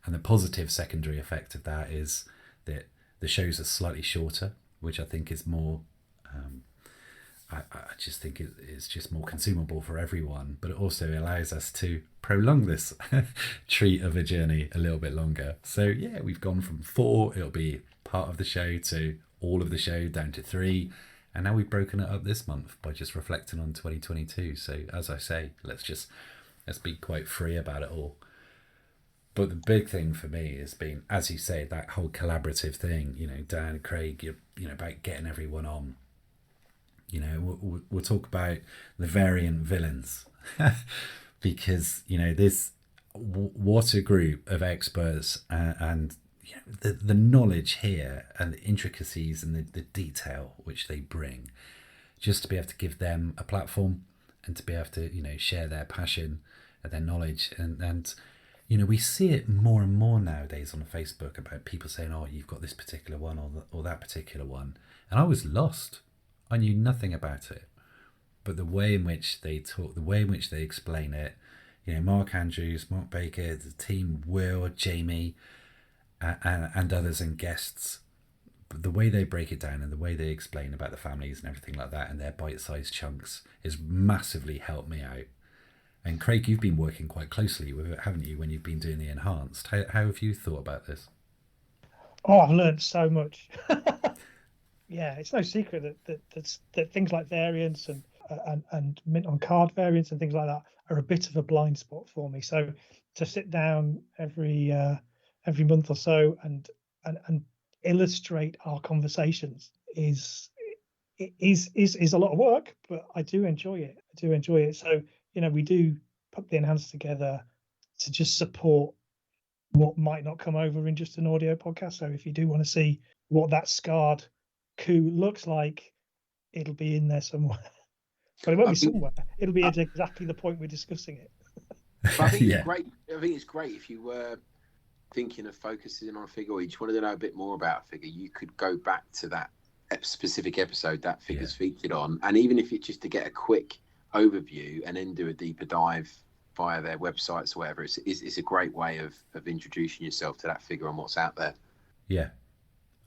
And the positive secondary effect of that is that the shows are slightly shorter, which I think is more, I just think it's just more consumable for everyone. But it also allows us to prolong this treat of a journey a little bit longer. So we've gone from 4, it'll be part of the show, to all of the show, down to 3. And now we've broken it up this month by just reflecting on 2022. So as I say, let's be quite free about it all. But the big thing for me has been, as you say, that whole collaborative thing, Dan and Craig, about getting everyone on. We'll talk about the variant villains, because, this, what a group of experts, and the knowledge here, and the intricacies and the detail which they bring, just to be able to give them a platform, and to be able to, share their passion and their knowledge. And we see it more and more nowadays on Facebook about people saying, oh, you've got this particular one or that particular one. And I was lost. I knew nothing about it. But the way in which they talk, the way in which they explain it, Mark Andrews, Mark Baker, the team, Will, Jamie, and others and guests, the way they break it down and the way they explain about the families and everything like that, and their bite-sized chunks, has massively helped me out. And Craig, you've been working quite closely with it, haven't you, when you've been doing the enhanced? How have you thought about this? Oh, I've learned so much. It's no secret that things like variants and and mint on card variants and things like that are a bit of a blind spot for me. So to sit down every month or so and illustrate our conversations is a lot of work, but I do enjoy it. So, we do put the enhanced together to just support what might not come over in just an audio podcast. So if you do want to see what that scarred coup looks like, it'll be in there somewhere. But it won't be somewhere. It'll be at exactly the point we're discussing it. But I think it's great. I think it's great if you were thinking of focusing on a figure, or you just wanted to know a bit more about a figure, you could go back to that specific episode that figure's featured on, and even if it's just to get a quick overview and then do a deeper dive via their websites or whatever, it's a great way of introducing yourself to that figure and what's out there. Yeah,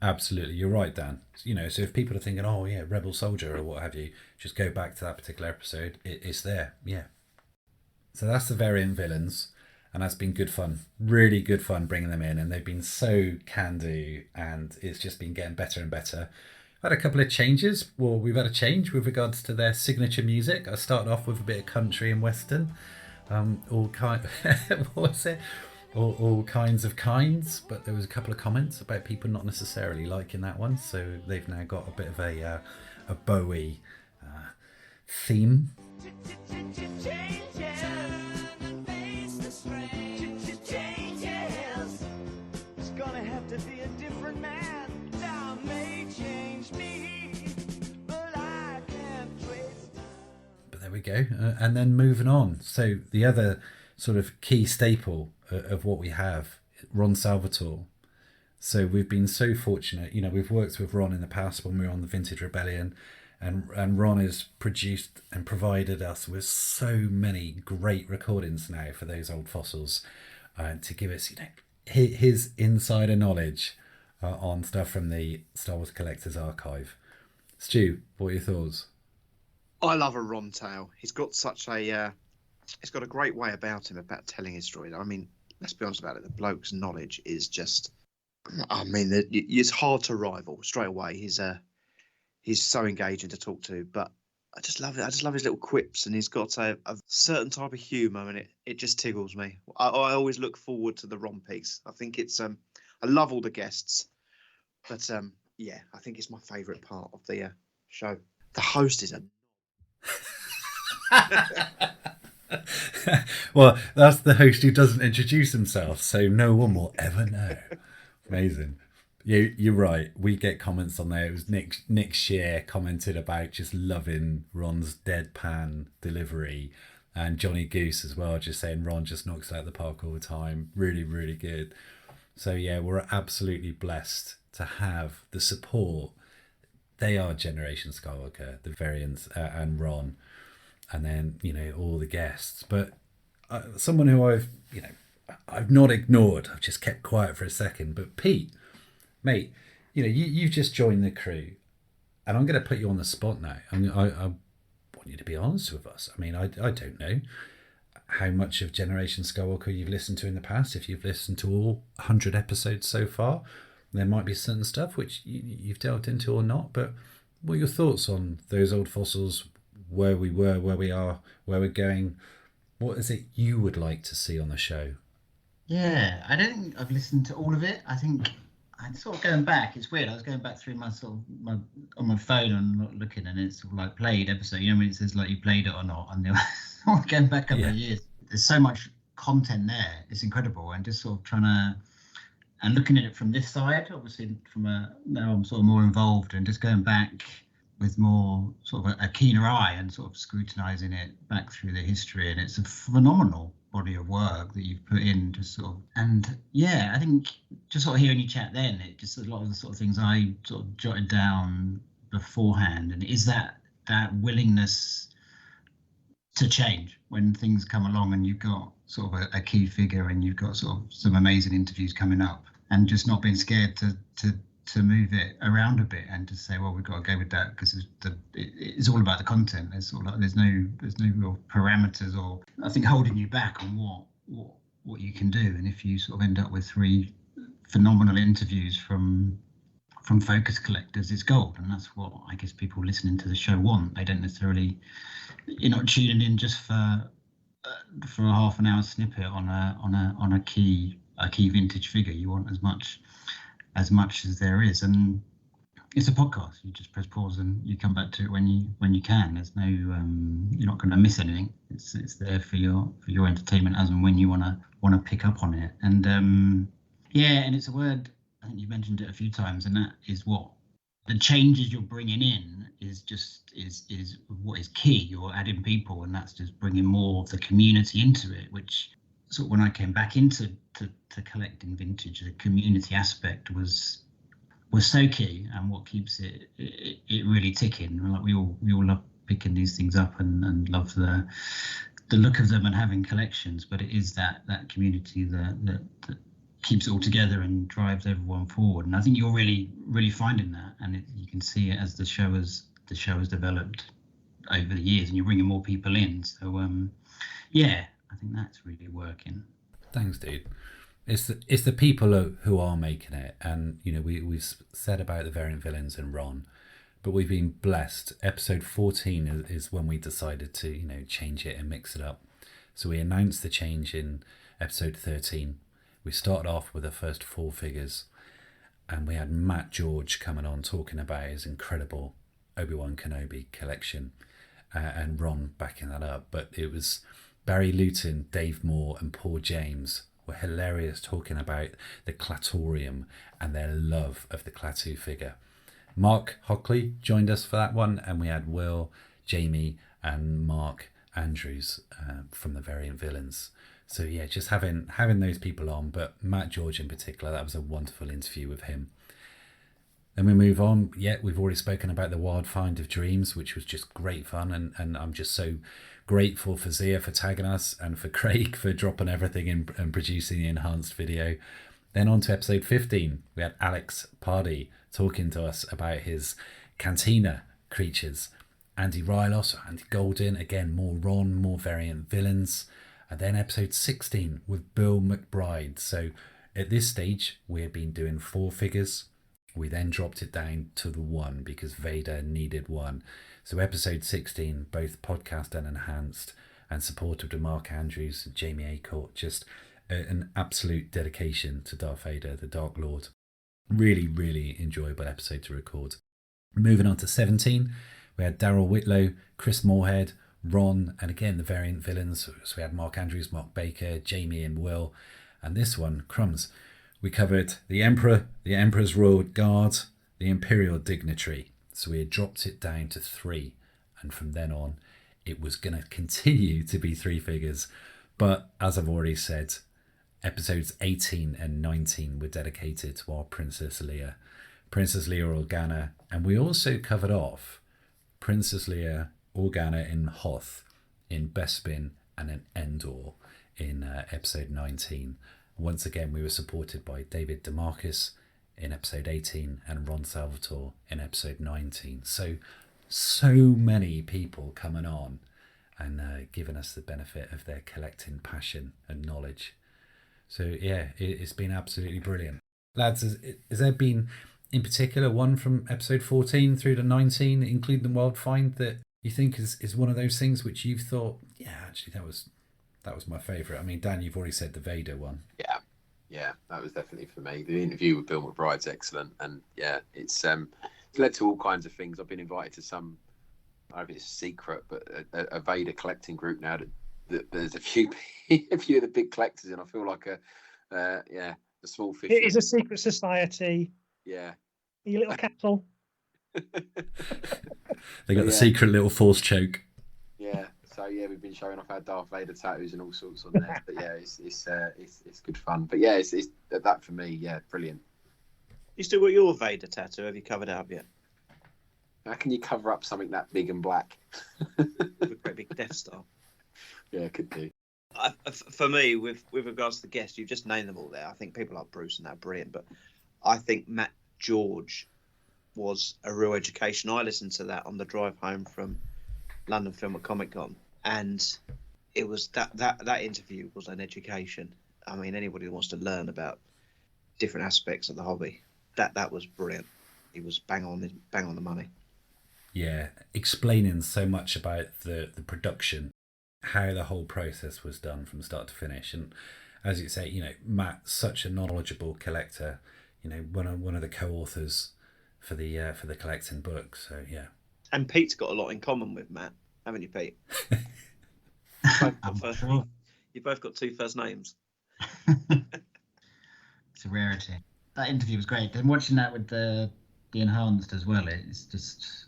absolutely. You're right, Dan. So if people are thinking, oh yeah, Rebel Soldier or what have you, just go back to that particular episode. It's there. Yeah. So that's the variant villains, and that's been good fun. Really good fun bringing them in, and they've been so can-do, and it's just been getting better and better. I've had a couple of changes. Well, we've had a change with regards to their signature music. I started off with a bit of country and western. All kinds of kinds, but there was a couple of comments about people not necessarily liking that one, so they've now got a bit of a Bowie theme. It's gonna have to be a different man. Now may change me, but I can't trace. But there we go. And then moving on. So the other sort of key staple of what we have, Ron Salvatore. So we've been so fortunate. We've worked with Ron in the past when we were on the Vintage Rebellion, and Ron has produced and provided us with so many great recordings now for those old fossils, to give us his insider knowledge on stuff from the Star Wars Collector's Archive. Stu, what are your thoughts? I love a Ron tale. He's got such a he's got a great way about him about telling his story. I mean, let's be honest about it, the bloke's knowledge is just, it's hard to rival straight away. He's so engaging to talk to, but I just love it. I just love his little quips, and he's got a certain type of humour, and it just tickles me. I always look forward to the Ron piece. I think it's I love all the guests, but yeah, I think it's my favourite part of the show. The host is a well, that's the host who doesn't introduce himself, so no one will ever know. Amazing. You're right. We get comments on there. It was Nick Shear commented about just loving Ron's deadpan delivery, and Johnny Goose as well, just saying Ron just knocks it out of the park all the time. Really, really good. So yeah, we're absolutely blessed to have the support. They are Generation Skywalker, the variants, and Ron, and then all the guests. But someone who I've not ignored. I've just kept quiet for a second. But Pete, mate, you've just joined the crew, and I'm going to put you on the spot now. I want you to be honest with us. I mean, I don't know how much of Generation Skywalker you've listened to in the past. If you've listened to all 100 episodes so far, there might be certain stuff which you've delved into or not. But what are your thoughts on those old fossils, where we were, where we are, where we're going? What is it you would like to see on the show? Yeah, I don't think I've listened to all of it. I think I'm sort of going back. It's weird. I was going back through my on my phone and not looking, and it's sort of like played episode. When it says like you played it or not, and going back a couple of years. There's so much content there. It's incredible, and just sort of trying to and looking at it from this side. Obviously, now I'm sort of more involved and just going back with more sort of a keener eye and sort of scrutinising it back through the history, and it's a phenomenal body of work that you've put in, just sort of, and yeah, I think just sort of hearing you chat then, it just a lot of the sort of things I sort of jotted down beforehand, and is that willingness to change when things come along, and you've got sort of a key figure, and you've got sort of some amazing interviews coming up, and just not being scared to move it around a bit and to say, well, we've got to go with that because it's all about the content. There's no real parameters or I think holding you back on what you can do. And if you sort of end up with 3 phenomenal interviews from from focus collectors is gold, and that's what I guess people listening to the show want. They don't necessarily, you're not tuning in just for a half an hour snippet on a key vintage figure. You want as much as there is, and it's a podcast. You just press pause and you come back to it when you can. There's no you're not going to miss anything. It's there for your entertainment as and when you want to pick up on it. And and it's a word, I think you mentioned it a few times, and that is what the changes you're bringing in is what is key. You're adding people, and that's just bringing more of the community into it. Which sort of when I came back into to collecting vintage, the community aspect was so key, and what keeps it really ticking. Like we all love picking these things up and love the look of them and having collections, but it is that community that keeps it all together and drives everyone forward. And I think you're really finding that, and you can see it as the show has developed over the years, and you're bringing more people in. So I think that's really working. Thanks, dude. It's the people who are making it, and we've said about the variant villains and Ron, but we've been blessed. Episode 14 is when we decided to change it and mix it up. So we announced the change in episode 13. We started off with the first 4 figures, and we had Matt George coming on talking about his incredible Obi-Wan Kenobi collection, and Ron backing that up. But it was Barry Luton, Dave Moore and Paul James were hilarious talking about the Clatorium and their love of the Klaatu figure. Mark Hockley joined us for that one, and we had Will, Jamie and Mark Andrews from the Variant Villains. So yeah, just having those people on, but Matt George in particular, that was a wonderful interview with him. Then we move on. Yeah, we've already spoken about the Wild Find of Dreams, which was just great fun, and I'm just so grateful for Zia for tagging us and for Craig for dropping everything in and producing the enhanced video. Then on to episode 15, we had Alex Pardy talking to us about his Cantina creatures. Andy Rylos, Andy Golden, again, more Ron, more Variant Villains. And then episode 16 with Bill McBride. So at this stage, we had been doing 4 figures. We then dropped it down to the 1 because Vader needed 1. So episode 16, both podcast and enhanced, and supported to Mark Andrews and Jamie Acorn. Just an absolute dedication to Darth Vader, the Dark Lord. Really, really enjoyable episode to record. Moving on to 17, we had Daryl Whitlow, Chris Moorhead, Ron, and again the Variant Villains. So we had Mark Andrews, Mark Baker, Jamie and Will. And this one, crumbs, we covered the Emperor, the Emperor's Royal Guard, the Imperial Dignitary. So we had dropped it down to 3, and from then on it was going to continue to be 3 figures. But as I've already said, episodes 18 and 19 were dedicated to our Princess Leia Organa, and we also covered off Princess Leia Organa in Hoth, in Bespin and in Endor in episode 19. Once again, we were supported by David DeMarcus in episode 18 and Ron Salvatore in episode 19. So many people coming on and giving us the benefit of their collecting passion and knowledge. So yeah, it's been absolutely brilliant. Lads, has there been in particular one from episode 14 through to 19, including the Wild Find, that you think is one of those things which you've thought, yeah, actually that was my favourite? I mean, Dan, you've already said the Vader one. Yeah, that was definitely for me. The interview with Bill McBride's excellent, and yeah, it's led to all kinds of things. I've been invited to some, I don't know if it's a secret, but a Vader collecting group now that there's a few of the big collectors in. I feel like a small fish. It is a secret society. Yeah. You little cattle. They got the secret little force choke. Yeah. So yeah, we've been showing off our Darth Vader tattoos and all sorts on there. But yeah, it's good fun. But yeah, it's that for me. Yeah, brilliant. You still got your Vader tattoo? Have you covered it up yet? How can you cover up something that big and black? With a great big Death Star. Yeah, it could be. For me, with regards to the guests, you've just named them all there. I think people like Bruce and that are brilliant, but I think Matt George was a real education. I listened to that on the drive home from London Film at Comic Con, and it was that interview was an education. I mean, anybody who wants to learn about different aspects of the hobby, that was brilliant. he was bang on the money. Yeah, explaining so much about the production, how the whole process was done from start to finish. And as you say, Matt's such a knowledgeable collector, one of the co-authors for the collecting book. So yeah. And Pete's got a lot in common with Matt, haven't you, Pete? You both got 2 first names. It's a rarity. That interview was great. And watching that with the enhanced as well, it's just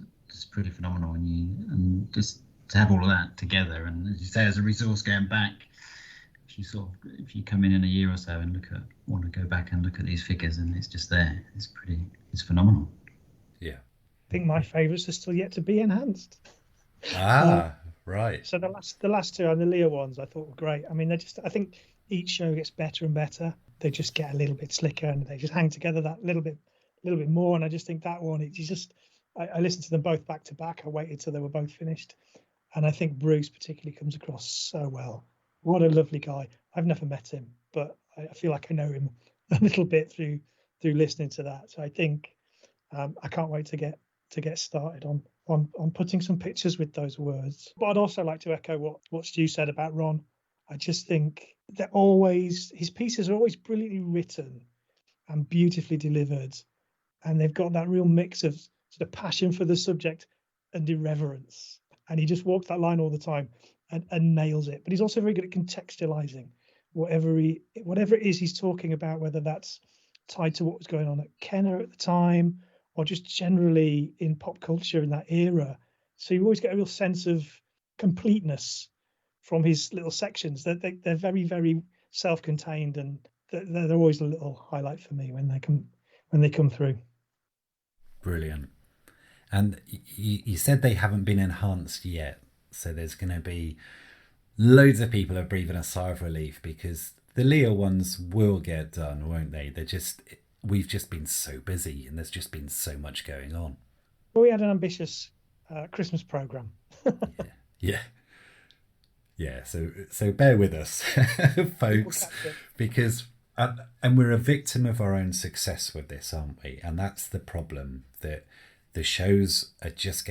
pretty phenomenal. And just to have all of that together, and as you say, as a resource going back, if you come in a year or so and want to go back and look at these figures, and it's just there. It's phenomenal. Yeah. I think my favourites are still yet to be enhanced. Right. So the last 2 and the Leah ones I thought were great. I mean, I think each show gets better and better. They just get a little bit slicker and they just hang together that little bit more. And I just think that one, I listened to them both back to back. I waited till they were both finished. And I think Bruce particularly comes across so well. What a lovely guy. I've never met him, but I feel like I know him a little bit through listening to that. So I think I can't wait to get started on putting some pictures with those words. But I'd also like to echo what Stu said about Ron. I just think his pieces are always brilliantly written and beautifully delivered. And they've got that real mix of sort of passion for the subject and irreverence. And he just walks that line all the time and nails it. But he's also very good at contextualizing whatever it is he's talking about, whether that's tied to what was going on at Kenner at the time or just generally in pop culture in that era. So you always get a real sense of completeness from his little sections. They're very, very self-contained, and they're always a little highlight for me when they come through. Brilliant. And you said they haven't been enhanced yet, so there's going to be loads of people are breathing a sigh of relief because the Leah ones will get done, won't they? We've just been so busy, and there's just been so much going on. Well, we had an ambitious Christmas program. Yeah. So bear with us, folks, because and we're a victim of our own success with this, aren't we? And that's the problem, that the shows are just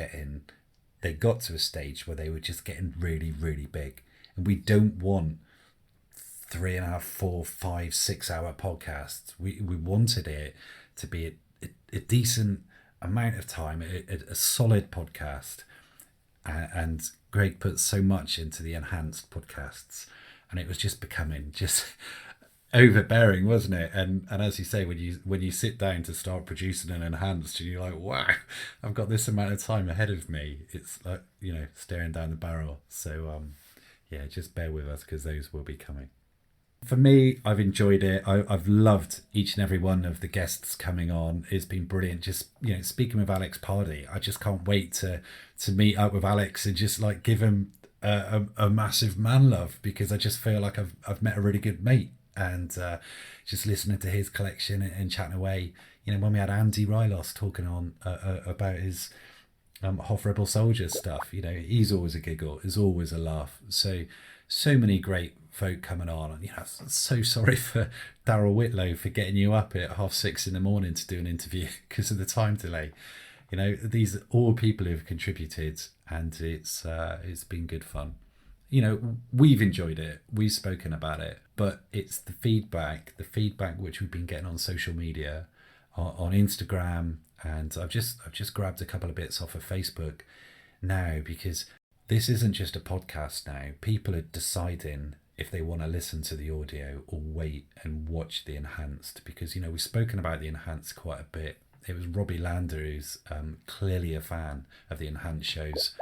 they got to a stage where they were just getting really, really big, and we don't want 3.5, 4, 5, 6 hour podcasts. We wanted it to be a decent amount of time, a solid podcast. And Greg put so much into the enhanced podcasts, and it was just becoming just overbearing, wasn't it? And as you say, when you sit down to start producing an enhanced, and you're like, wow, I've got this amount of time ahead of me. It's like, staring down the barrel. So yeah, just bear with us because those will be coming. For me, I've enjoyed it. I've loved each and every one of the guests coming on. It's been brilliant. Just, speaking with Alex Pardee, I just can't wait to meet up with Alex and just like give him a massive man love, because I just feel like I've met a really good mate. And just listening to his collection and chatting away, when we had Andy Rylos talking on about his Hoff Rebel Soldier stuff, he's always a giggle, is always a laugh. So many great folk coming on, and I'm so sorry for Daryl Whitlow for getting you up at 6:30 in the morning to do an interview because of the time delay. These are all people who've contributed, and it's been good fun. We've enjoyed it, we've spoken about it, but it's the feedback which we've been getting on social media, on Instagram, and I've just grabbed a couple of bits off of Facebook now, because this isn't just a podcast now. People are deciding if they want to listen to the audio or wait and watch the enhanced, because we've spoken about the enhanced quite a bit. It was Robbie Lander who's clearly a fan of the enhanced shows,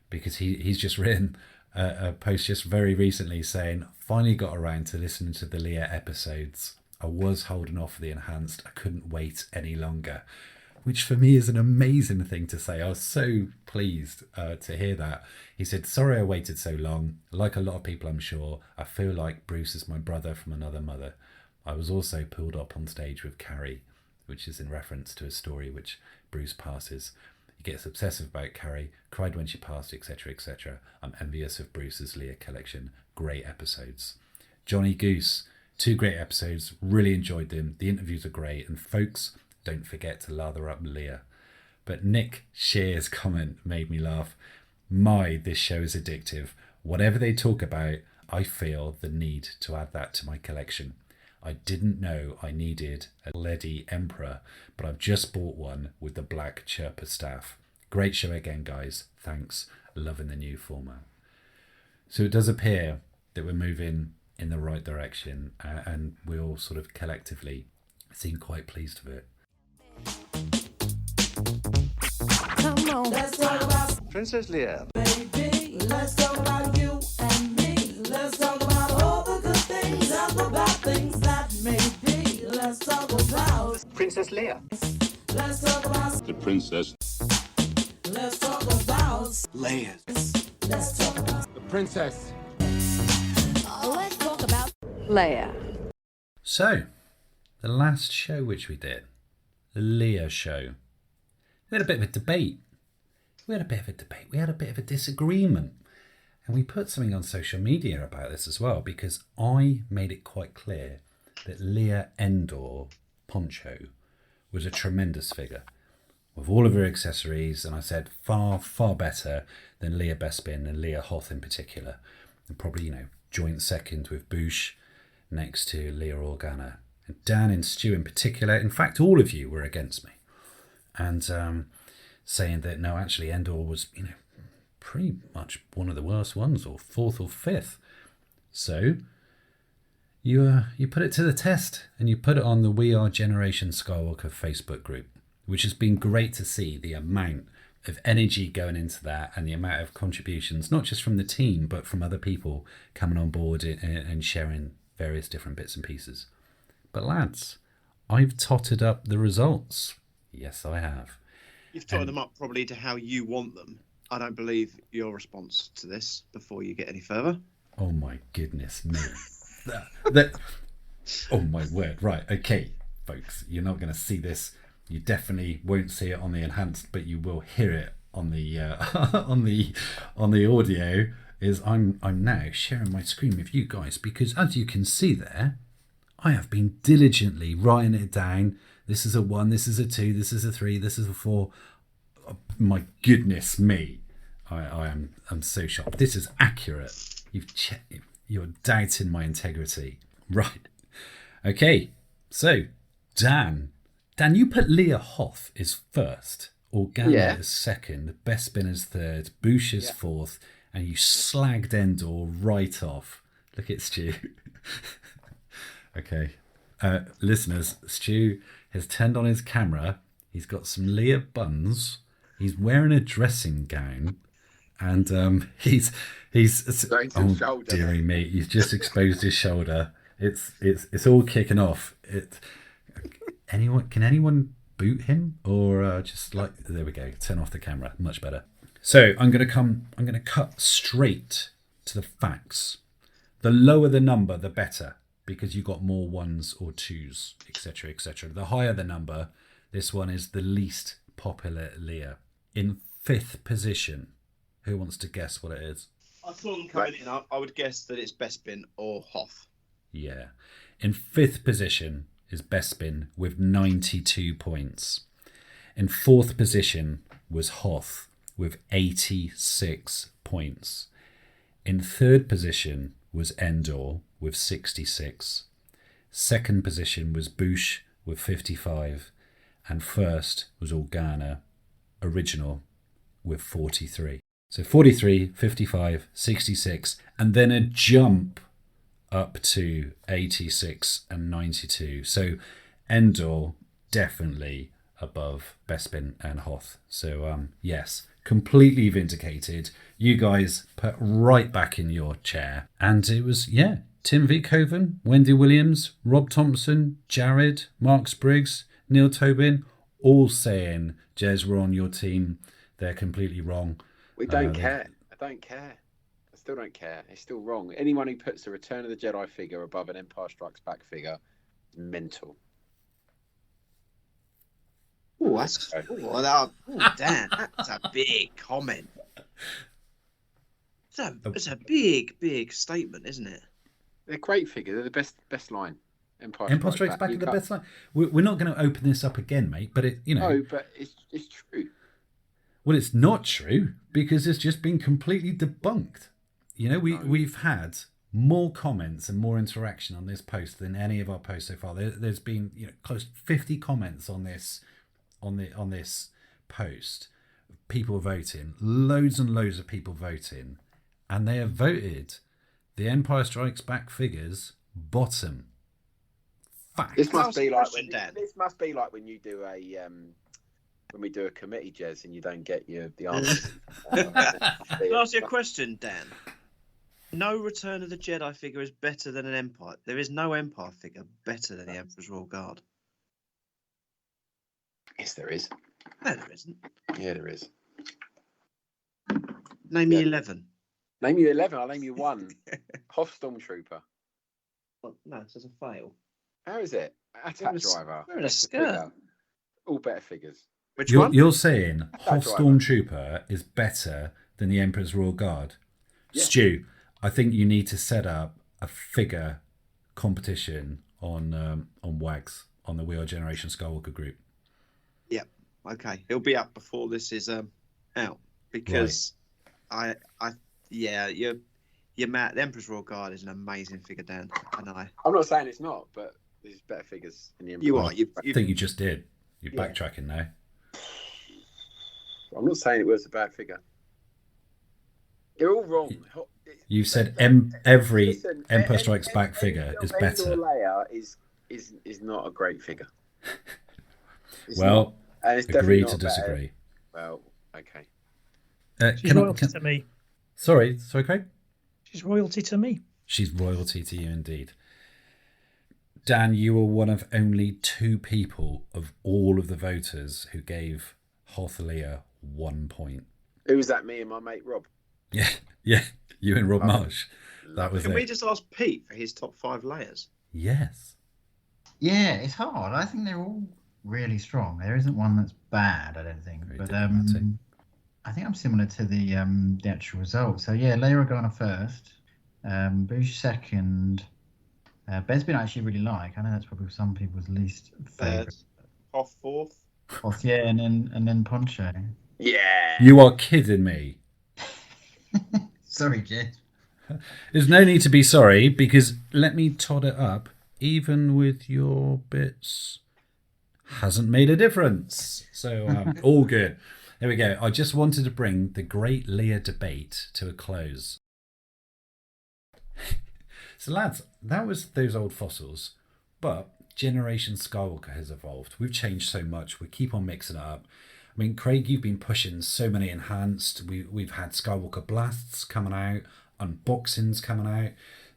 because he's just written a post just very recently saying, finally got around to listening to the Leah episodes. I was holding off for the enhanced. I couldn't wait any longer, which for me is an amazing thing to say. I was so pleased to hear that. He said, sorry I waited so long. Like a lot of people, I'm sure, I feel like Bruce is my brother from another mother. I was also pulled up on stage with Carrie, which is in reference to a story which Bruce passes. He gets obsessive about Carrie, cried when she passed, etc., etc. I'm envious of Bruce's Leah collection. Great episodes. Johnny Goose, 2 great episodes. Really enjoyed them. The interviews are great. And folks, don't forget to lather up Leia. But Nick Shear's comment made me laugh. This show is addictive. Whatever they talk about, I feel the need to add that to my collection. I didn't know I needed a LED Emperor, but I've just bought one with the black chirper staff. Great show again, guys. Thanks. Loving the new format. So it does appear that we're moving in the right direction, and we all sort of collectively seem quite pleased with it. Come on, let's talk about Princess Leia. baby. Let's talk about you and me. Let's talk about all the good things and the bad things that may be. Let's talk about Princess Leia. Let's talk about The princess. Let's talk about Leia. Let's talk about The princess. Let's talk about Leia. So, the last show which we did, the Leia show, we had a bit of a debate. We had a bit of a disagreement. And we put something on social media about this as well, because I made it quite clear that Leia Endor Poncho was a tremendous figure with all of her accessories, and I said far, far better than Leia Bespin and Leia Hoth in particular. And probably, joint second with Boushh next to Leia Organa. And Dan and Stu in particular, in fact, all of you were against me. And saying that, no, actually Endor was, pretty much one of the worst ones, or fourth or fifth. So you put it to the test, and you put it on the We Are Generation Skywalker Facebook group, which has been great to see the amount of energy going into that and the amount of contributions, not just from the team, but from other people coming on board and sharing various different bits and pieces. But lads, I've totted up the results. Yes, I have. You've totted them up probably to how you want them. I don't believe your response to this before you get any further. Oh my goodness me. Oh my word. Right, okay, folks, you're not going to see this. You definitely won't see it on the enhanced, but you will hear it on the on the audio. Is I'm now sharing my screen with you guys, because as you can see there, I have been diligently writing it down. This is a 1, this is a 2, this is a 3, this is a 4. Oh, my goodness me. I'm so shocked. This is accurate. You're doubting my integrity. Right. Okay. So, Dan, you put Leia Hoth as first, Organa as second, Bespin as third, Boushh as fourth, and you slagged Endor right off. Look at Stu. Okay. Listeners, Stu has turned on his camera. He's got some Leia buns. He's wearing a dressing gown, and he's oh dearie me, he's just exposed his shoulder. It's all kicking off. Can anyone boot him, or just like, there we go, turn off the camera, much better. So I'm gonna cut straight to the facts. The lower the number, the better, because you got more 1s or 2s, etc., etc. The higher the number, this one is the least popular Leia. In 5th position, who wants to guess what it is? I saw them coming in. I would guess that it's Bespin or Hoth. Yeah. In 5th position is Bespin with 92 points. In 4th position was Hoth with 86 points. In 3rd position was Endor with 66. 2nd position was Boushh with 55. And 1st was Organa, original, with 43. So 43, 55, 66, and then a jump up to 86 and 92. So Endor definitely above Bespin and Hoth. So yes, completely vindicated. You guys put right back in your chair. And it was, Tim V. Coven, Wendy Williams, Rob Thompson, Jared, Mark Spriggs, Neil Tobin, all saying, Jez, we're on your team. They're completely wrong. We don't care. I don't care. I still don't care. It's still wrong. Anyone who puts the Return of the Jedi figure above an Empire Strikes Back figure is mental. Oh, that's damn, that's a big comment. It's a big statement, isn't it? They're great figures. They're the best line. Empire Strikes Back are the best line. We're not going to open this up again, mate. But No, but it's true. Well, it's not true because it's just been completely debunked. We've had more comments and more interaction on this post than any of our posts so far. There's been close to 50 comments on this post. People voting, loads and loads of people voting, and they have voted the Empire Strikes Back figures bottom. Fact. This must be like when you do when we do a committee, Jez, and you don't get the answer. Can I ask you a question, Dan? No Return of the Jedi figure is better than an Empire. There is no Empire figure better than the Emperor's Royal Guard. Yes, there is. No, there isn't. Yeah, there is. Name me 11. Name you 11. I'll name you one. Hoth Stormtrooper. Well, no, it's a fail. How is it? Attack Driver. We're in a skirt. All better figures. Which one? You're saying Hoth Stormtrooper is better than the Emperor's Royal Guard? Yeah. Stu, I think you need to set up a figure competition on WAGs, on the We Are Generation Skywalker group. Yeah, okay. It'll be up before this is out because you're mad. The Emperor's Royal Guard is an amazing figure, Dan. I'm not saying it's not, but there's better figures in the Emperor's. You are. I think you just did. You're backtracking now. I'm not saying it was a bad figure. You're all wrong. You said every Empire Strikes Back figure is better. Leia is not a great figure. Well, agree to disagree. Well, okay. She's royalty to me. Sorry, Craig? She's royalty to me. She's royalty to you indeed. Dan, you were one of only 2 people of all of the voters who gave Hoth Leia 1 point. Who was that? Me and my mate Rob? Yeah, you and Rob Marsh. That was Can it. we just ask Pete for his top 5 layers? Yes. Yeah, it's hard. I think they're all really strong. There isn't one that's bad, I don't think. But I think I'm similar to the actual result. So yeah, Leia Organa first, Boosh second. Bespin I actually really like. I know that's probably some people's least favourite. Hoth fourth. Hoth, yeah, and then Poncho. Yeah. You are kidding me. Sorry, Jed. There's no need to be sorry because let me tot it up. Even with your bits, hasn't made a difference. So all good. There we go. I just wanted to bring the great Leia debate to a close. So lads, that was those old fossils, but Generation Skywalker has evolved. We've changed so much. We keep on mixing it up. I mean, Craig, you've been pushing so many enhanced. We've had Skywalker blasts coming out, unboxings coming out.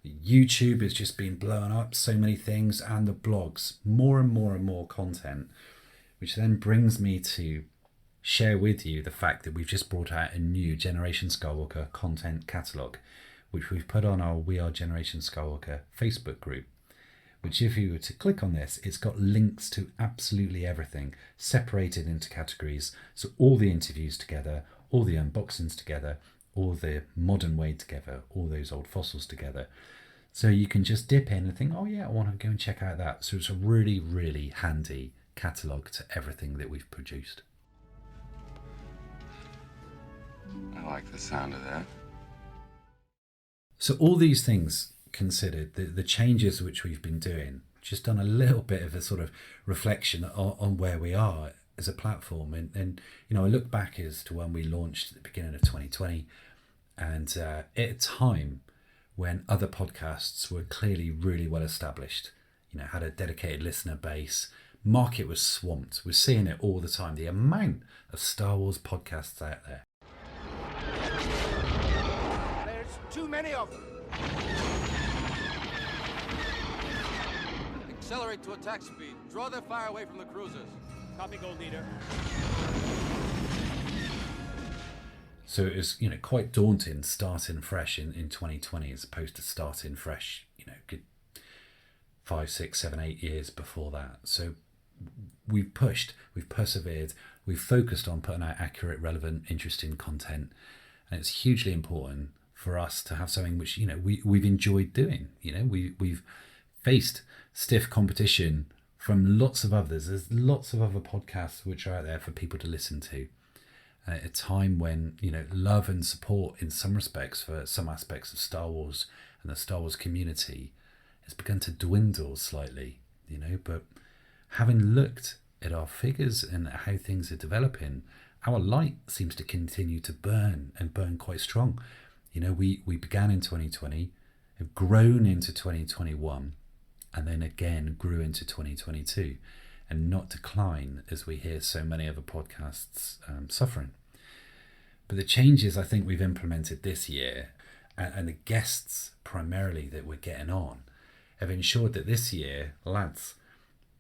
YouTube has just been blowing up, so many things, and the blogs, more and more and more content, which then brings me to share with you the fact that we've just brought out a new Generation Skywalker content catalogue, which we've put on our We Are Generation Skywalker Facebook group, which if you were to click on this, it's got links to absolutely everything, separated into categories. So all the interviews together, all the unboxings together, all the modern way together, all those old fossils together. So you can just dip in and think, oh yeah, I want to go and check out that. So it's a really, really handy catalogue to everything that we've produced. I like the sound of that. So all these things considered, the changes which we've been doing, just done a little bit of a sort of reflection on where we are as a platform. And you know, I look back as to when we launched at the beginning of 2020, and at a time when other podcasts were clearly really well established, you know, had a dedicated listener base, market was swamped. We're seeing it all the time, the amount of Star Wars podcasts out there. There's too many of them. Accelerate to attack speed. Draw their fire away from the cruisers. Copy, Gold Leader. So it was, you know, quite daunting starting fresh in 2020 as opposed to starting fresh, you know, good 5, 6, 7, 8 years before that. So we've pushed, we've persevered, we've focused on putting out accurate, relevant, interesting content. And it's hugely important for us to have something which, you know, we've enjoyed doing. You know, we've faced stiff competition from lots of others. There's lots of other podcasts which are out there for people to listen to. At a time when, love and support in some respects for some aspects of Star Wars and the Star Wars community has begun to dwindle slightly, but having looked at our figures and how things are developing, our light seems to continue to burn and burn quite strong. We began in 2020, have grown into 2021, and then again grew into 2022, and not decline as we hear so many other podcasts suffering. But the changes I think we've implemented this year, and the guests primarily that we're getting on, have ensured that this year, lads,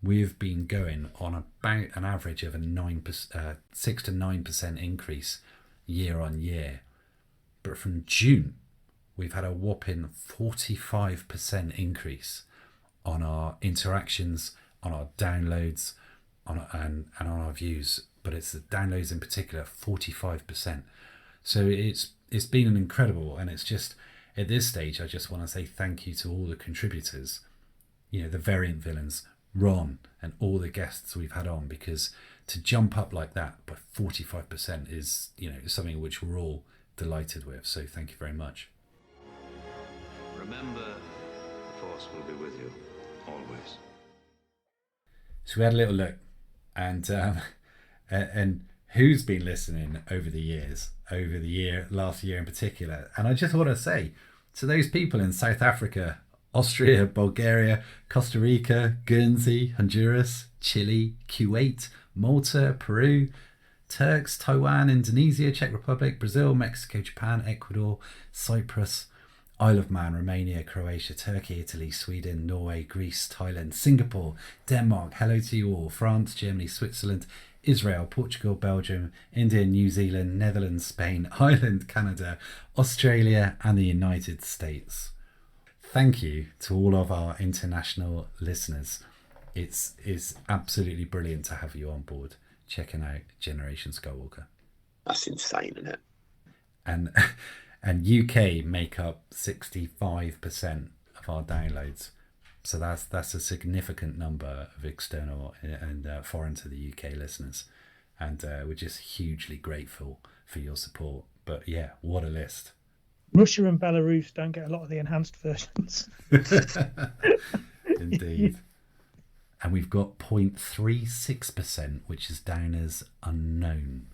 we've been going on about an average of a 6 to 9% increase year on year. But from June, we've had a whopping 45% increase on our interactions, on our downloads, and on our views. But it's the downloads in particular, 45%. So it's been an incredible, and it's just, at this stage, I just want to say thank you to all the contributors, the variant villains, Ron, and all the guests we've had on, because to jump up like that by 45% is, something which we're all delighted with. So thank you very much. Remember, the Force will be with you always. So we had a little look, and who's been listening over the year, last year in particular. And I just want to say to those people in South Africa, Austria, Bulgaria, Costa Rica, Guernsey, Honduras, Chile, Kuwait, Malta, Peru, Turks, Taiwan, Indonesia, Czech Republic, Brazil, Mexico, Japan, Ecuador, Cyprus, Isle of Man, Romania, Croatia, Turkey, Italy, Sweden, Norway, Greece, Thailand, Singapore, Denmark, hello to you all, France, Germany, Switzerland, Israel, Portugal, Belgium, India, New Zealand, Netherlands, Spain, Ireland, Canada, Australia, and the United States. Thank you to all of our international listeners. It's absolutely brilliant to have you on board, checking out Generation Skywalker. That's insane, isn't it? And UK make up 65% of our downloads. So that's a significant number of external and foreign to the UK listeners. And we're just hugely grateful for your support. But yeah, what a list. Russia and Belarus don't get a lot of the enhanced versions. Indeed. And we've got 0.36%, which is down as unknown,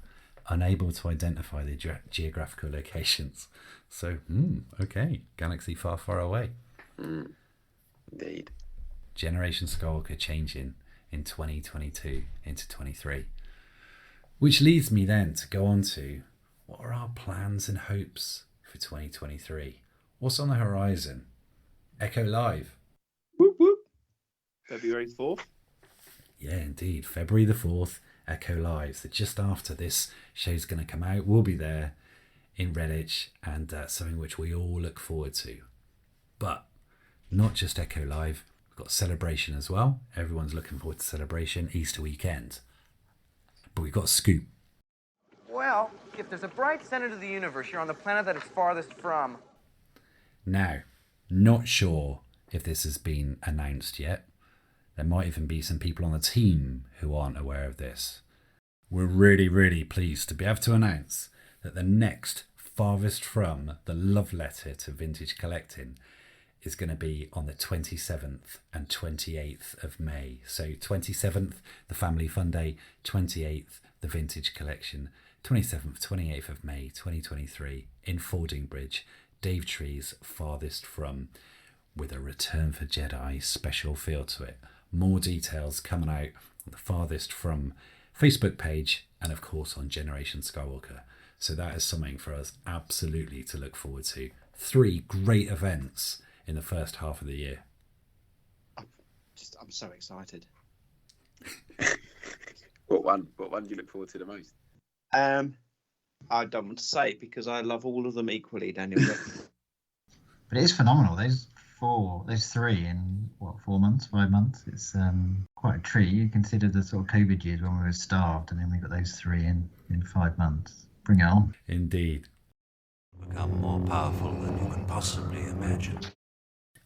unable to identify the geographical locations. So, okay, galaxy far, far away. Indeed. Generation Skywalker changing in 2022 into 23. Which leads me then to go on to, what are our plans and hopes for 2023? What's on the horizon? Echo Live. Whoop whoop. February 4th. Yeah, indeed. February the 4th, Echo Live. So just after this show's going to come out, we'll be there in Redditch, and something which we all look forward to. But not just Echo Live, we've got Celebration as well. Everyone's looking forward to Celebration, Easter weekend. But we've got Scoop. Well, if there's a bright center to the universe, you're on the planet that it's farthest from. Now, not sure if this has been announced yet. There might even be some people on the team who aren't aware of this. We're really, really pleased to be able to announce that the next farthest from the love letter to vintage collecting is going to be on the 27th and 28th of May. So 27th, the Family Fun Day, 28th, the Vintage Collection, 27th, 28th of May 2023 in Fordingbridge, Dave Tree's Farthest From, with a Return for Jedi special feel to it. More details coming out on the Farthest From Facebook page and of course on Generation Skywalker. So that is something for us absolutely to look forward to. 3 great events in the first half of the year. I'm so excited. What one do you look forward to the most? I don't want to say it because I love all of them equally, Daniel. But it is phenomenal. There's 3 in 4 months, 5 months. It's quite a treat. You consider the sort of COVID years when we were starved, and then we got those 3 in 5 months. Bring it on. Indeed. Become more powerful than you can possibly imagine.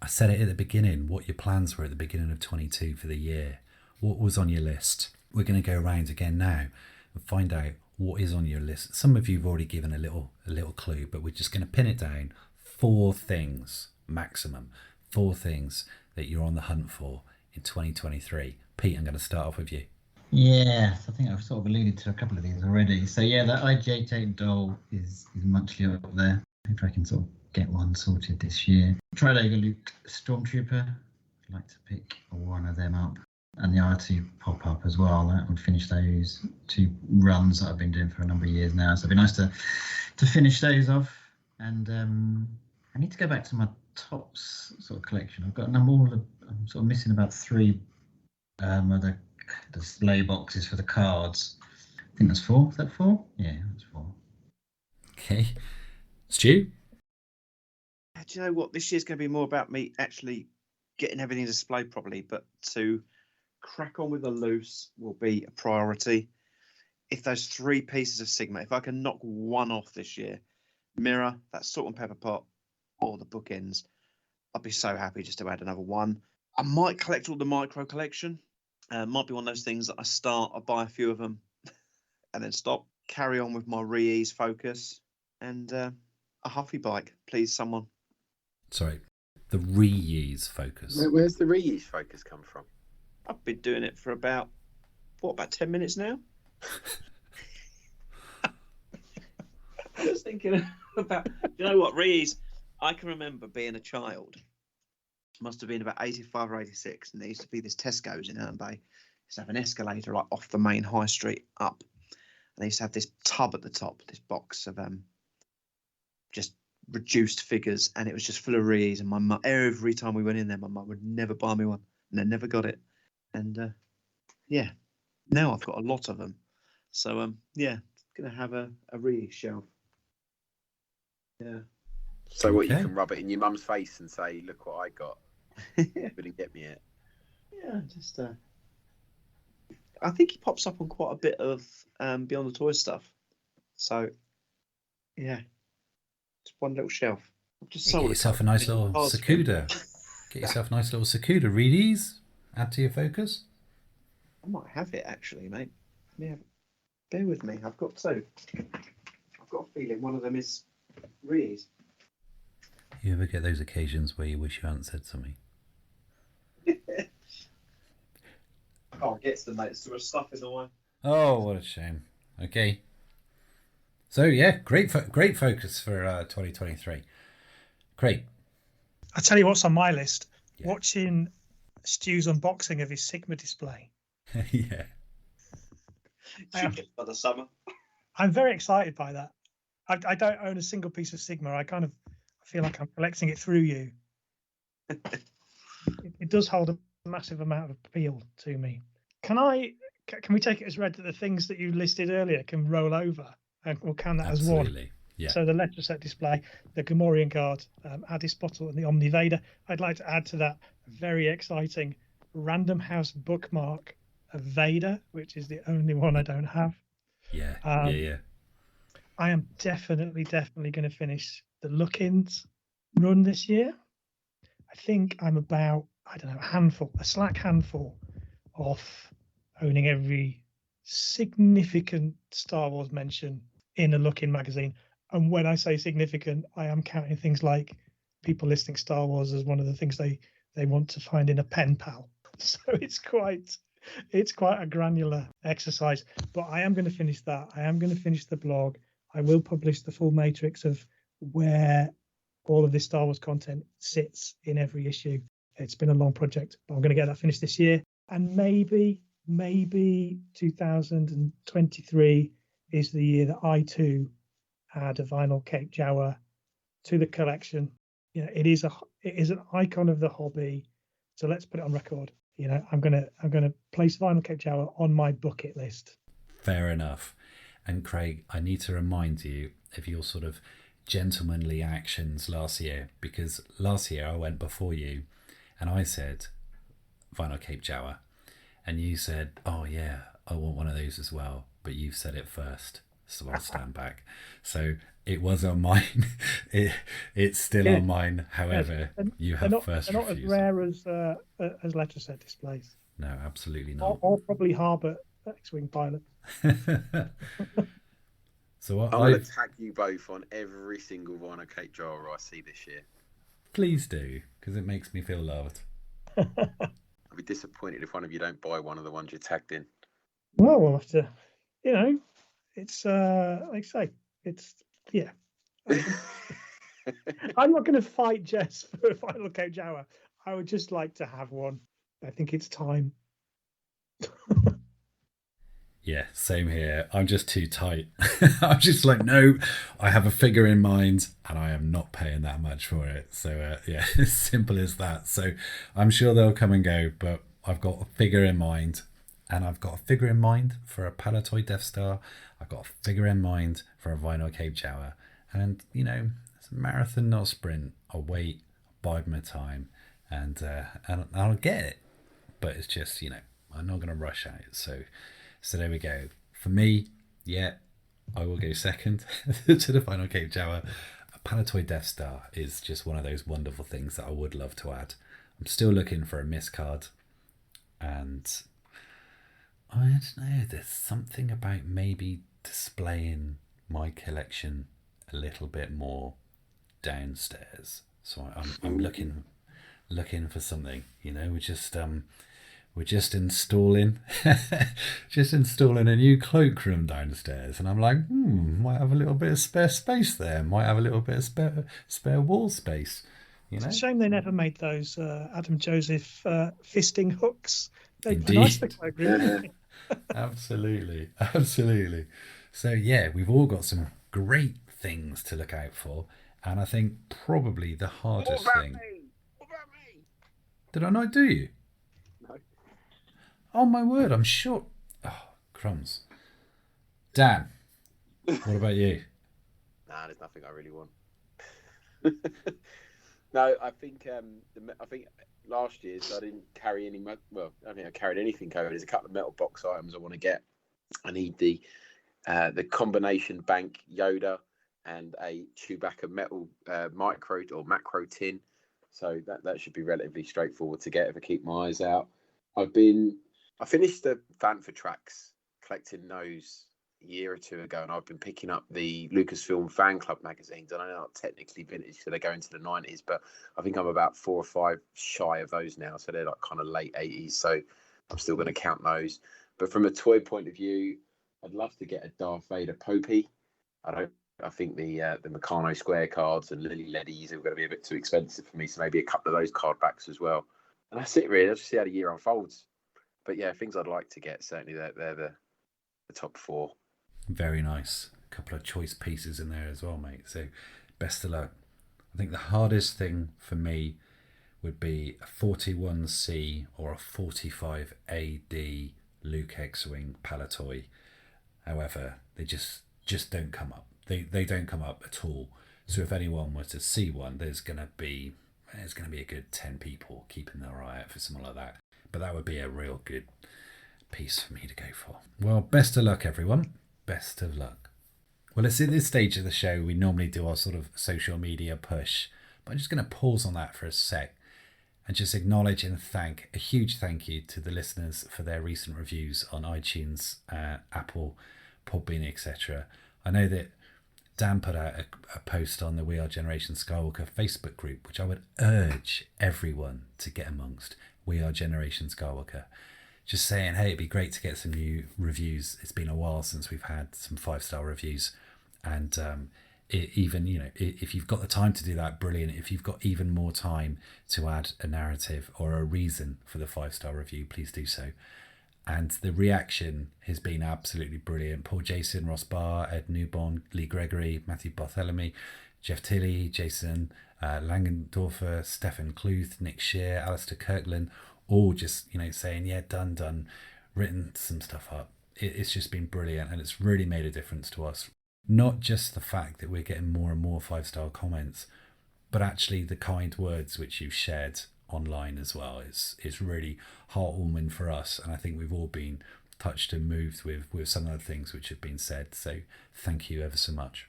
I said it at the beginning, what your plans were at the beginning of 22 for the year. What was on your list? We're going to go around again now and find out what is on your list. Some of you have already given a little clue, but we're just going to pin it down. 4 things maximum. 4 things that you're on the hunt for in 2023. Pete, I'm going to start off with you. Yeah, I think I've sort of alluded to a couple of these already. So yeah, that IG-88 doll is muchly up there. If I can sort of get one sorted this year. Trilego Luke Stormtrooper. I'd like to pick one of them up. And the R2 pop-up as well. That would finish those 2 runs that I've been doing for a number of years now. So it'd be nice to finish those off. And I need to go back to my tops sort of collection. I've got a number. I'm sort of missing about 3 other display boxes for the cards. I think that's 4. Is that 4? Yeah, that's 4. Okay. Stu? Do you know what? This year's going to be more about me actually getting everything displayed properly, but to crack on with the loose will be a priority. If those 3 pieces of Sigma, if I can knock one off this year, mirror, that salt and pepper pot, or the bookends, I'd be so happy just to add another one. I might collect all the micro collection. Might be one of those things that I start, I buy a few of them and then stop. Carry on with my re-ease focus and a Huffy bike, please, someone. Sorry, the reuse focus. Where's the reuse focus come from? I've been doing it for about 10 minutes now? I was thinking about, you know what, reuse, I can remember being a child. Must have been about 85 or 86, and there used to be this Tesco's in Herne Bay. It used to have an escalator like off the main high street up, and they used to have this tub at the top, this box of just reduced figures, and it was just full of rees. And my mum, every time we went in there, my mum would never buy me one, and I never got it. And yeah, now I've got a lot of them. So yeah, gonna have a re shelf. Yeah. So what, you can rub it in your mum's face and say, "Look what I got." You didn't get me it. Yeah, just I think he pops up on quite a bit of Beyond the Toys stuff. So yeah, just one little shelf. Just Get yourself a nice little Sakuda. Get yourself a nice little Sakuda. Read these. Add to your focus. I might have it actually, mate. Yeah, bear with me. I've got 2. I've got a feeling one of them is Rees. You ever get those occasions where you wish you hadn't said something? I can't get to the mates. There was stuff in the way. Oh, what a shame. Okay. So yeah, great focus for 2023. Great. I tell you what's on my list. Yeah. Watching Stu's unboxing of his Sigma display. Yeah. For the summer. I'm very excited by that. I don't own a single piece of Sigma. I feel like I'm collecting it through you. It does hold a massive amount of appeal to me. Can we take it as read that the things that you listed earlier can roll over, and we'll count that Absolutely. as one? Yeah. So the lecture set display, the Gamorrean Guard, Addis Bottle, and the Omni Vader. I'd like to add to that a very exciting Random House bookmark of Vader, which is the only one I don't have. Yeah. Yeah. I am definitely going to finish the Look-ins run this year. I think I'm about, a slack handful off owning every significant Star Wars mention in a Look-in magazine. And when I say significant, I am counting things like people listing Star Wars as one of the things they want to find in a pen pal. So it's quite a granular exercise. But I am going to finish that. I am going to finish the blog. I will publish the full matrix of where all of this Star Wars content sits in every issue. It's been a long project, but I'm going to get that finished this year. And maybe 2023 is the year that I too add a vinyl Cape Jawa to the collection. You know, it is an icon of the hobby. So let's put it on record. You know, I'm gonna place vinyl Cape Jawa on my bucket list. Fair enough. And Craig, I need to remind you of your sort of gentlemanly actions last year, because last year I went before you and I said vinyl Cape Jawa, and you said, "Oh yeah, I want one of those as well," but you've said it first. so I'll stand back. So it was on mine. It's still on mine. However, you have first they're not refusal. as rare as letter set displays. No, absolutely not. Or probably harbour X-wing pilots. So I'm going to tag you both on every single one of Cape Jara I see this year. Please do, because it makes me feel loved. I'll be disappointed if one of you don't buy one of the ones you're tagged in. Well, we'll have to, it's like I say, it's yeah. I'm not going to fight Jess for a final Cape Jara. I would just like to have one. I think it's time. Yeah, same here. I'm just too tight. I'm just like, no, I have a figure in mind and I am not paying that much for it. So yeah, as simple as that. So I'm sure they'll come and go, but I've got a figure in mind, and I've got a figure in mind for a Palatoy Death Star. I've got a figure in mind for a Vinyl Cape Jara. And, it's a marathon, not a sprint. I'll wait, I'll bide my time, and I'll get it. But it's just, I'm not going to rush at it. So there we go. For me, yeah, I will go second to the Final Cape Jara. A Palatoy Death Star is just one of those wonderful things that I would love to add. I'm still looking for a miss card, and I don't know, there's something about maybe displaying my collection a little bit more downstairs. So I'm looking for something. We're just installing a new cloakroom downstairs, and I'm like, might have a little bit of spare space there. Might have a little bit of spare wall space. It's a shame they never made those Adam Joseph fisting hooks. They'd be Indeed. nice to cloakroom. Absolutely. So yeah, we've all got some great things to look out for, and I think probably the hardest thing. What about me? Did I not do you? No. Oh my word, I'm sure. Oh, crumbs. Dan, what about you? Nah, there's nothing I really want. No, I think last year's I didn't carry any. Well, I don't think I carried anything over. There's a couple of metal box items I want to get. I need the combination bank Yoda and a Chewbacca metal micro or macro tin. So that should be relatively straightforward to get if I keep my eyes out. I finished the Fan for Tracks collecting those a year or two ago, and I've been picking up the Lucasfilm Fan Club magazines. And I know they're not technically vintage, so they go into the 90s, but I think I'm about 4 or 5 shy of those now. So they're like kind of late 80s. So I'm still going to count those. But from a toy point of view, I'd love to get a Darth Vader Popey. I think the Meccano Square cards and Lily Leddies are going to be a bit too expensive for me, so maybe a couple of those card backs as well. And that's it, really. I'll just see how the year unfolds. But yeah, things I'd like to get, certainly they're the top 4. Very nice. A couple of choice pieces in there as well, mate. So best of luck. I think the hardest thing for me would be a 41C or a 45 AD Luke X-Wing Palatoy. However, they just don't come up. They don't come up at all. So if anyone was to see one, there's going to be a good 10 people keeping their eye out for something like that. But that would be a real good piece for me to go for. Well, best of luck, everyone. Best of luck. Well, it's at this stage of the show we normally do our sort of social media push, but I'm just going to pause on that for a sec and just acknowledge and thank a huge thank you to the listeners for their recent reviews on iTunes, Apple, Podbean, etc. I know that Dan put out a post on the We Are Generation Skywalker Facebook group, which I would urge everyone to get amongst. We Are Generation Skywalker. Just saying, hey, it'd be great to get some new reviews. It's been a while since we've had some 5-star reviews. And if you've got the time to do that, brilliant. If you've got even more time to add a narrative or a reason for the 5-star review, please do so. And the reaction has been absolutely brilliant. Paul Jason, Ross Barr, Ed Newborn, Lee Gregory, Matthew Bartholomew, Jeff Tilley, Jason Langendorfer, Stefan Cluth, Nick Shear, Alistair Kirkland, all just, saying, yeah, done, written some stuff up. It's just been brilliant, and it's really made a difference to us. Not just the fact that we're getting more and more 5-star comments, but actually the kind words which you've shared online as well is really heartwarming for us, and I think we've all been touched and moved with some of the things which have been said. So thank you ever so much.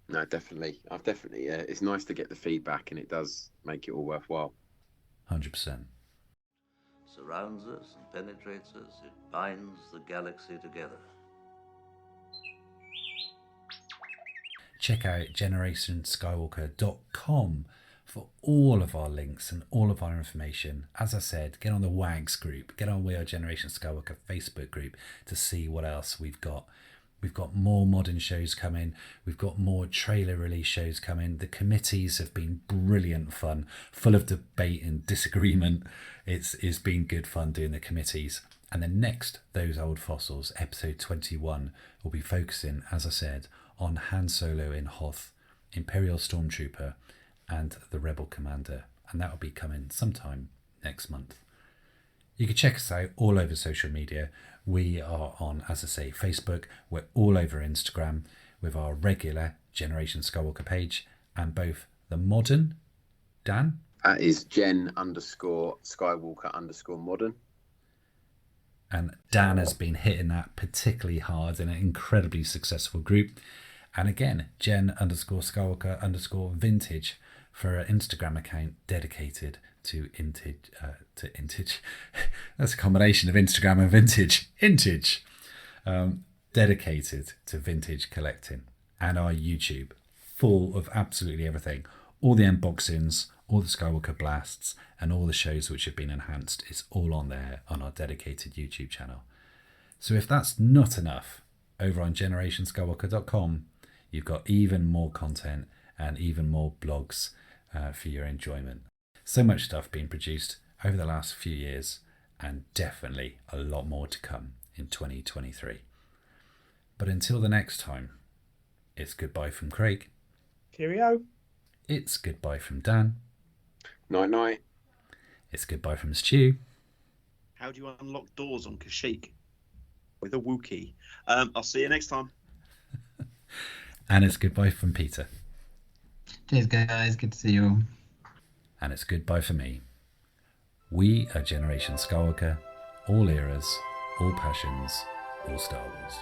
No, definitely. I've definitely. It's nice to get the feedback, and it does make it all worthwhile. 100%. Surrounds us and penetrates us. It binds the galaxy together. Check out generationskywalker.com for all of our links and all of our information. As I said, get on the WAGS group, get on We Are Generation Skywalker Facebook group to see what else we've got. We've got more modern shows coming. We've got more trailer release shows coming. The committees have been brilliant fun, full of debate and disagreement. It's been good fun doing the committees. And then next, Those Old Fossils, episode 21, will be focusing, as I said, on Han Solo in Hoth, Imperial Stormtrooper, and the Rebel Commander. And that will be coming sometime next month. You can check us out all over social media. We are on, as I say, Facebook. We're all over Instagram with our regular Generation Skywalker page, and both the modern, Dan? Is Gen_Skywalker_modern. And Dan has been hitting that particularly hard in an incredibly successful group. And again, Gen_Skywalker_vintage for an Instagram account dedicated to Intage. That's a combination of Instagram and vintage. Dedicated to vintage collecting. And our YouTube, full of absolutely everything. All the unboxings, all the Skywalker blasts, and all the shows which have been enhanced. It's all on there on our dedicated YouTube channel. So if that's not enough, over on generationskywalker.com, you've got even more content and even more blogs for your enjoyment. So much stuff being produced over the last few years, and definitely a lot more to come in 2023. But until the next time, it's goodbye from Craig. Cheerio. It's goodbye from Dan. Night night. It's goodbye from Stu. How do you unlock doors on Kashyyyk? With a Wookiee. I'll see you next time. And it's goodbye from Peter. Cheers, guys. Good to see you all. And it's goodbye for me. We are Generation Skywalker, all eras, all passions, all Star Wars.